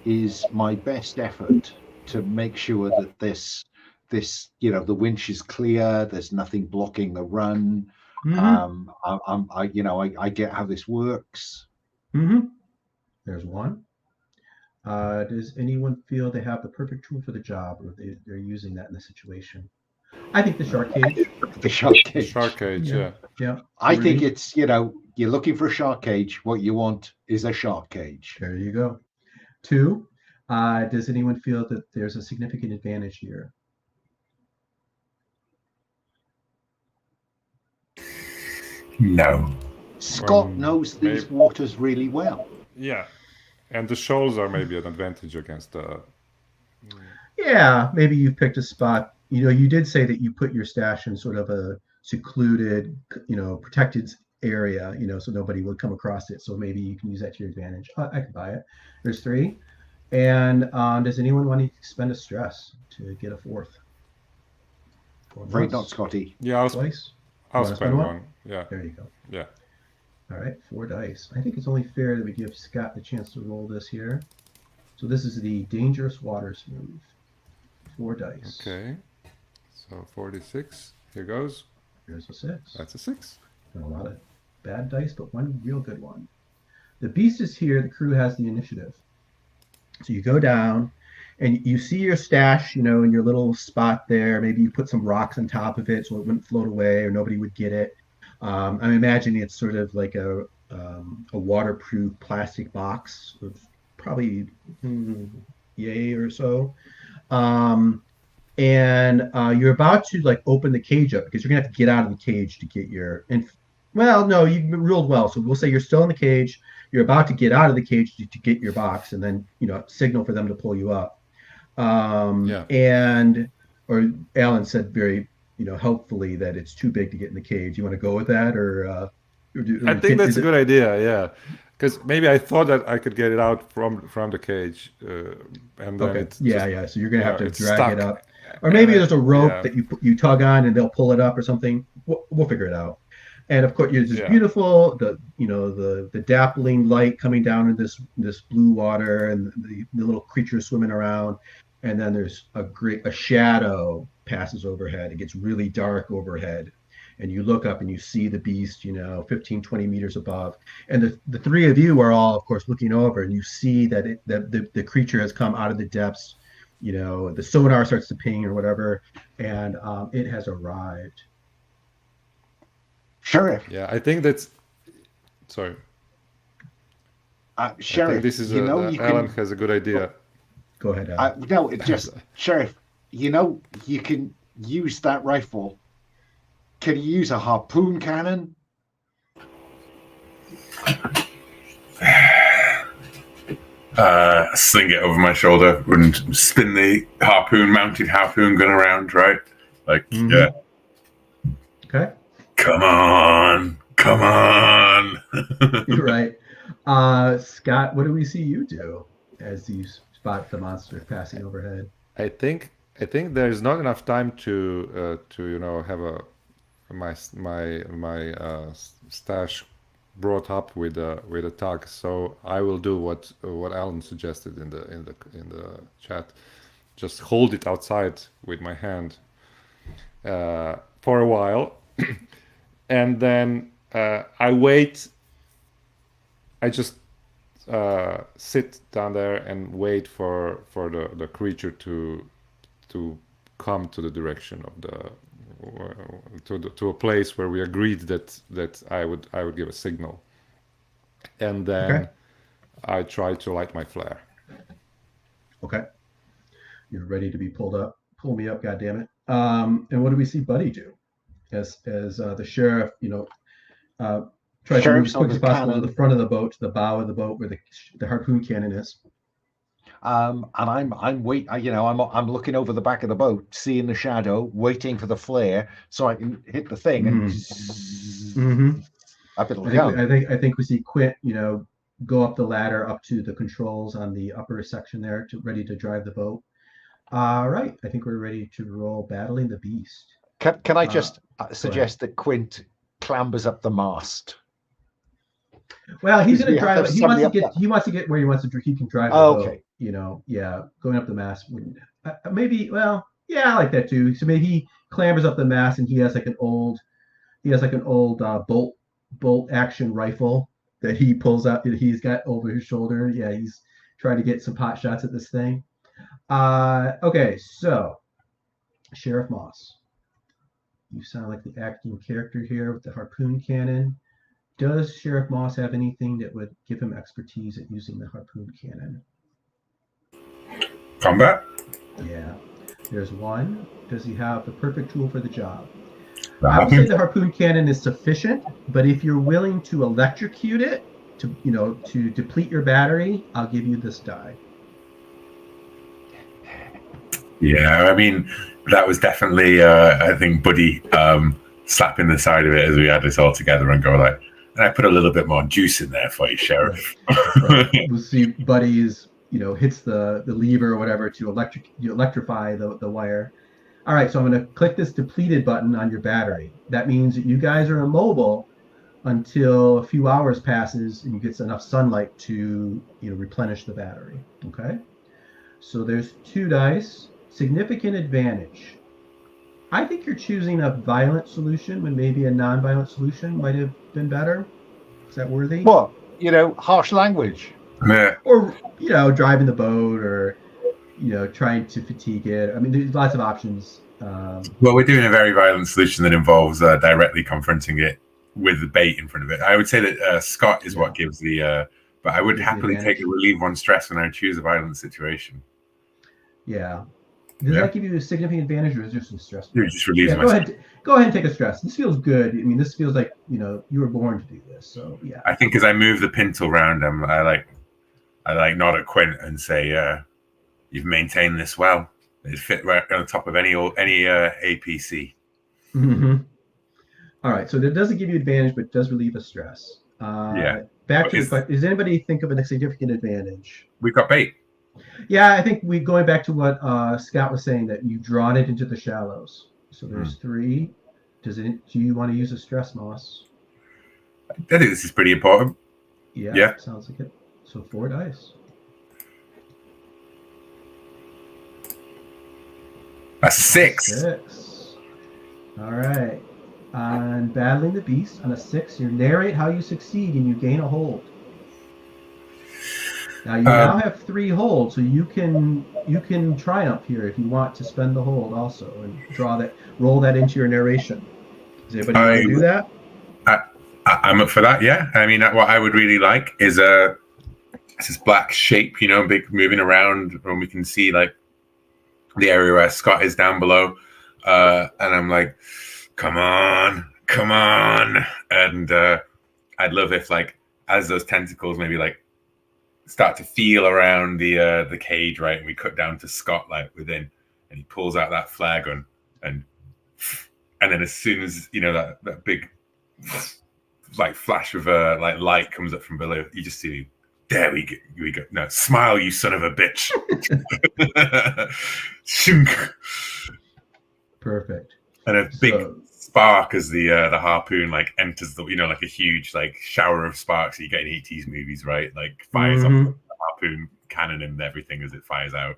is my best effort to make sure that this the winch is clear. There's nothing blocking the run. I get how this works. There's one. Does anyone feel they have the perfect tool for the job, or they're using that in the situation? I think the shark cage. The shark cage. Shark cage, yeah. Yeah. I think it's, you're looking for a shark cage. What you want is a shark cage. There you go. 2, does anyone feel that there's a significant advantage here? No. Scott knows these waters really well. Yeah, and the shoals are maybe an advantage against Yeah, maybe you picked a spot. You did say that you put your stash in sort of a secluded, protected area, so nobody would come across it. So maybe you can use that to your advantage. I could buy it. There's 3. And does anyone want to spend a stress to get a 4th? Afraid not, Scotty. Yeah, Twice. I'll spend one. Yeah. There you go. Yeah. All right, 4 dice. I think it's only fair that we give Scott the chance to roll this here. So this is the Dangerous Waters move. 4 dice. Okay. So 46. Here goes. Here's a 6. That's a 6. And a lot of bad dice, but one real good one. The beast is here. The crew has the initiative. So you go down, and you see your stash, in your little spot there. Maybe you put some rocks on top of it so it wouldn't float away or nobody would get it. I'm imagining it's sort of like a waterproof plastic box of probably yay or so. And you're about to open the cage up because you're gonna have to get out of the cage to get your. Well, no, you ruled well. So we'll say you're still in the cage. You're about to get out of the cage to get your box, and then signal for them to pull you up. Or Alan said very helpfully that it's too big to get in the cage. You want to go with that, or I think that's a good idea. Yeah, because maybe I thought that I could get it out from the cage, and then okay. So you're gonna have to drag stuck. it up, or maybe there's a rope that you tug on and they'll pull it up or something. We'll figure it out. And of course, it's beautiful, the dappling light coming down in this blue water, and the little creatures swimming around. And then there's a shadow passes overhead. It gets really dark overhead, and you look up and you see the beast, 15, 20 meters above. And the 3 of you are all, of course, looking over, and you see that the creature has come out of the depths. The sonar starts to ping or whatever, and it has arrived. Sheriff. Yeah, I think that's. Sorry. Sheriff, I think this is Alan has a good idea. Go ahead, Alan. No, it's just Sheriff. You can use that rifle. Can you use a harpoon cannon? Sling it over my shoulder and spin the mounted harpoon gun around, right? Yeah. Okay. Come on. You're right. Scott, what do we see you do as you spot the monster passing overhead? I think there's not enough time to have my stash brought up with a tug. So I will do what Alan suggested in the chat. Just hold it outside with my hand for a while, and then I wait. I just sit down there and wait for the creature to come to the direction to a place where we agreed that I would give a signal, and then Okay. I try to light my flare. Okay. You're ready to be pulled up. Pull me up, goddammit. And what do we see Buddy do? As the sheriff, tries to move as Sheriff's on quick as the possible to cannon. the front of the boat, to the bow of the boat where the harpoon cannon is. And I'm looking over the back of the boat, seeing the shadow, waiting for the flare so I can hit the thing and Mm-hmm. up it'll I come. think we see Quint, go up the ladder up to the controls on the upper section there, ready to drive the boat. All right, I think we're ready to roll Battling the Beast. Can I just suggest that Quint clambers up the mast? Well, he's Because going to we have to drive. have He wants to somebody get. up He wants to get where he wants to. He can drive the Oh, boat. okay. Yeah, going up the mast wouldn't. Maybe. Well, yeah, I like that too. So maybe he clambers up the mast and he has like an old bolt action rifle that he pulls out. He's got over his shoulder. Yeah, he's trying to get some pot shots at this thing. Okay, so Sheriff Moss, you sound like the acting character here with the harpoon cannon. Does Sheriff Moss have anything that would give him expertise at using the harpoon cannon? Combat? Yeah, there's one. Does he have the perfect tool for the job? The I would say harpoon? the harpoon cannon is sufficient, but if you're willing to electrocute it to deplete your battery, I'll give you this die. Yeah, I mean, that was definitely, I think, Buddy slapping the side of it as we had this all together and go like, and I put a little bit more juice in there for you, Sheriff. Right. We'll see Buddy's, hits the lever or whatever to electrify the wire. All right, so I'm going to click this depleted button on your battery. That means that you guys are immobile until a few hours passes and you get enough sunlight to replenish the battery. Okay, so there's 2 dice. Significant advantage. I think you're choosing a violent solution when maybe a non-violent solution might have been better. Is that worthy? What? Harsh language. Yeah. Or driving the boat, or trying to fatigue it. I mean, there's lots of options. Well, we're doing a very violent solution that involves directly confronting it with the bait in front of it. I would say that Scott is what gives the, but I would Gives the happily take advantage. the relieve one stress when I choose a violent situation. Yeah. Does that give you a significant advantage, or is there some stress? You just relieve Yeah, myself. go ahead and take a stress. This feels good. I mean, this feels like you were born to do this. So yeah. I think as I move the pintle round, I like nod at Quint and say, "You've maintained this well. It fit right on top of any APC." Mm-hmm. All right. So that doesn't give you advantage, but does relieve a stress. Yeah. Back to the question. Does anybody think of a significant advantage? We've got bait. Yeah, I think going back to what Scott was saying, that you've drawn it into the shallows. So there's 3. Do you want to use a stress, Moss? I think this is pretty important. Yeah. Sounds like it. So 4 dice. A 6. 6. All right. On Battling the Beast, on a 6, you narrate how you succeed and you gain a hold. Now you now have 3 holds, so you can triumph here if you want to spend the hold also and roll that into your narration. Does anybody want to do that? I'm up for that. Yeah, I mean, what I would really like is this black shape, big moving around, and we can see like the area where Scott is down below, and I'm like, come on, and I'd love if like as those tentacles maybe like start to feel around the cage, right, and we cut down to Scott like within, and he pulls out that flare gun, and then as soon as that big like flash of like light comes up from below, you just see, there we go. No, smile, you son of a bitch. Shunk. Perfect. And a big spark as the harpoon like enters the like a huge like shower of sparks you get in ET's movies, right? Like fires off the harpoon cannon and everything as it fires out.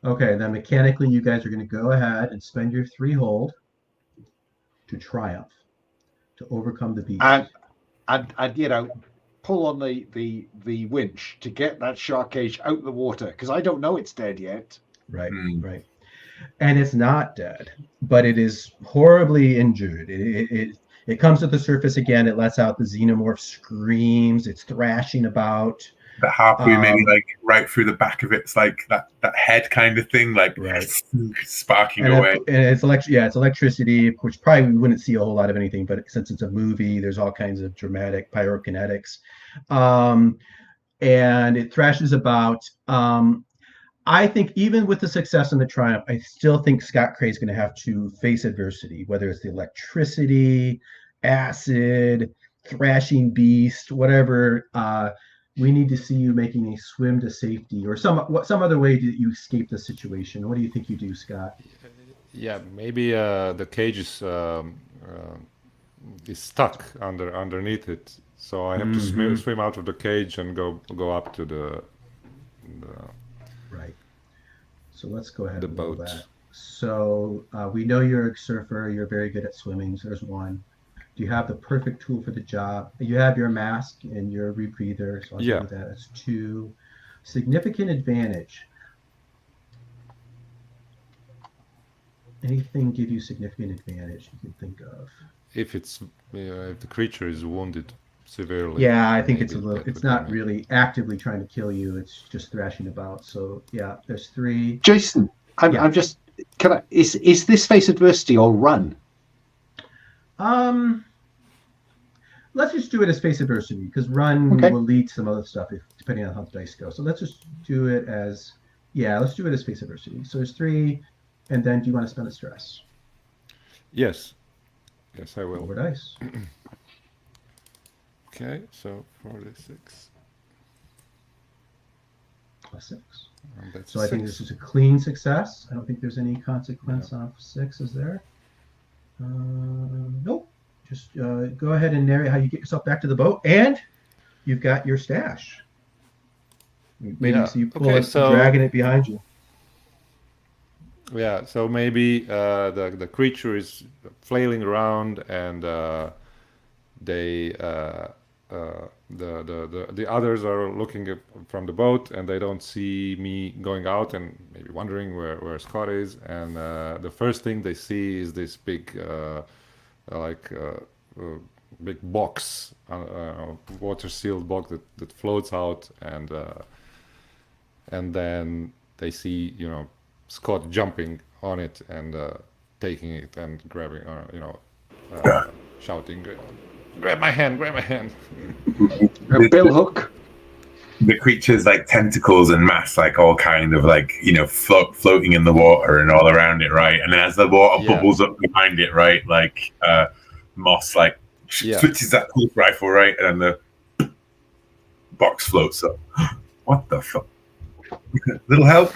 Okay, then mechanically you guys are going to go ahead and spend your 3 hold to triumph, to overcome the beast. And pull on the winch to get that shark cage out of the water, because I don't know it's dead yet. Right. and it's not dead, but it is horribly injured. It comes to the surface again. It lets out the xenomorph screams. It's thrashing about. The harpoon maybe Um, like right through the back of it's like that head kind of thing, like Right. sparking and, away. it's it's electricity, which probably we wouldn't see a whole lot of anything, but since it's a movie, there's all kinds of dramatic pyrokinetics. And it thrashes about. I think even with the success and the triumph, I still think Scott Cray is going to have to face adversity, whether it's the electricity, acid, thrashing beast, whatever. We need to see you making a swim to safety or some other way that you escape the situation. What do you think you do, Scott? Yeah, maybe the cage is stuck underneath it, so I have to swim out of the cage and go up to the Right. So let's go ahead the and roll boat. that. So we know you're a surfer. You're very good at swimming. So there's one. Do you have the perfect tool for the job? You have your mask and your rebreather. So I'll Yeah. do that. That's 2. Significant advantage. Anything give you significant advantage you can think of? If the creature is wounded severely. Yeah, I think it's a maybe little. that It's would not be me. really actively trying to kill you. It's just thrashing about. So yeah, there's 3. Jason, Yeah. I'm just. Can I? Is this face adversity or run? Let's just do it as face adversity because run Okay. will lead to some other stuff depending on how the dice go. So let's just do it as let's do it as face adversity. So there's 3, and then do you want to spend a stress? Yes, I Roll will. over dice. Okay, so 46, Plus 6. and that's So I think 6. this is a clean success. I don't think there's any consequence off 6, is there? Nope. Just go ahead and narrate how you get yourself back to the boat, and you've got your stash. Maybe Yeah, so you pull okay, it, so- dragging it behind you. Yeah, so maybe the creature is flailing around, and they the others are looking from the boat, and they don't see me going out, and maybe wondering where Scott is. And the first thing they see is this big big box, water sealed box that floats out, and then they see Scott jumping on it and taking it and grabbing, shouting, grab my hand, grab my hand. A bill hook. The creature's like tentacles and mass, like all kind of like floating in the water and all around it, right? And then as the water Yeah. bubbles up behind it, right, like Moss like Yeah. switches that pulse rifle, right, and the box floats up. What the fuck? Little help.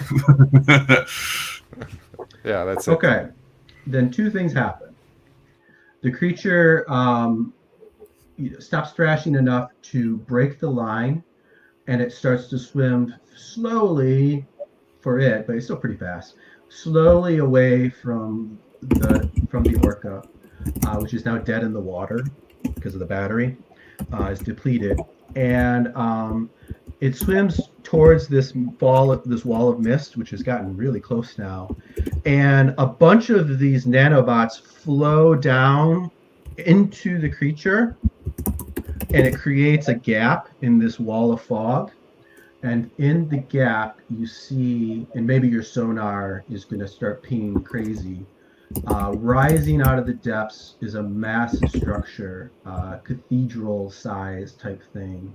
Yeah, that's it. Okay. Then 2 things happen. The creature stops thrashing enough to break the line, and it starts to swim slowly for it, but it's still pretty fast. Slowly away from the orca, which is now dead in the water because of the battery. Is depleted, and it swims towards this wall of mist, which has gotten really close now, and a bunch of these nanobots flow down into the creature, and it creates a gap in this wall of fog. And in the gap, you see, and maybe your sonar is going to start pinging crazy. Rising out of the depths is a massive structure, cathedral size type thing.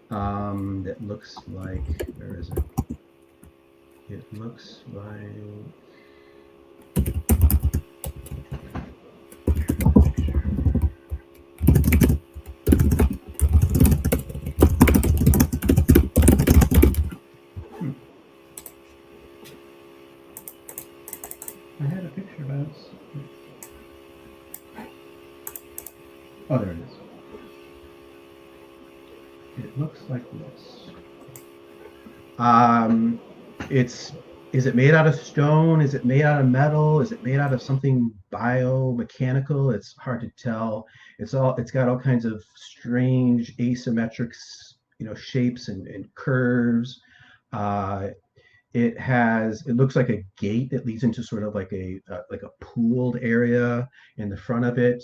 That looks like, where is it? It looks like. I had a picture of it. Oh, there it is. It looks like this. Is it made out of stone? Is it made out of metal? Is it made out of something biomechanical? It's hard to tell. It's got all kinds of strange asymmetric, shapes and curves. It looks like a gate that leads into sort of like a pooled area in the front of it.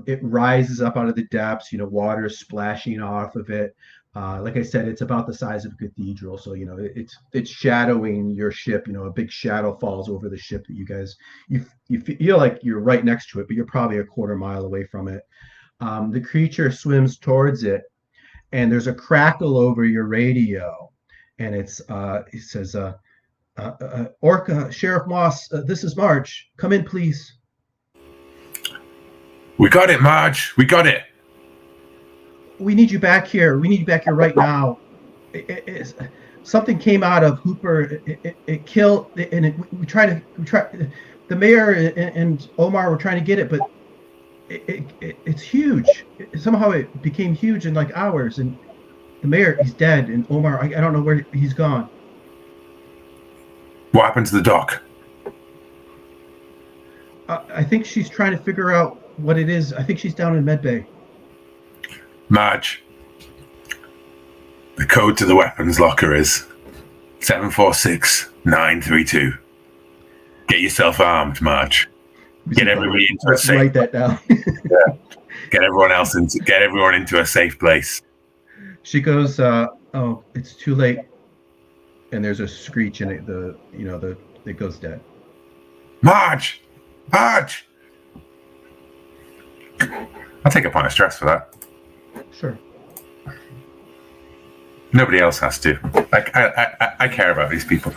It rises up out of the depths, water is splashing off of it. Like I said, it's about the size of a cathedral, so it's shadowing your ship. A big shadow falls over the ship that you feel like you're right next to it, but you're probably a quarter mile away from it. The creature swims towards it, and there's a crackle over your radio, and it says, Orca, Sheriff Moss, this is March. Come in, please. We got it, Marge. We got it. We need you back here. We need you back here right now. Something came out of Hooper. It killed, and we tried. The mayor and Omar were trying to get it, but it's huge. Somehow it became huge in like hours, and the mayor, he's dead, and Omar, I don't know where he's gone. What happened to the doc? I think she's trying to figure out what it is. I think she's down in Medbay. Marge, the code to the weapons locker is 746-932. Get yourself armed, Marge. Get everybody into a safe. Write that down. Yeah. Get everyone into a safe place. She goes, "Oh, it's too late," and there's a screech, and it goes dead. Marge. I'll take a point of stress for that. Sure. Nobody else has to. I care about these people.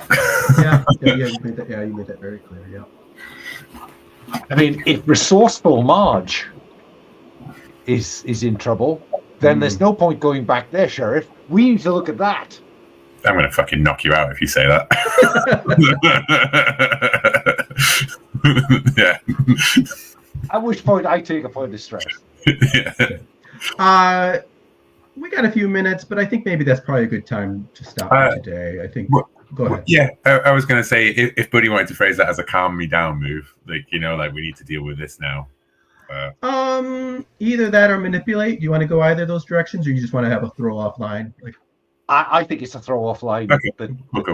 Yeah, you made that very clear. Yeah. I mean, if resourceful Marge is in trouble, then there's no point going back there, Sheriff. We need to look at that. I'm going to fucking knock you out if you say that. Yeah. At which point I take a point of stress. Yeah. We got a few minutes, but I think maybe that's probably a good time to stop for today. I think. Go ahead. Yeah, I was going to say, if Buddy wanted to phrase that as a calm me down move, like we need to deal with this now. Either that or manipulate. Do you want to go either of those directions, or you just want to have a throw off line? Like, I think it's a throw off line that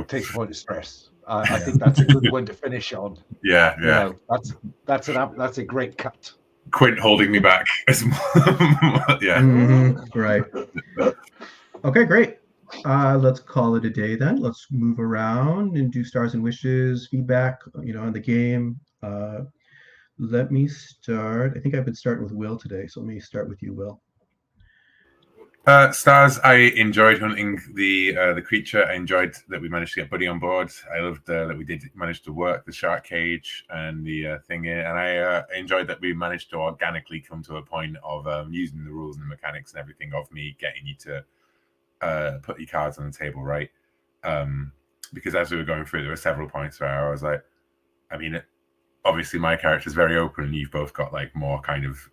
takes a point of stress. I think that's a good one to finish on. Yeah. That's a great cut. Quint holding me back. Yeah. Mm-hmm. Right. Okay, great. Let's call it a day then. Let's move around and do stars and wishes, feedback, on the game. Let me start. I think I've been starting with Will today, so let me start with you, Will. Stars, I enjoyed hunting the creature. I enjoyed that we managed to get Buddy on board. I loved that we did manage to work the shark cage and the thing in, and I enjoyed that we managed to organically come to a point of using the rules and the mechanics and everything of me getting you to put your cards on the table, right? Because as we were going through, there were several points where I was like, I mean, obviously my character's very open, and you've both got like more kind of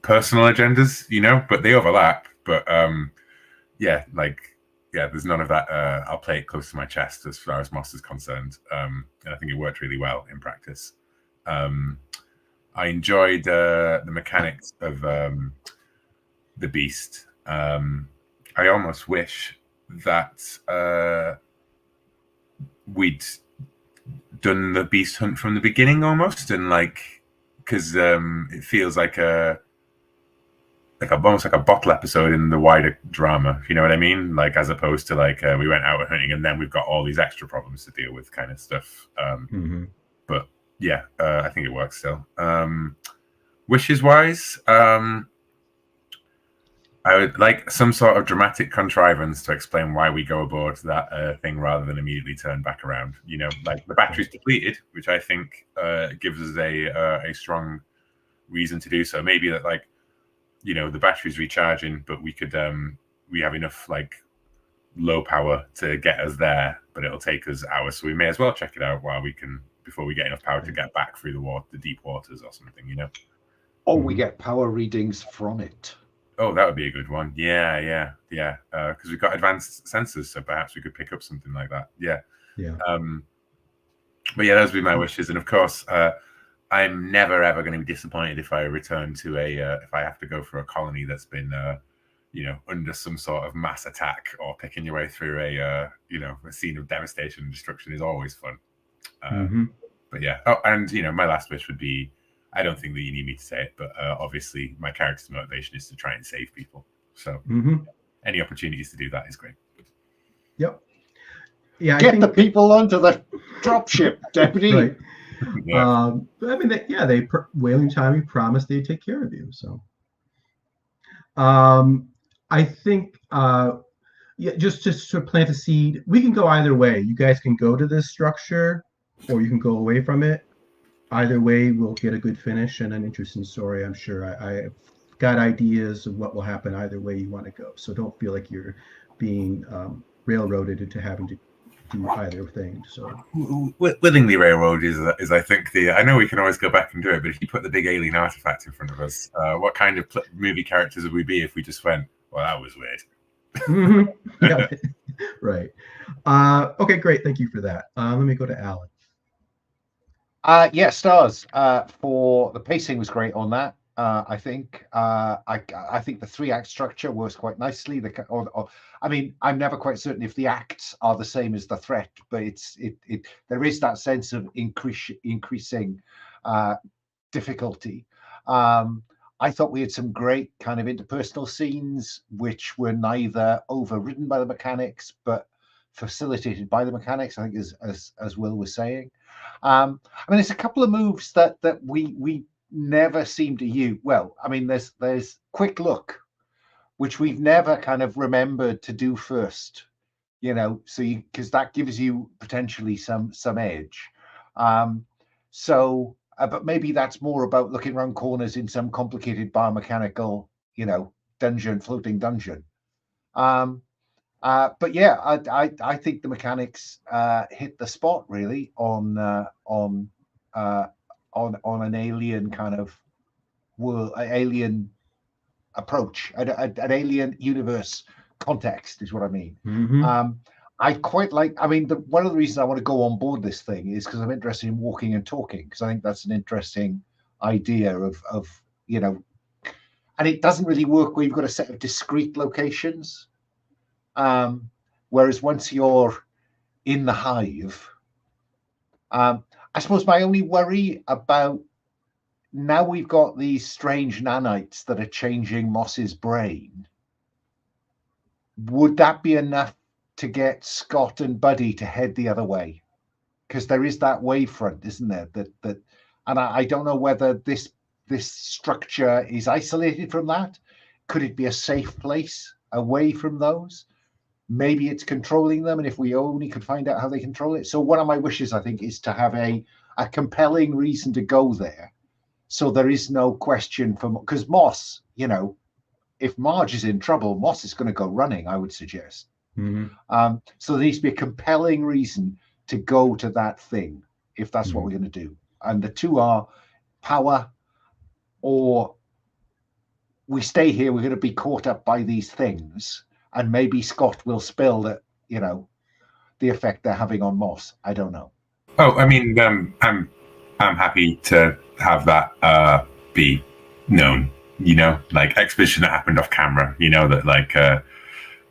personal agendas, but they overlap. But there's none of that. I'll play it close to my chest as far as Moss is concerned, and I think it worked really well in practice. I enjoyed the mechanics of the beast. I almost wish that we'd done the beast hunt from the beginning, almost, and because it feels like almost like a bottle episode in the wider drama, if you know what I mean? Like, as opposed to we went out hunting and then we've got all these extra problems to deal with, kind of stuff. But yeah, I think it works still. Wishes wise, I would like some sort of dramatic contrivance to explain why we go aboard that thing rather than immediately turn back around. Like the battery's depleted, which I think gives us a strong reason to do so. Maybe that the battery's recharging, but we could we have enough low power to get us there, but it'll take us hours, so we may as well check it out before we get enough power to get back through the deep waters or something. Or we get power readings from it. Oh, that would be a good one. Yeah. Because we've got advanced sensors, so perhaps we could pick up something like that. Yeah. But yeah, those would be my wishes. And of course, I'm never ever going to be disappointed if I return to if I have to go for a colony that's been under some sort of mass attack or picking your way through a scene of devastation and destruction is always fun. But yeah. Oh, and my last wish would be, I don't think that you need me to say it, but obviously my character's motivation is to try and save people. So any opportunities to do that is great. Yep. Yeah. Get the people onto the dropship, Deputy. Right. Yeah. I mean, Whaling Tommy promised they'd take care of you. So, I think, just to plant a seed, we can go either way. You guys can go to this structure, or you can go away from it. Either way, we'll get a good finish and an interesting story. I'm sure. I've got ideas of what will happen either way you want to go. So don't feel like you're being railroaded into having to do either thing. So willingly railroad is I think I know we can always go back and do it, but if you put the big alien artifact in front of us, what kind of movie characters would we be if we just went, well, that was weird? Yeah. Right. Okay, great. Thank you for that. Let me go to Alan. Yeah, stars. For the pacing was great on that. I think I think the 3-act structure works quite nicely. I mean, I'm never quite certain if the acts are the same as the threat, but there is that sense of increasing difficulty. I thought we had some great kind of interpersonal scenes, which were neither overridden by the mechanics but facilitated by the mechanics. I think, as Will was saying. I mean, there's a couple of moves that we never seem to use. Well, I mean, there's quick look, which we've never kind of remembered to do first, so because that gives you potentially some edge. But maybe that's more about looking around corners in some complicated biomechanical, floating dungeon. But yeah, I think the mechanics hit the spot really on an alien kind of world, alien approach, an alien universe context is what I mean. I quite like. I mean, one of the reasons I want to go on board this thing is because I'm interested in walking and talking, because I think that's an interesting idea of and it doesn't really work where you've got a set of discrete locations. Whereas once you're in the hive, I suppose my only worry about now we've got these strange nanites that are changing Moss's brain. Would that be enough to get Scott and Buddy to head the other way? Because there is that wavefront, isn't there? And I don't know whether this structure is isolated from that. Could it be a safe place away from those? Maybe it's controlling them, and if we only could find out how they control it. So one of my wishes, I think, is to have a compelling reason to go there, so there is no question because Moss, if Marge is in trouble, Moss is going to go running, I would suggest. So there needs to be a compelling reason to go to that thing, if that's what we're going to do. And the two are power, or we stay here, we're going to be caught up by these things. And maybe Scott will spill that, the effect they're having on Moss. I don't know. Oh, I mean, I'm happy to have that be known. Like exposition that happened off camera. That like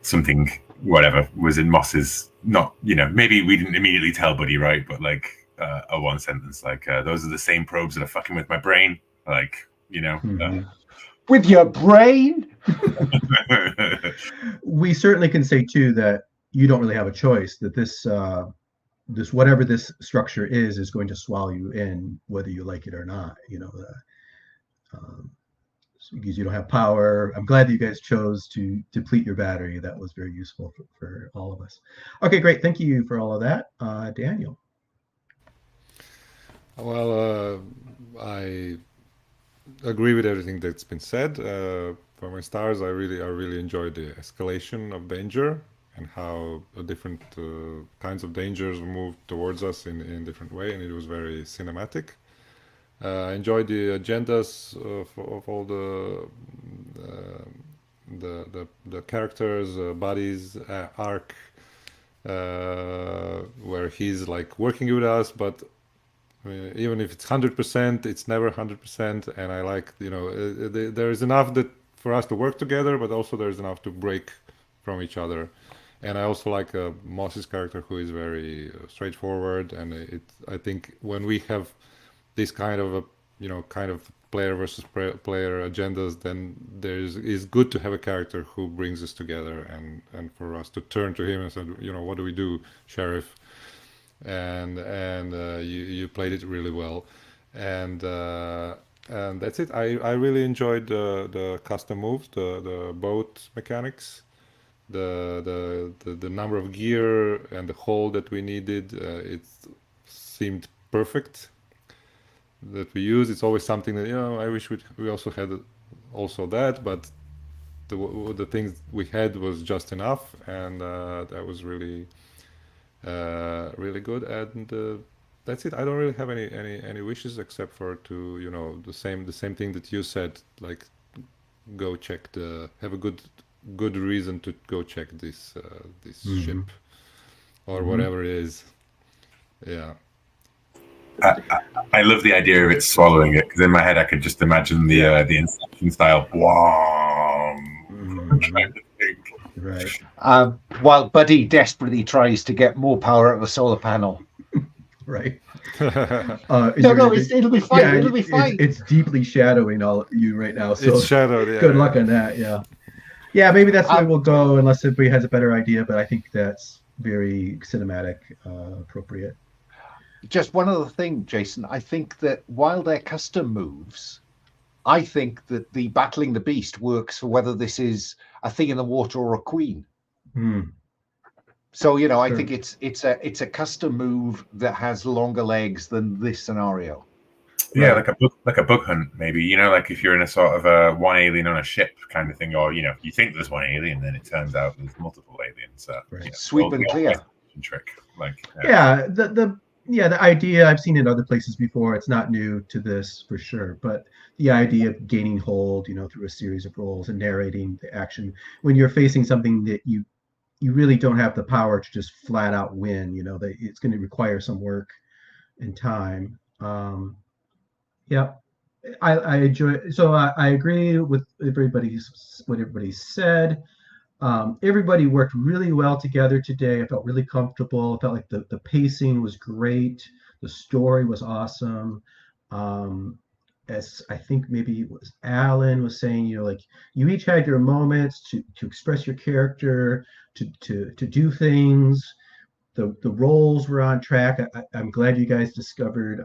something whatever was in Moss's. Not maybe we didn't immediately tell Buddy, right? But like a one sentence like those are the same probes that are fucking with my brain. Like with your brain. We certainly can say too that you don't really have a choice, that this whatever this structure is going to swallow you in, whether you like it or not. Because you don't have power. I'm glad that you guys chose to deplete your battery. That was very useful for all of us. Okay, great. Thank you for all of that. Daniel. Well, I agree with everything that's been said. For my stars, I really enjoyed the escalation of danger and how different kinds of dangers moved towards us in different way, and it was very cinematic. I enjoyed the agendas of all the characters, Buddy's arc, where he's like working with us, but even if it's 100%, it's never 100%. And I like, there is enough that for us to work together, but also there's enough to break from each other. And I also like Moss's character, who is very straightforward. And I think when we have this kind of kind of player versus player agendas, then it's good to have a character who brings us together, and for us to turn to him and say, what do we do, Sheriff? And you played it really well, and that's it. I really enjoyed the custom moves, the boat mechanics, the number of gear and the hull that we needed. It seemed perfect that we use. It's always something that I wish we also had also that, but the things we had was just enough, and that was really really good. And that's it. I don't really have any wishes except for to the same thing that you said, like go check have a good reason to go check this ship or whatever it is. Yeah. I love the idea of it swallowing it, because in my head I could just imagine the Inception style. Trying to think. Right. While Buddy desperately tries to get more power out of a solar panel. Right. No, it'll be fine. Yeah, it'll be fine. It's deeply shadowing all you right now. So It's shadowed. Yeah. good luck on that. Yeah. Yeah, maybe that's where we'll go, unless everybody has a better idea. But I think that's very cinematic, appropriate. Just one other thing, Jason. I think that while they're custom moves, I think that the battling the beast works for whether this is a thing in the water or a queen. So Sure. I think it's a custom move that has longer legs than this scenario. Yeah, like a bug hunt, maybe. Like if you're in a sort of a one alien on a ship kind of thing, or you think there's one alien, then it turns out there's multiple aliens. Right. Sweep and clear. Trick, like Yeah, the idea I've seen in other places before. It's not new to this for sure, but the idea of gaining hold, through a series of roles and narrating the action when you're facing something that you really don't have the power to just flat out win. That it's going to require some work and time. Yeah, I enjoy. So I agree with what everybody said. Everybody worked really well together today. I felt really comfortable. I felt like the pacing was great. The story was awesome. As I think maybe it was Alan was saying, like you each had your moments to express your character, to do things. The roles were on track. I'm glad you guys discovered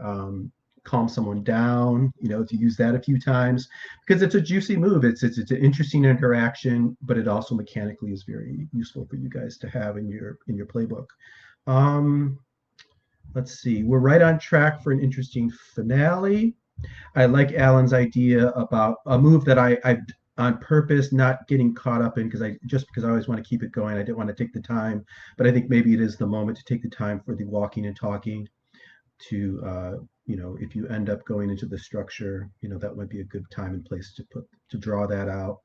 calm someone down, to use that a few times, because it's a juicy move. It's an interesting interaction, but it also mechanically is very useful for you guys to have in your playbook. Let's see, we're right on track for an interesting finale. I like Alan's idea about a move that I on purpose not getting caught up in, because I always want to keep it going. I didn't want to take the time, but I think maybe it is the moment to take the time for the walking and talking to if you end up going into the structure, that might be a good time and place to draw that out.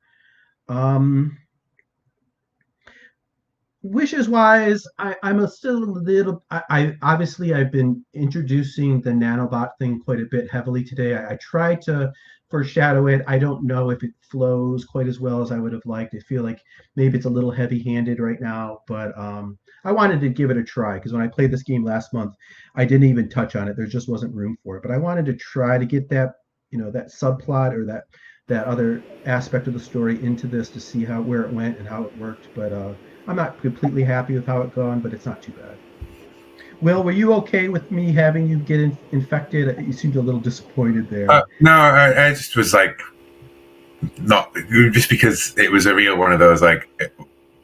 Wishes wise, I'm still a little. I obviously I've been introducing the nanobot thing quite a bit heavily today. I tried to foreshadow it. I don't know if it flows quite as well as I would have liked. I feel like maybe it's a little heavy-handed right now, but I wanted to give it a try, because when I played this game last month, I didn't even touch on it. There just wasn't room for it. But I wanted to try to get that, that subplot or that other aspect of the story into this to see where it went and how it worked. But I'm not completely happy with how it gone, but it's not too bad. Will, were you okay with me having you get infected? You seemed a little disappointed there. No, I just was like, not just because it was a real one of those, like,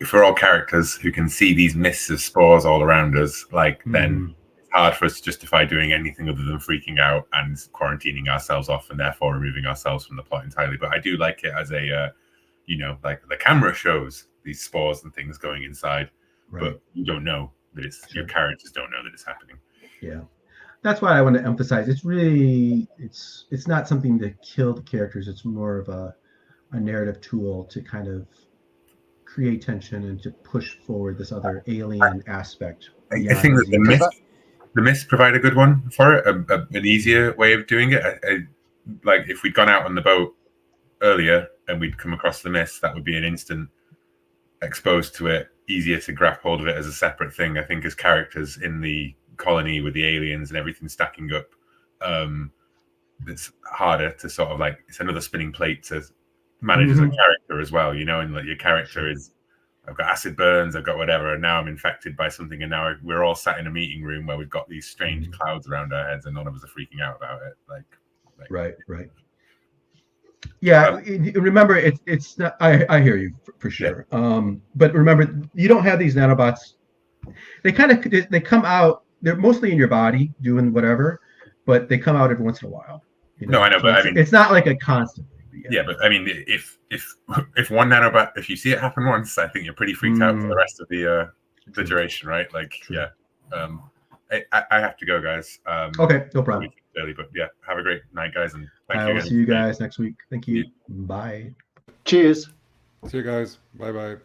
for all characters who can see these mists of spores all around us, like, then it's hard for us to justify doing anything other than freaking out and quarantining ourselves off, and therefore removing ourselves from the plot entirely. But I do like it as a, like the camera shows these spores and things going inside, Right. but you don't know that it's your characters don't know that it's happening. Yeah, that's why I want to emphasize. It's really it's not something to kill the characters. It's more of a narrative tool to kind of create tension and to push forward this other alien aspect. I think that the myths provide a good one for it, an easier way of doing it. Like if we'd gone out on the boat earlier and we'd come across the mist, that would be an instant exposed to it, easier to grab hold of it as a separate thing. I think as characters in the colony with the aliens and everything stacking up, it's harder to sort of like, it's another spinning plate to manage as a character as well, you know, and like your character is, I've got acid burns, I've got whatever, and now I'm infected by something, and now we're all sat in a meeting room where we've got these strange clouds around our heads, and none of us are freaking out about it. Like Right. Yeah, remember, it's not. I hear you for sure. But remember, you don't have these nanobots. They come out. They're mostly in your body doing whatever, but they come out every once in a while. You know? No, I know, So but I mean, it's not like a constant thing. Yeah, but I mean, if one nanobot, if you see it happen once, I think you're pretty freaked out for the rest of the duration, right? Like, yeah. I have to go, guys. Okay, no problem. Early, but yeah, have a great night, guys, and thank I you will again. see you guys next week. Thank you. Bye. Cheers. See you guys. Bye bye.